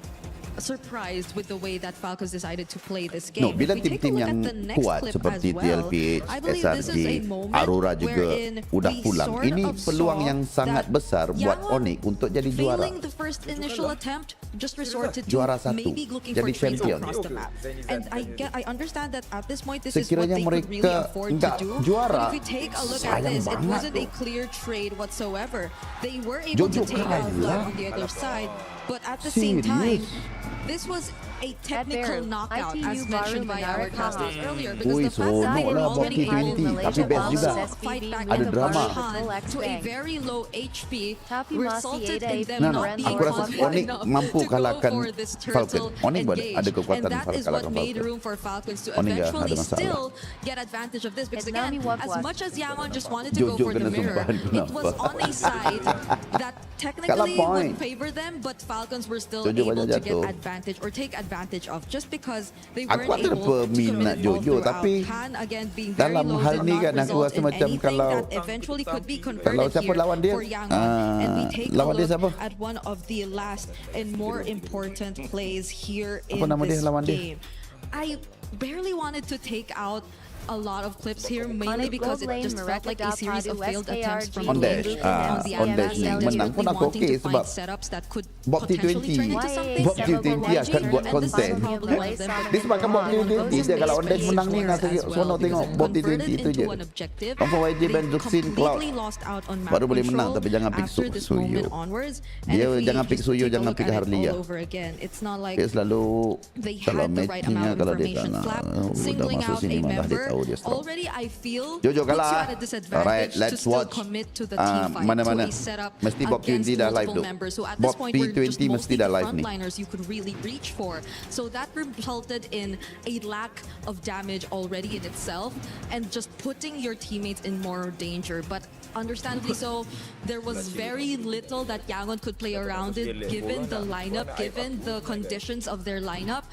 surprised with the way that Falcons decided to play this game. No, bila If we take a tim-tim look yang at the next kuat clip seperti as well, TLPH, I believe this is a SRG, moment Aurora juga wherein udah we pulang. sort Ini of peluang saw yang sangat that besar buat Yangon Onyx untuk jadi juara. failing the first initial attempt, just resorted to Juara satu, maybe looking jadi for trades champion. across the map. And I understand that at this point this is what Sekiranya they could really mereka afford to nggak do. juara, But if we take a look at sayang this, it banget wasn't a tu. clear trade whatsoever. They were able to Jojo take out kalah. Black on the other side, but at the same time, Serius? this was a technical Bear, knockout, ITU as mentioned by our Baru casters Menara earlier, because Ui, the fact that they seronok were lah already buat able T20, tapi to best juga. also fight back Ada with drama. Barshan to a very low HP, Tapi resulted masih in ada them Nah, not being aku rasa confident Onyx enough mampu to go kalahkan for this Falcon. turtle Onyx engage. ada kekuatan And that is kalahkan what made Falcon. room for Falcons to Onyx nggak ada eventually masalah. still get advantage of this. Because again, Nami as was. much as Yangon just wanted to go Jojo for the kena mirror, sumpahan it was kenapa? on a side that technically point. would favor them, but Falcons were still Jojo able banyak to get jatuh. advantage or take advantage of just because they Aku weren't ada able to peminat commit all Jojo, throughout. tapi Han again being very dalam low hal did ni not kan aku result rasa in macam anything kalau that eventually could be kalau converted siapa here lawan dia, for Yangon. And we take a lawan dia siapa? look at one of the last and more important plays here Apa in nama dia this lawan dia? game. I barely wanted to take out a lot of clips here, mainly because it just felt like a series of failed attempts from On dash, Blink on the on dash ni desperately menang pun aku wanting okey to sebab find setups that could Bob potentially turn T20 into something. Bob T20 akan buat And this is konten. probably one of them. Disebabkan Bob T20 je, kalau on dash menang ni rasa seronok tengok Bob T20 itu je. Confirm YG ban Zuxin Cloud baru boleh menang, tapi jangan pick Suyo. Dia jangan pick Suyo, jangan pick Harlia. Dia selalu kalau matchnya kalau dia tak nak dah masuk sini malah dia tahu dia strong. Jojo kalah. Alright, let's watch. Mana-mana. Mesti Bob T20 dah live tu. Bob T20 mesti dah live ni. You could really reach for. So that resulted in a lack of damage already in itself and just putting your teammates in more danger. But understandably so, there was very little that Yangon could play around it given the lineup, given the conditions of their lineup.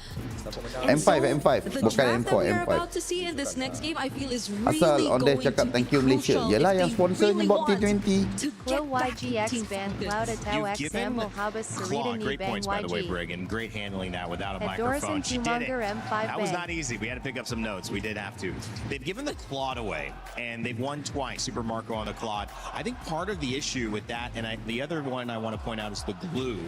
M5, the bukan draft that M4, we are M5. about to see in this next next game I feel is really Asal on going cakap to thank be you Malaysia. crucial Yelah if yang they sponsornya really buat want T20. to Will get back YGX Team ban Falcons. Cloud You've Tau X given Sample Habas Sarita Claw Ni great Bang points, by the way, YG. Brig, and great handling that without a At microphone. Dorison She did it. Tumonger M5 That was ban. not easy. We had to pick up some notes. We did have to. They've given the Claude away, and they've won twice. Super Marco on the Claude. I think part of the issue with that, and the other one I want to point out is the glue,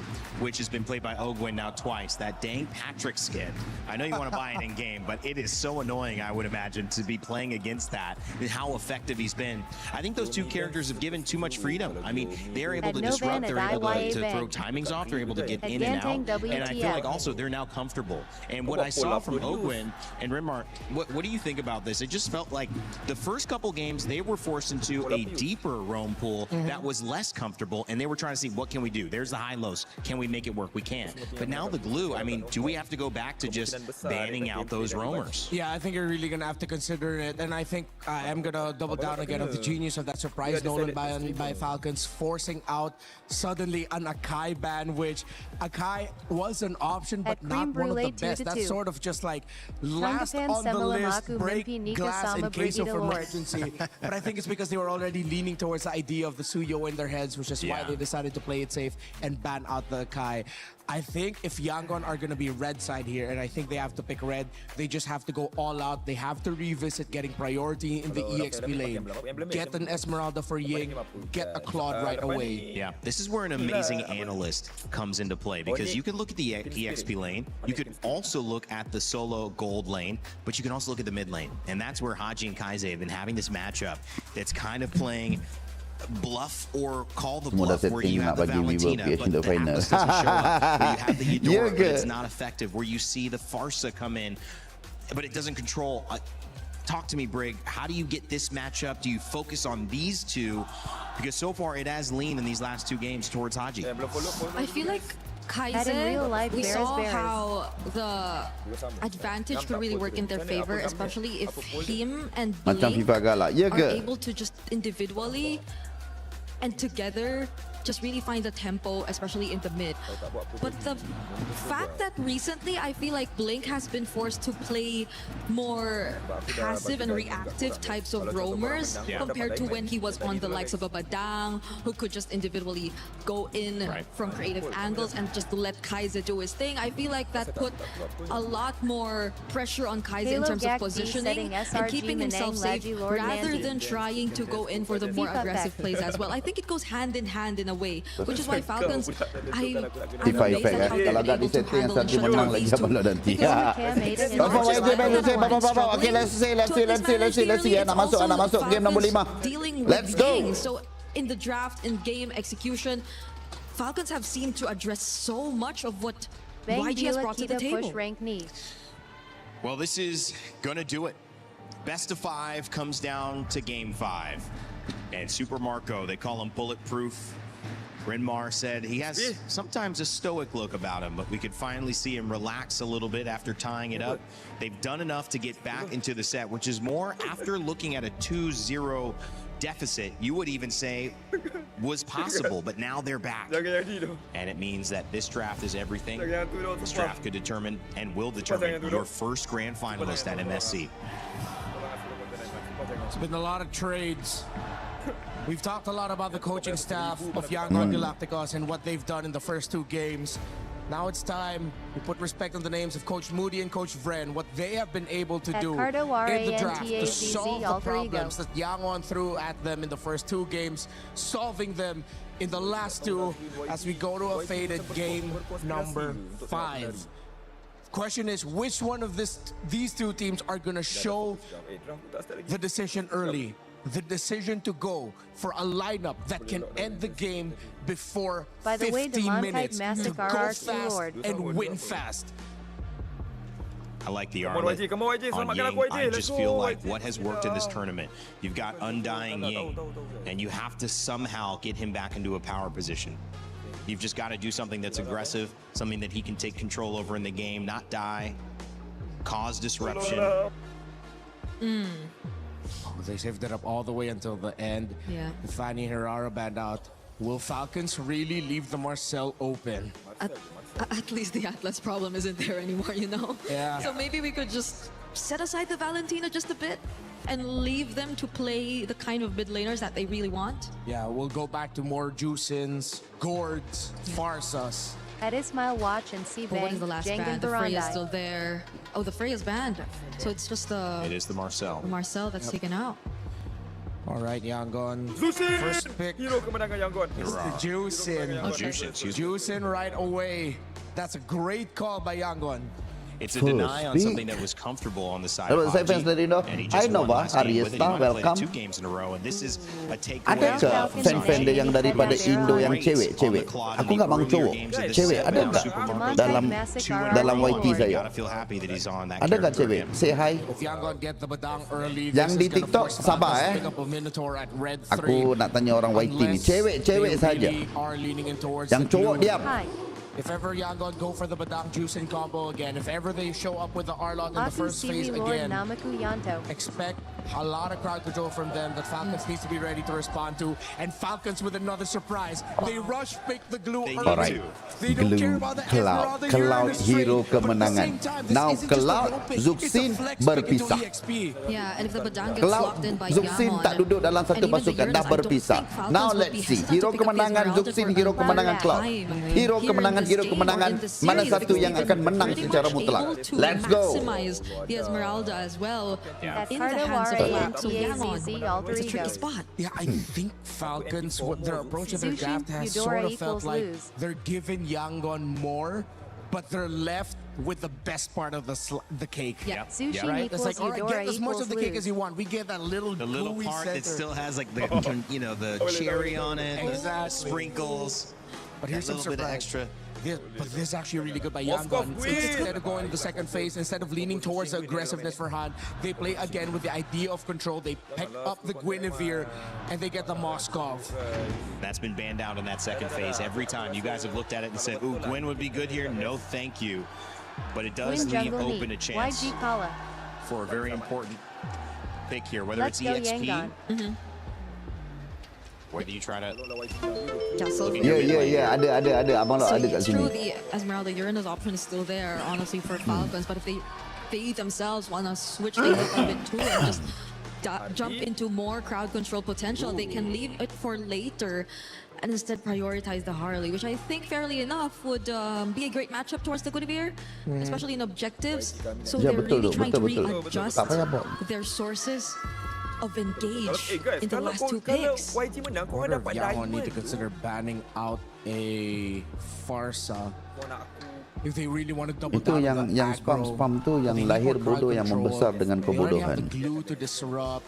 which has been played by Ogwin now twice. That dang Patrick skin. I know you want to buy it in game, but it is so annoying, I would imagine, to be playing against that and how effective he's been. I think those two characters have given too much freedom. I mean, they're able to disrupt, they're able to throw timings off, they're able to get in and out. And I feel like also they're now comfortable. And what I saw from Ogwin and Renmar, what do you think about this? It just felt like the first couple games they were forced into a deeper roam pool that was less comfortable, and they were trying to see what can we do. There's the high lows. Can we make it work? We can. But now the glue, I mean, do we have to go back to just banning out those roamers? Yeah, I think you're really gonna have to consider it, and I think I am gonna double down again of the genius of that surprise Nolan by Falcons, forcing out suddenly an Akai ban, which Akai was an option, but not one of the best. That's sort of just like last on the list, break glass in case of emergency. But I think it's because they were already leaning towards the idea of the Suyo in their heads, which is why they decided to play it safe and ban out the Akai. I think if Yangon are going to be red side here, and I think they have to pick red, they just have to go all out. They have to revisit getting priority in the EXP lane. Get an Esmeralda for Ying, get a Claude right away. Yeah, this is where an amazing analyst comes into play, because you can look at the EXP lane, you could also look at the solo gold lane, but you can also look at the mid lane. And that's where Haji and Kaize have been having this matchup that's kind of playing bluff or call the bluff, where you have the Valentina, but the Atlas doesn't show up, where you have the Eudora, but it's not effective, where you see the Farsa come in, but it doesn't control. Talk to me, Brig. How do you get this matchup? Do you focus on these two? Because so far it has leaned in these last two games towards Haji. I feel like Kaizen, we saw how the advantage could really work in their favor, especially if him and Blink are able to just individually and together just really find the tempo, especially in the mid. But the fact that recently I feel like Blink has been forced to play more passive and reactive types of roamers compared to when he was on the likes of a Badang, who could just individually go in from creative angles and just let Kaize do his thing. I feel like that put a lot more pressure on Kaize in terms of positioning and keeping himself safe rather than trying to go in for the more aggressive plays as well. I think it goes hand in hand in a way, which is why Falcons, I'm amazed at how they're able to handle and shut down these two. Okay, let's see. Nak masuk game nombor 5. Let's go. So in the draft, in game execution, Falcons have seemed to address so much of what YG has brought to the table. Well, this is gonna do it. Best of 5 comes down to game 5. And Super Marco, they call him bulletproof. Renmar said he has sometimes a stoic look about him, but we could finally see him relax a little bit after tying it up. They've done enough to get back into the set, which is more after looking at a 2-0 deficit, you would even say was possible, but now they're back. And it means that this draft is everything. This draft could determine and will determine your first grand finalist at MSC. It's been a lot of trades. We've talked a lot about the coaching staff of Yangon Galacticos and what they've done in the first 2 games. Now it's time we put respect on the names of Coach Moody and Coach Vren, what they have been able to do in the draft to solve the problems that Yangon threw at them in the first 2 games, solving them in the last 2 as we go to a faded game number 5. Question is, which one of these 2 teams are going to show the decision early? The decision to go for a lineup that can end the game before 15 minutes to go fast and win fast. I like the armlet on Ying. I just feel like what has worked in this tournament, you've got Undying Ying, and you have to somehow get him back into a power position. You've just got to do something that's aggressive, something that he can take control over in the game, not die, cause disruption. They saved it up all the way until the end. Fanny Herrera banned out. Will Falcons really leave the Marcel open? At least the Atlas problem isn't there anymore, you know? Yeah. So maybe we could just set aside the Valentina just a bit and leave them to play the kind of mid laners that they really want. Yeah, we'll go back to more Juicins, Gords, Farsas. At Ismail Watch and see But what is the last Jangan band? The Freya's Barandai. still there. Oh, the Freya's banned. So it's just the... It is the Marcel. The Marcel that's taken out. All right, Yangon. Zusin! First pick. Hero kemenangan Yangon. It's the Juicin. Juicin right away. That's a great call by Yangon. It's a deny on something that was comfortable on the side Kalau of saya fans dari Indo, I know bah, Ariesta, welcome. 2 games in a row, and this is a takeaway. Ada ke fan-fan yang daripada Indo yang cewek-cewek? Aku nggak mau cowok. Cewek ada nggak dalam YT saya? Ada nggak cewek? Say hi. Yang di TikTok sabar Aku nak tanya orang YT ni. Cewek saja. Yang cowok diam. If ever Yangon go for the Badang Juicin combo again, if ever they show up with the Arlot in the first phase again, expect a lot of crowd control from them that Falcons needs to be ready to respond to. And Falcons with another surprise. They rush pick the glue early. Alright, Glue, Cloud hero kemenangan. Now Cloud, Zuxin berpisah. Yeah, and if the Badang gets Cloud, locked in by Zuxin Yangon, tak duduk dalam satu pasukan, dah berpisah. Now let's see, hero kemenangan Zuxin, hero kemenangan Cloud. Hero kemenangan, mana satu yang akan menang secara mutlak? Let's go. Maximize the Esmeralda as well in the hands of Flag. So Yangon, it's a tricky spot. Yeah, I think Falcons, what their approach of their draft has sort of felt like they're giving Yangon more, but they're left with the best part of the cake. Yeah, right. It's like, all right, get as much of the cake as you want. We get that little part that still has like the the cherry on it, the sprinkles. But here's some surprise. But this is actually really good by Yangon. Instead of going to the second phase, instead of leaning towards the aggressiveness for Han, they play again with the idea of control. They pick up the Guinevere, and they get the Moskov. That's been banned out in that second phase every time. You guys have looked at it and said, ooh, Gwyn would be good here. No, thank you. But it does leave open a chance for a very important pick here, whether it's EXP. Whether you try to... Yeah, ada. Abang Lok ada kat It's sini. true, the Esmeralda Uranus option is still there, honestly, for Falcons. But if they themselves want to switch things up a bit too and just jump into more crowd control potential, they can leave it for later and instead prioritize the Harley, which I think, fairly enough, would be a great matchup towards the Guinevere, especially in objectives. So they're really trying to readjust their sources of engage in the last 2 picks. Yangon need to consider banning out a Farsa if they really want to double Itu down yang spam tu yang lahir bodoh yang membesar dengan kebodohan. Glue to disrupt.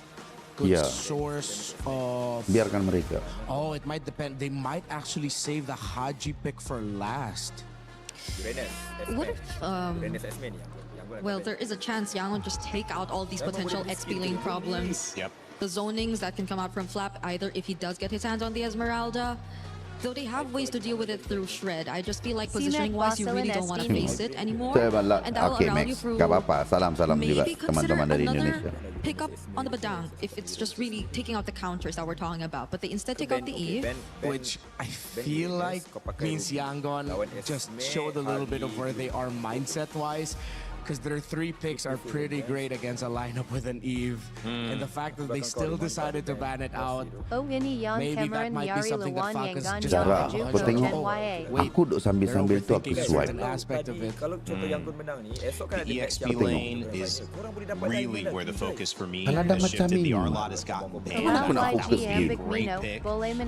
Good source of... Biarkan mereka. Oh, it might depend. They might actually save the Haji pick for last. What if, well, there is a chance Yangon just take out all these potential XP lane problems. Yep. The zonings that can come out from Flap, either if he does get his hands on the Esmeralda, though they have ways to deal with it through Shred. I just feel like positioning-wise, you really don't want to face it anymore. And that will allow you through Salam juga maybe teman-teman dari Indonesia. Pick up on the Badang if it's just really taking out the counters that we're talking about. But they instead take out the Eve. Which I feel like means Yangon just showed a little bit of where they are mindset-wise. Because their 3 picks are pretty great against a lineup with an Eve. And the fact that they still decided to ban it out, maybe that might be something that Falcons just Cara aku tengok, aku duk sambil-sambil tu aku swipe. an aspect of it. The EXP lane is really where the focus for me Kalau ada has macam shifted. ni, The Arlot has gotten macam mana aku nak fokus game?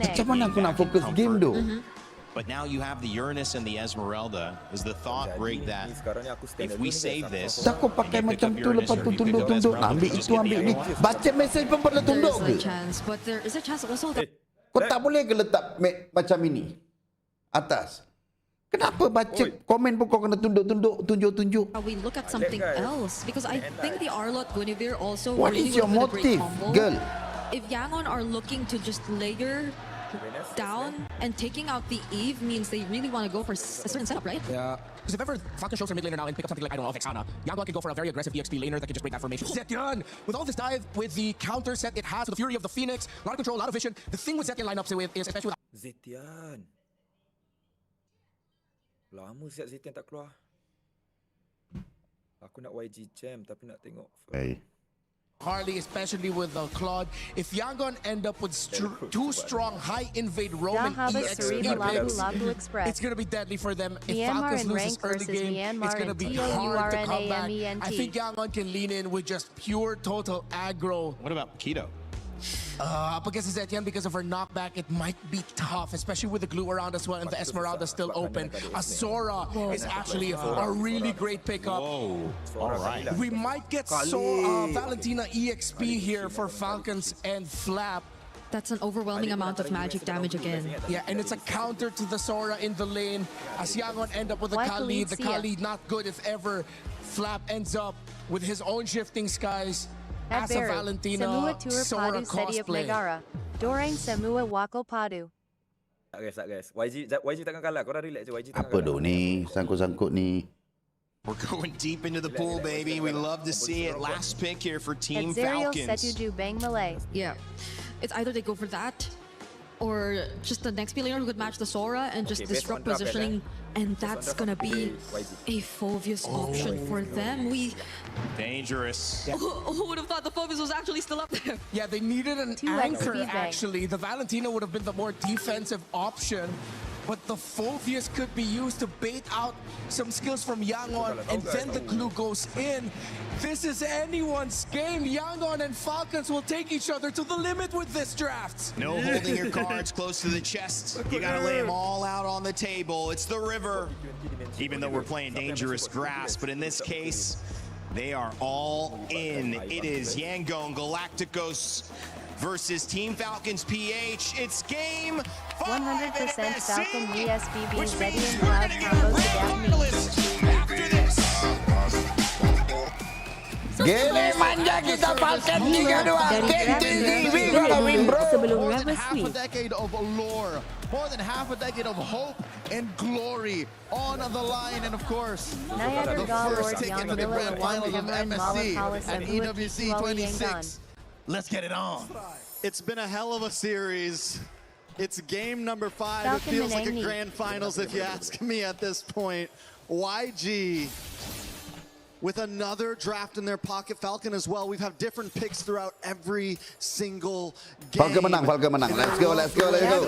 Macam mana aku nak fokus game tu? But now you have the Uranus and the Esmeralda. Is the thought, Rig, that if we save this, Tak kau pakai macam tu lepas tu tunduk-tunduk. Ambil itu, ambil ni. Baca mesej pun perlu tunduk ke? But there is a chance also that... Kau tak boleh ke letak macam ini? Atas. Kenapa baca komen pun kau kena tunduk-tunduk, tunjuk-tunjuk? We look at something else because I think the Arlot Guinevere also What really is your would have been a great motive, combo. girl? If Yangon are looking to just layer down and taking out the Eve means they really want to go for a certain setup, right? Yeah. Because if ever Falcon shows their mid laner now and pick up something like, I don't know, Vexana, Yangon can go for a very aggressive EXP laner that can just break that formation. Zetyan! With all this dive, with the counter set it has, with the Fury of the Phoenix, a lot of control, a lot of vision. The thing with Zetyan lineups with is especially with... Zetyan. Lama siap Zetyan tak keluar. Aku nak YG jam tapi nak tengok. Okay. Harley, especially with Claude. If Yangon end up with two strong high invade Roman EXP picks, it's going to be deadly for them. If Falcons loses early game, it's going to be hard to come back. I think Yangon can lean in with just pure total aggro. What about Keto? Up against Zetien, because of her knockback, it might be tough, especially with the glue around as well and the Esmeralda still open. Sora is actually a really great pickup. Whoa. All right. We might get Valentina EXP here for Falcons and Flap. That's an overwhelming amount of magic damage again. Yeah, and it's a counter to the Sora in the lane. As Yangon end up with the Kali. The Kali not good if ever Flap ends up with his own shifting skies. As a Valentina Sora cosplay. Dorang semua wako padu. Guys. YG takkan kalah. Korang relax je. YG takkan Apa duk ni? Sangkut-sangkut ni. We're going deep into the pool, baby. We love to see it. Last pick here for Team Zerial Falcons. Setuju Bang Malay. Yeah. It's either they go for that or just the next laner who could match the Sora and just disrupt positioning, and that's gonna be a Phoveus option for them. Dangerous. Who would have thought the Phoveus was actually still up there? Yeah, they needed an anchor actually. The Valentina would have been the more defensive option, but the Phoveus could be used to bait out some skills from Yangon, and then the glue goes in. This is anyone's game. Yangon and Falcons will take each other to the limit with this draft. No holding your cards close to the chest. You gotta lay them all out on the table. It's the river. Even though we're playing dangerous grass, but in this case, they are all in. It is Yangon Galacticos versus Team Falcons PH. It's game 5 100% Falcon USBB which ready means and we're live gonna get a grand finalist after this. Gile manja kita Falcon 3-2. KTV gonna win, bro. Half a decade of lore, more than half a decade of hope and glory on the line, and of course, the first ticket to the grand finals of MSC at EWC 26. Let's get it on. It's been a hell of a series. It's game number 5. It feels like a grand finals if you ask me at this point. YG with another draft in their pocket. Falcon as well. We've had different picks throughout every single game. Falcon menang. Let's go.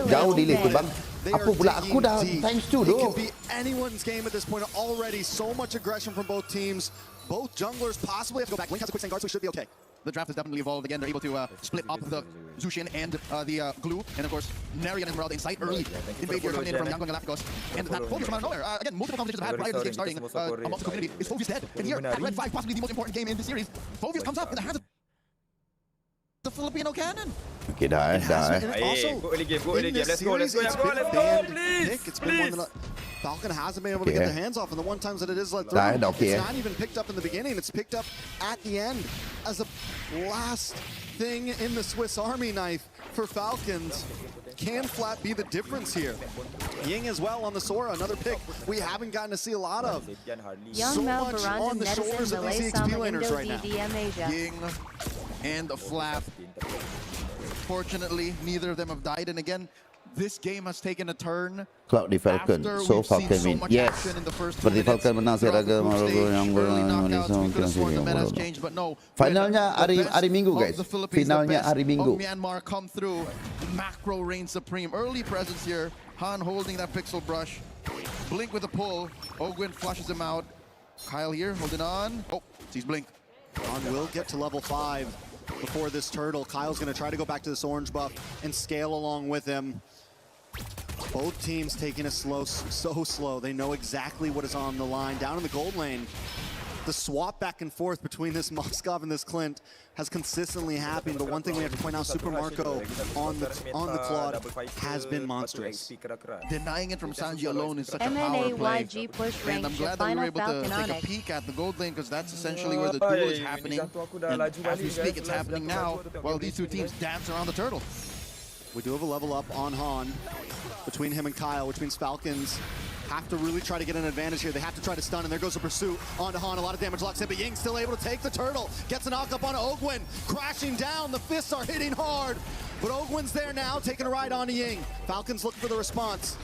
Jauh di list tu bang. Apa pula aku dah times 2 It can be anyone's game at this point already. So much aggression from both teams. Both junglers possibly have to go back. Link has a quick sand guard, so we should be okay. The draft has definitely evolved again. They're able to split up the Zushin and the glue, and of course, Neri and Esmeralda inside early. Invade here coming in from Yangon Galacticos. And that Phoveus from out of nowhere. Again, multiple conversations I've had prior to this game starting amongst the community. Is Phoveus dead? And here, at Red 5, possibly the most important game in the series, Phoveus comes up in the hands of the Filipino cannon. Okay, dah. Also, go early game. Let's go, please. It's been one that Falcon hasn't been able to get their hands off, and the one times that it is let through, it's not even picked up in the beginning. It's picked up at the end as a last thing in the Swiss Army knife for Falcons. Can Flat be the difference here? Ying as well on the Sora, another pick we haven't gotten to see a lot of. So much on the shoulders of these EXP laners right now. Ying and the Flap. Fortunately, neither of them have died, and again, this game has taken a turn. Cloud di Falcon, so Falcon win. Yes. Seperti Falcon menang, saya raga Marogo yang finalnya hari Minggu, guys. Finalnya hari Minggu. Myanmar come through. Macro reigns supreme. Early presence here. Han holding that pixel brush. Blink with a pull. Ogwin flushes him out. Kyle here holding on. Oh, sees Blink. Han will get to level 5 before this turtle. Kyle's going to try to go back to this orange buff and scale along with him. Both teams taking it slow, so slow. They know exactly what is on the line. Down in the gold lane, the swap back and forth between this Moskov and this Clint has consistently happened. But one thing we have to point out, Super Marco on the Claude has been monstrous. Denying it from Sanji alone is such a power play. And I'm glad that we were able to take a peek at the gold lane, because that's essentially where the duel is happening. And as we speak, it's happening now while these two teams dance around the turtle. We do have a level up on Han between him and Kyle, which means Falcons have to really try to get an advantage here. They have to try to stun, and there goes the pursuit onto Han. A lot of damage locks in, but Ying's still able to take the turtle. Gets a knock up on Ogwin, crashing down. The fists are hitting hard. But Ogwin's there now, taking a ride on Ying. Falcons looking for the response.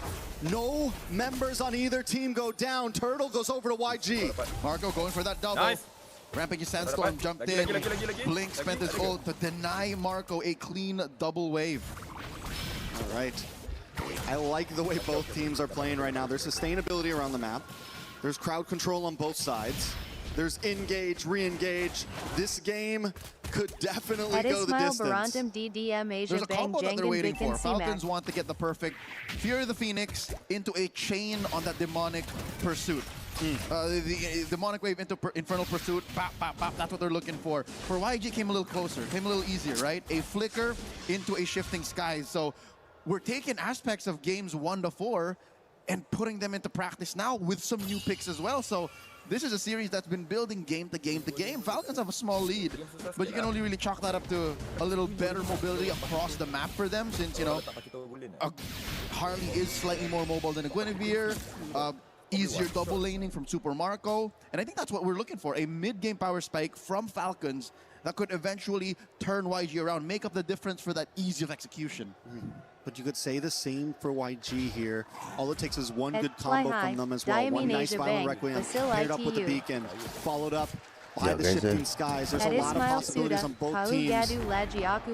No members on either team go down. Turtle goes over to YG. Marco going for that double. Nice. Rampage Sandstorm jumped in. Blink spent his ult to deny Marco a clean double wave. All right. I like the way both teams are playing right now. There's sustainability around the map. There's crowd control on both sides. There's engage, re-engage. This game could definitely go the distance. There's a combo that they're waiting for. Falcons want to get the perfect Fury of the Phoenix into a chain on that demonic pursuit. The demonic wave into infernal pursuit. Bop, bop, bop. That's what they're looking for. For YG, came a little closer, came a little easier, right? A flicker into a shifting skies. So we're taking aspects of games 1 to 4 and putting them into practice now with some new picks as well. So this is a series that's been building game to game to game. Falcons have a small lead, but you can only really chalk that up to a little better mobility across the map for them, since, you know, Harley is slightly more mobile than a Guinevere. Easier double laning from Super Marco. And I think that's what we're looking for, a mid-game power spike from Falcons that could eventually turn YG around, make up the difference for that ease of execution. But you could say the same for YG here. All it takes is one good combo from them as well. One nice Violent Requiem paired up with the Beacon, followed up by the shifting skies. There's a lot of possibilities on both teams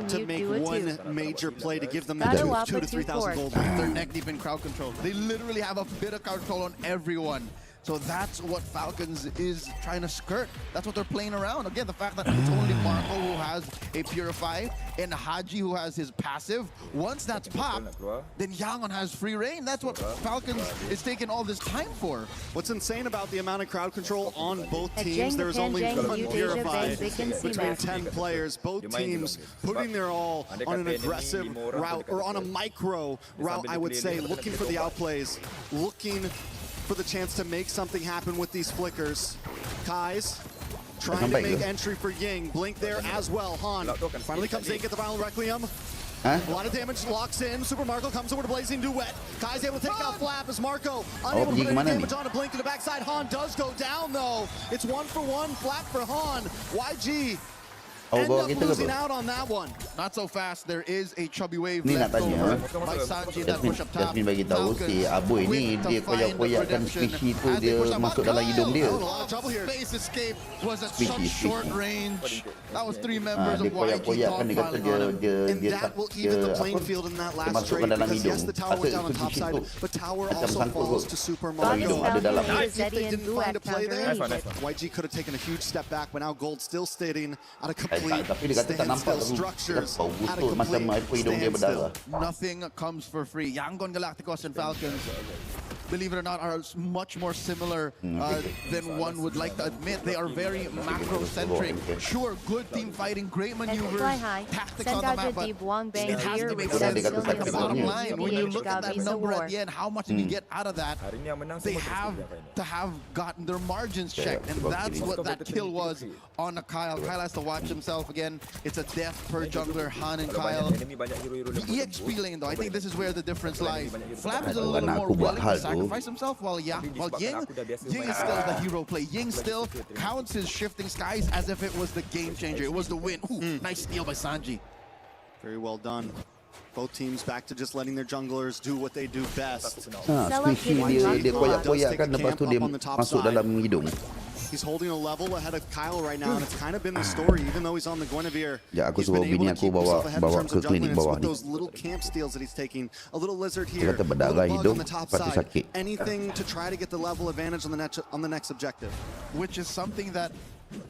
to make one major play to give them that 2,000 to 3,000 gold. They're neck deep in crowd control. They literally have a bit of crowd control on everyone. So that's what Falcons is trying to skirt. That's what they're playing around. Again, the fact that it's only Marco who has a Purify and Haji who has his passive. Once that's popped, then Yangon has free reign. That's what Falcons is taking all this time for. What's insane about the amount of crowd control on both teams, there's only one Purify between 10 players. Both teams putting their all on an aggressive route, or on a micro route, I would say, looking for the outplays, looking for the chance to make something happen with these flickers. Kai's trying to make entry for Ying. Blink there as well. Han finally comes in, get the Violent Requiem. A lot of damage locks in. Super Marco comes over to Blazing Duet. Kai's able to take out Flap as Marco unable to put any damage on a Blink to the backside. Han does go down though. It's 1-for-1 Flap for Han. YG end up losing out on that one. Not so fast. There is a chubby wave Ni nak left tanya, over by Sanji that push up top. Jasmine bagi tahu si Aboy ni dia koyak-koyakkan squishy tu dia masuk dalam hidung dia. Space escape was at such short range. That was 3 members Dia of YG koyak-koyakkan dia kata dia That will even the playing field in that last trade, because yes, the tower went down on top side, but tower also falls to Super Marco. If they didn't find a play there, YG could have taken a huge step back, but now Gold still stating at a complete standstill structures, at a complete standstill. Nothing comes for free. Yangon, Galacticos, and Falcons, believe it or not, are much more similar than one would like to admit. They are very macro-centric. Sure, good team fighting, great maneuvers, tactics on the map, but it has to make sense. The bottom line, when you look at that number at the end, how much did you get out of that? They have to have gotten their margins checked, and that's what that kill was on a Kyle. Kyle has to watch himself again. It's a death per jungler, Han and Kyle. The EXP lane, though, I think this is where the difference lies. Flap is a little more willing to sacrifice himself, while Ying is still the hero play. Ying still counts his shifting skies as if it was the game changer. It was the win. Ooh, nice steal by Sanji. Very well done. Both teams back to just letting their junglers do what they do best. Squishy dia koyak-koyakkan, lepas tu dia masuk dalam hidung. He's holding a level ahead of Kyle right now, and it's kind of been the story, even though he's on the Guinevere. Ya, aku he's been suruh able bini to keep aku himself ahead in bawa terms ke of jungling. klinik It's bawah with ni. those little camp steals that he's taking. A little lizard Dia here, kata a berdarah little bug hidung, on the top lepas tu side. sakit. Anything to try to get the level advantage on the next objective. Which is something that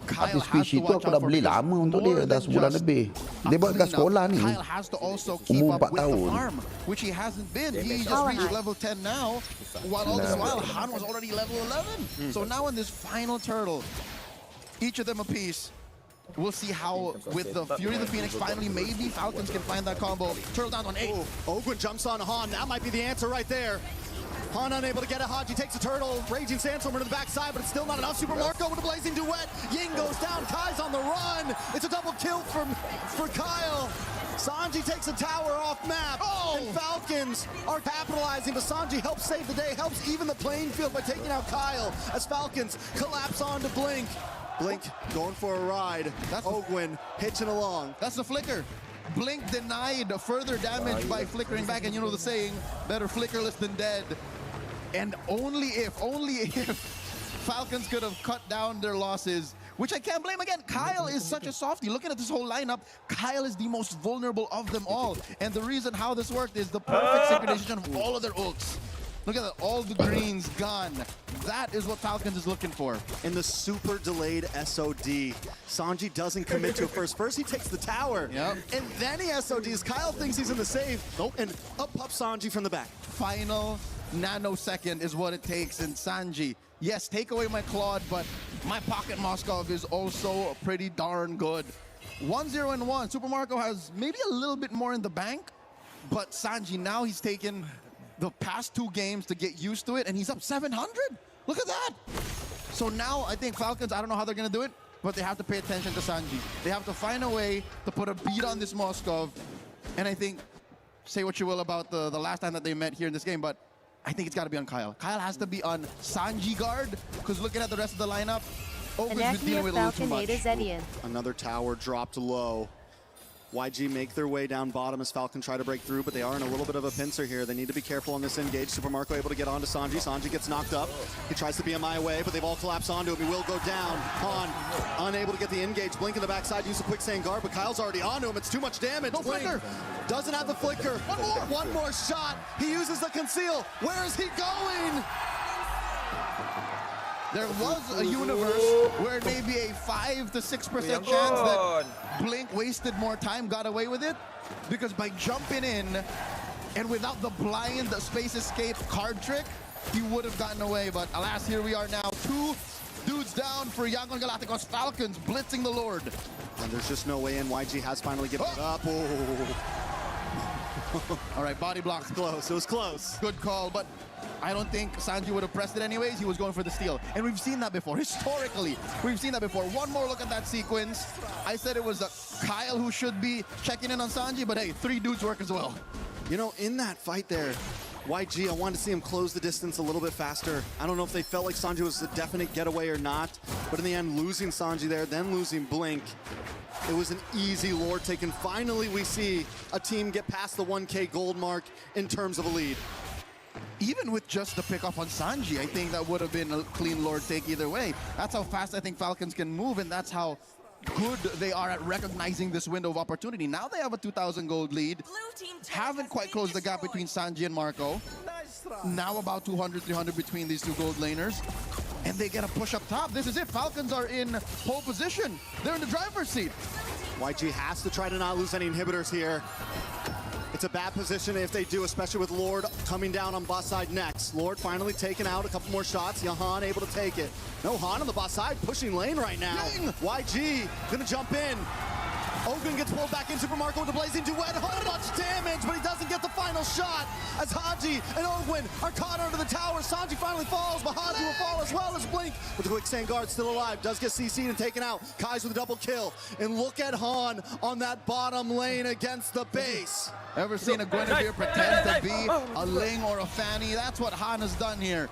Kyle Tapi has squishy to tu watch aku dah out for. beli lama untuk dia, dah sebulan lebih. Dia buat kat sekolah ni, Kyle has to also keep umur up 4 with the tahun. farm, which he hasn't been. He just reached level 10 now, while all this while Han was already level 11. So now in this final turtle, each of them a piece. We'll see how, with the Fury of the Phoenix, finally maybe Falcons can find that combo. Turtle down on 8. Ogwin jumps on Han. That might be the answer right there. Han unable to get it. Haji takes a turtle. Raging Sandstorm to the backside, but it's still not enough. Super Marco with a Blazing Duet. Ying goes down. Kai's on the run. It's a double kill for Kyle. Sanji takes a tower off map. And Falcons are capitalizing, but Sanji helps save the day, helps even the playing field by taking out Kyle as Falcons collapse onto Blink. Blink going for a ride. That's Ogwin hitching along. That's the flicker. Blink denied further damage by flickering back, and you know the saying, better flickerless than dead. And only if Falcons could have cut down their losses, which I can't blame. Again, Kyle is such a softie. Looking at this whole lineup, Kyle is the most vulnerable of them all. And the reason how this worked is the perfect synchronization of all of their ults. Look at that, all the greens gone. That is what Falcons is looking for. In the super delayed SOD, Sanji doesn't commit to it first. First he takes the tower, and then he SODs. Kyle thinks he's in the save, and up pops Sanji from the back. Final nanosecond is what it takes, and Sanji, yes, take away my Claude, but my Pocket Moskov is also pretty darn good. 1-0-1. Super Marco has maybe a little bit more in the bank, but Sanji, now he's taken the past 2 games to get used to it, and he's up 700. Look at that. So now I think Falcons, I don't know how they're going to do it, but they have to pay attention to Sanji. They have to find a way to put a beat on this Moskov. And I think, say what you will about the last time that they met here in this game, but I think it's got to be on Kyle. Kyle has to be on Sanji guard, because looking at the rest of the lineup, Ogun's been dealing with a little too much. Another tower dropped low. YG make their way down bottom as Falcon try to break through, but they are in a little bit of a pincer here. They need to be careful on this engage. Super Marco able to get onto Sanji. Sanji gets knocked up. He tries to BMI away, but they've all collapsed onto him. He will go down. Han unable to get the engage. Blink in the backside, use a quicksand guard, but Kyle's already onto him. It's too much damage. No flicker. Doesn't have the flicker. One more shot. He uses the conceal. Where is he going? There was a universe where maybe a 5 to 6% chance that Blink wasted more time, got away with it, because by jumping in and without the blind space escape card trick, he would have gotten away. But alas, here we are now. 2 dudes down for Yangon Galacticos. Falcons blitzing the Lord. And there's just no way in. YG has finally given it up. All right, body block. Close. It was close. Good call, but I don't think Sanji would have pressed it anyways. He was going for the steal. And we've seen that before. Historically, we've seen that before. One more look at that sequence. I said it was Kyle who should be checking in on Sanji, but hey, 3 dudes work as well. You know, in that fight there, YG, I wanted to see him close the distance a little bit faster. I don't know if they felt like Sanji was a definite getaway or not, but in the end, losing Sanji there, then losing Blink, it was an easy Lord take. And finally, we see a team get past the 1K gold mark in terms of a lead. Even with just the pick up on Sanji, I think that would have been a clean Lord take either way. That's how fast I think Falcons can move, and that's how good they are at recognizing this window of opportunity. Now they have a 2,000 gold lead. Haven't quite closed the gap between Sanji and Marco. Now about 200, 300 between these 2 gold laners. And they get a push up top. This is it. Falcons are in pole position. They're in the driver's seat. YG has to try to not lose any inhibitors here. It's a bad position if they do, especially with Lord coming down on bot side next. Lord finally taken out, a couple more shots. Han able to take it. No, Han on the bot side, pushing lane right now. YG gonna jump in. Ogun gets pulled back in. Super Marco with the blazing duet. Much damage, but he doesn't get the final shot as Haji and Ogun are caught under the tower. Sanji finally falls, but Haji will fall as well as Blink. With the quicksand guard still alive, does get CC'd and taken out. Kai's with a double kill. And look at Han on that bottom lane against the base. Ever seen a Guinevere pretend to be a Ling or a Fanny? That's what Han has done here.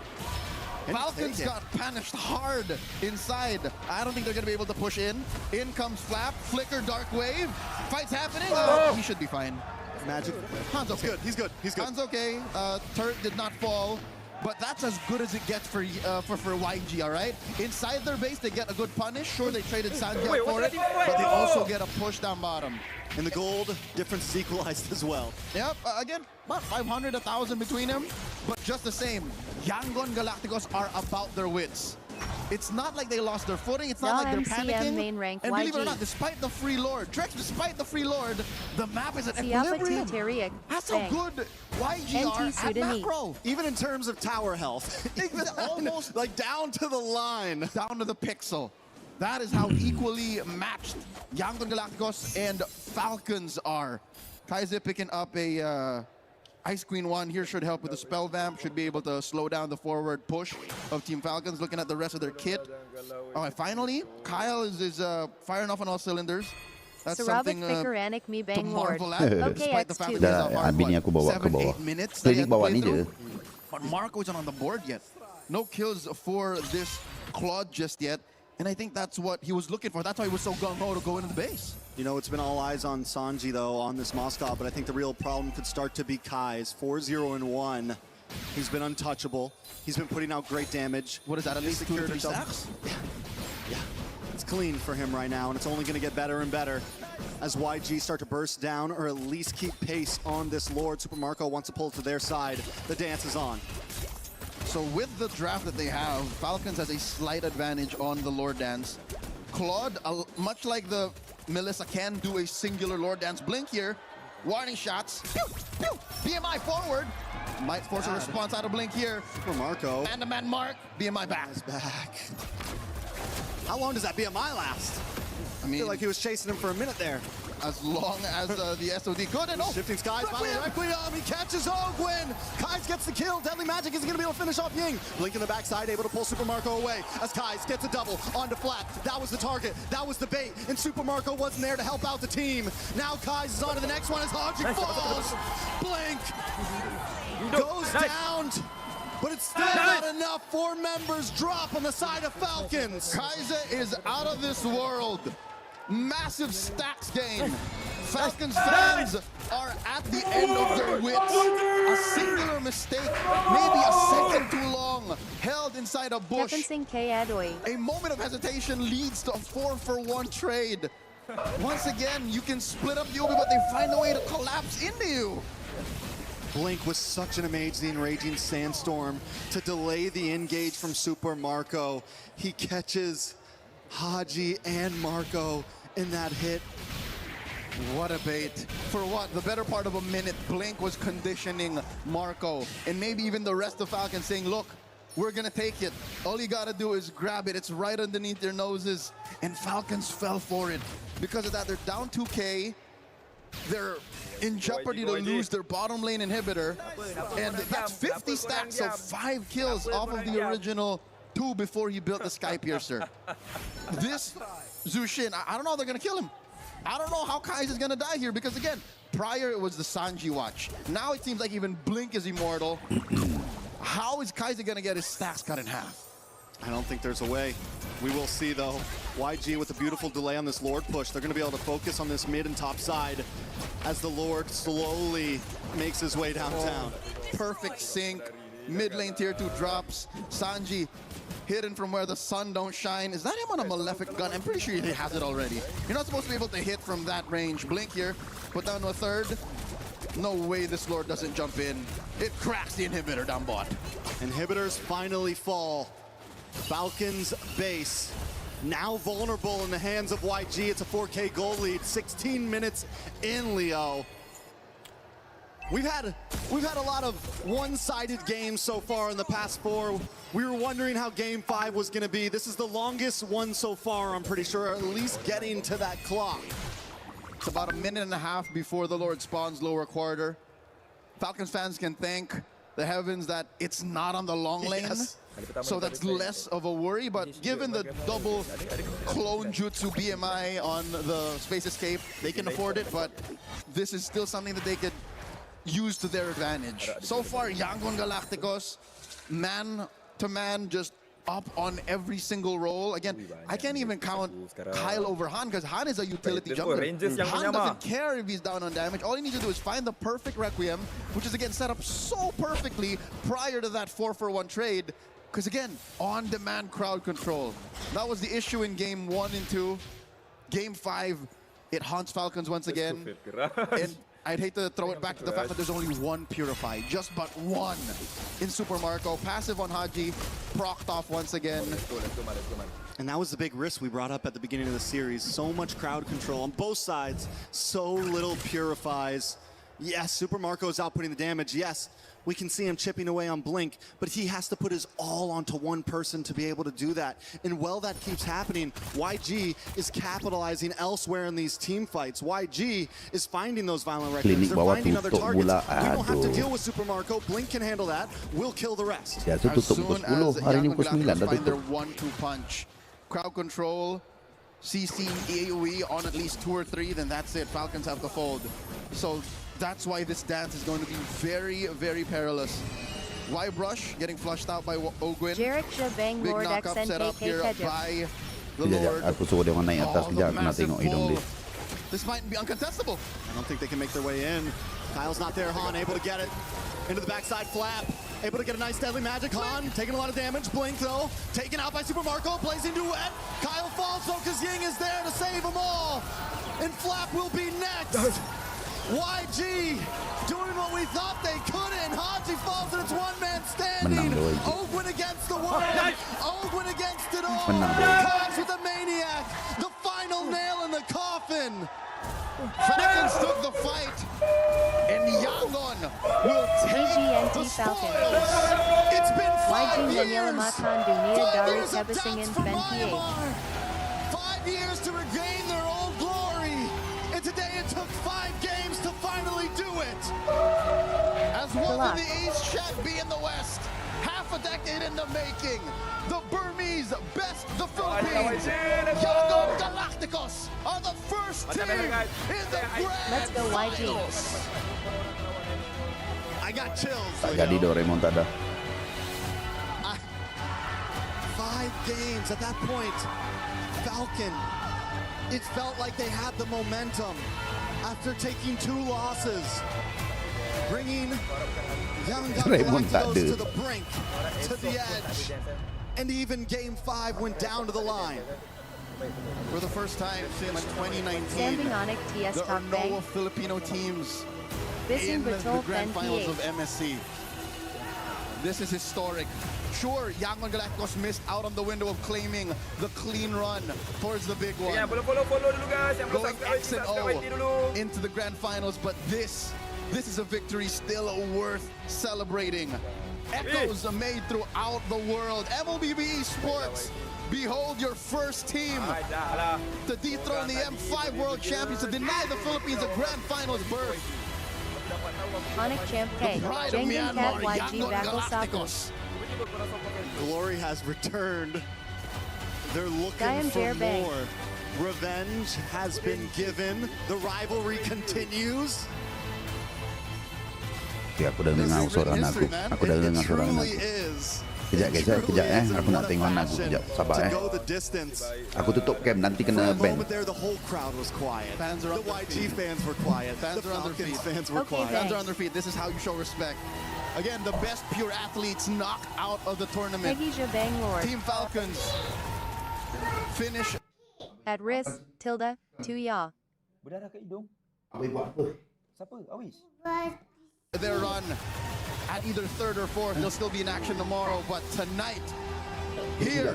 Falcons got punished hard inside. I don't think they're going to be able to push in. In comes Flap, Flicker, Dark Wave. Fight's happening. He should be fine. Magic. Han's okay. He's good. Han's okay. Turret did not fall. But that's as good as it gets for YG, all right? Inside their base, they get a good punish. Sure, they traded Sanji for it, but they also get a push down bottom. And the gold difference is equalized as well. Yep, again, about 500, 1,000 between them. But just the same, Yangon Galacticos are about their wits. It's not like they lost their footing. It's not like they're panicking. Main rank and believe YG. it or not, despite the free Lord, Trex, despite the free Lord, the map is at equilibrium. That's how good YG are at macro. Even in terms of tower health. Almost like down to the line. Down to the pixel. That is how equally matched Yangon Galacticos and Falcons are. Kaiser picking up a Ice Queen 1 here should help with the spell vamp, should be able to slow down the forward push of Team Falcons. Looking at the rest of their kit. All right, finally, Kyle is firing off on all cylinders. That's something to marvel at, despite the fact that there's a hard 7-8 minutes they had to play through. But Marco isn't on the board yet. No kills for this Claude just yet. And I think that's what he was looking for. That's why he was so gung-ho to go into the base. You know, it's been all eyes on Sanji, though, on this Moscow, but I think the real problem could start to be Kai's. 4-0-1. He's been untouchable. He's been putting out great damage. What is that, at least 2 or 3 stacks? Yeah. It's clean for him right now, and it's only going to get better and better as YG start to burst down or at least keep pace on this Lord. Super Marco wants to pull it to their side. The dance is on. So with the draft that they have, Falcons has a slight advantage on the Lord Dance. Claude, much like the Melissa, can do a singular Lord Dance. Blink here. Warning shots. Pew, pew. BMI forward. Might force a response out of Blink here. Super Marco. Man-to-man mark. BMI back. Back. How long does that BMI last? I feel like he was chasing him for a minute there. As long as the SOD could. And Shifting Skies, finally Requiem, he catches Ogwin. Kais gets the kill. Deadly Magic isn't going to be able to finish off Ying. Blink in the backside, able to pull Super Marco away as Kais gets a double onto flat. That was the target. That was the bait. And Super Marco wasn't there to help out the team. Now Kais is on to the next one as Hodging falls. Blink goes down. But it's still not enough. 4 members drop on the side of Falcons. Kaiser is out of this world. Massive stacks game. Falcons fans are at the end of their wits. A singular mistake, maybe a second too long, held inside a bush. A moment of hesitation leads to a 4-for-1 trade. Once again, you can split up the Obi, but they find a way to collapse into you. Blink was such an amazing Raging Sandstorm to delay the engage from Super Marco. He catches Haji and Marco in that hit. What a bait. For what? The better part of a minute, Blink was conditioning Marco. And maybe even the rest of Falcon saying, look, we're going to take it. All you got to do is grab it. It's right underneath their noses. And Falcons fell for it. Because of that, they're down 2K. They're in jeopardy to lose their bottom lane inhibitor. And that's 50 stacks, so 5 kills off of the original 2 before he built the Sky Piercer. This Zushin, I don't know how they're going to kill him. I don't know how Kai's is going to die here because, again, prior it was the Sanji watch. Now it seems like even Blink is immortal. How is Kaiser going to get his stacks cut in half? I don't think there's a way. We will see, though. YG with a beautiful delay on this Lord push. They're going to be able to focus on this mid and top side as the Lord slowly makes his way downtown. Perfect sync. Mid lane tier 2 drops. Sanji hidden from where the sun don't shine. Is that him on a Malefic gun? I'm pretty sure he has it already. You're not supposed to be able to hit from that range. Blink here. Put down to a third. No way this Lord doesn't jump in. It cracks the inhibitor down bot. Inhibitors finally fall. Falcons base now vulnerable in the hands of YG. It's a 4K goal lead. 16 minutes in, Leo. We've had a lot of one-sided games so far in the past 4. We were wondering how Game 5 was going to be. This is the longest one so far, I'm pretty sure, at least getting to that clock. It's about a minute and a half before the Lord spawns lower quarter. Falcons fans can thank the heavens that it's not on the long lane. Yes. So that's less of a worry, but given the double clone jutsu BMI on the Space Escape, they can afford it, but this is still something that they could use to their advantage. So far, Yangon Galacticos, man-to-man, just up on every single role. Again, I can't even count Kyle over Han because Han is a utility jungler. Han doesn't care if he's down on damage. All he needs to do is find the perfect Requiem, which is, again, set up so perfectly prior to that 4-for-1 trade. Because, again, on-demand crowd control. That was the issue in Game 1 and 2. Game 5, it haunts Falcons once again. And I'd hate to throw it back to the fact that there's only one Purify, just but one in Super Marco. Passive on Haji, procced off once again. And that was the big risk we brought up at the beginning of the series. So much crowd control on both sides, so little Purifies. Yes, Super Marco is outputting the damage. Yes, we can see him chipping away on Blink, but he has to put his all onto one person to be able to do that. And while that keeps happening, YG is capitalizing elsewhere in these team fights. YG is finding those violent records. They're finding other targets. We don't have to deal with Super Marco. Blink can handle that. We'll kill the rest. As soon as Yangon Galacticos find their 1-2 punch, crowd control, CC, AoE on at least 2 or 3, then that's it. Falcons have to fold. So that's why this dance is going to be very, very perilous. Y Brush getting flushed out by Ogwin. Jarek Shabang Big Lord knockup set up here by Kejap, aku suruh dia orang naik atas kejap, aku nak tengok hidung dia. This might be uncontestable. I don't think they can make their way in. Kyle's not there. Han able to get it into the backside flap. Able to get a nice deadly magic. Han taking a lot of damage. Blink though. Taken out by Super Marco. Plays into it. Kyle falls though because Ying is there to save them all. And Flap will be next. YG doing what we thought they couldn't. Haji falls and it's one-man standing. Ogwin against the world. Ogwin against it all. Cox with a maniac. The final nail in the coffin. Falcons took the fight, and Yangon will take the spoils. It's been 5 years. 5 years of doubts for Myanmar. 5 years to regain their old glory. And today it took 5 games to finally do it. As one in the East, Shaq B in the West. Half a decade in the making. The Burmese best the Philippines. Yangon Galacticos are the first team in the grand Let's go YG. I got chills. Tak jadi do remontada. 5 games at that point. Falcon. It felt like they had the momentum after taking 2 losses. Bringing Young Galacticos to the brink, to the edge. And even Game 5 went down to the line. For the first time since 2019, there are no Filipino teams in the grand finals of MSC. This is historic. Sure, Yangon Galacticos missed out on the window of claiming the clean run towards the big one. Going X&O into the grand finals, but this is a victory still worth celebrating. Echoes are made throughout the world. MLBB Esports, behold your first team to dethrone the M5 World Champions, to deny the Philippines a grand finals berth. Onic Champ K, Jengen Cat YG Battle Sakos. Glory has returned. They're looking for more. Revenge has been given. The rivalry continues. Ya, aku dah dengar suara anakku. Aku dah dengar suara anakku. Kejap aku nak tengok anakku kejap. Sabar Aku tutup cam, nanti kena ban. The whole crowd was quiet. The YG fans were quiet. Fans are on their feet. Fans were quiet. Fans are on their feet. This is how you show respect. Again, the best pure athletes knocked out of the tournament. Team Falcons finish at risk. Tilda to ya. Berdarah ke hidung? Awis buat apa? Siapa? Awis. Their run at either 3rd or 4th. They'll still be in action tomorrow, but tonight here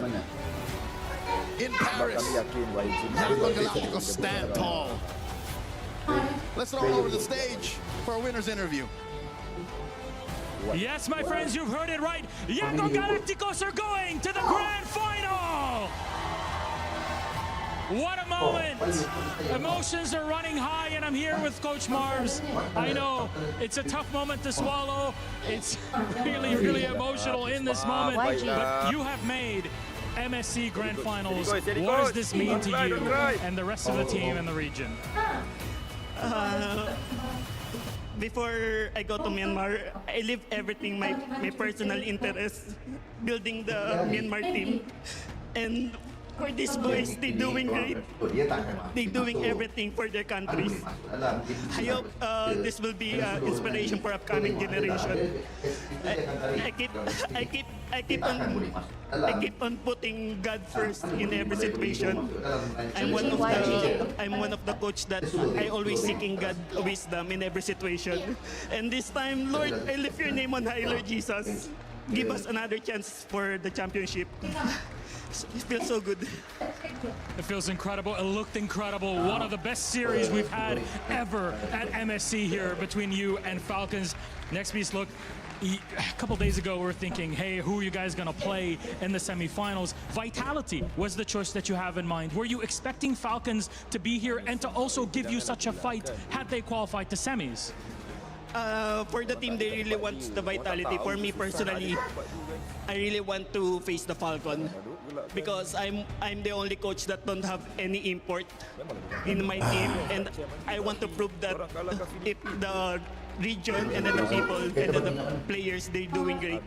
in Paris, Yangon Galacticos stand tall. Let's throw it over the stage for a winner's interview. Yes, my friends, you've heard it right. Yangon Galacticos are going to the grand final. What a moment! Emotions are running high, and I'm here with Coach Marvs. I know it's a tough moment to swallow. It's really, really emotional in this moment. But you have made MSC Grand Finals. What does this mean to you and the rest of the team and the region? Before I go to Myanmar, I leave everything, my personal interest, building the Myanmar team. And for these boys, they're doing great. They're doing everything for their countries. I hope this will be inspiration for upcoming generation. I keep on putting God first in every situation. I'm one of the coach that I always seeking God wisdom in every situation. And this time, Lord, I lift your name on high, Lord Jesus. Give us another chance for the championship. It feels so good. It feels incredible. It looked incredible. One of the best series we've had ever at MSC here between you and Falcons. Next piece, look. A couple days ago, we were thinking, hey, who are you guys going to play in the semifinals? Vitality was the choice that you have in mind. Were you expecting Falcons to be here and to also give you such a fight had they qualified to semis? For the team, they really want the vitality. For me personally, I really want to face the Falcon because I'm the only coach that don't have any import in my team, and I want to prove that if the region and then the people and then the players, they're doing great,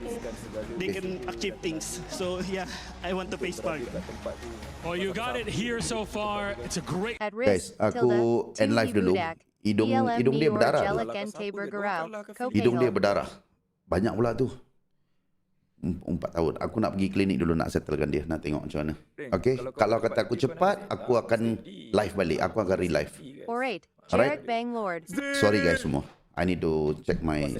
they can achieve things. So yeah, I want to face Falcon. Well, you got it here so far. It's a great. Guys, aku end live dulu. Hidung dia berdarah. Hidung dia berdarah. Banyak pula tu. 4 tahun. Aku nak pergi klinik dulu nak settlekan dia. Nak tengok macam mana. Okay. Kalau kata aku cepat, aku akan live balik. Aku akan relive. Alright. Sorry guys semua. I need to check my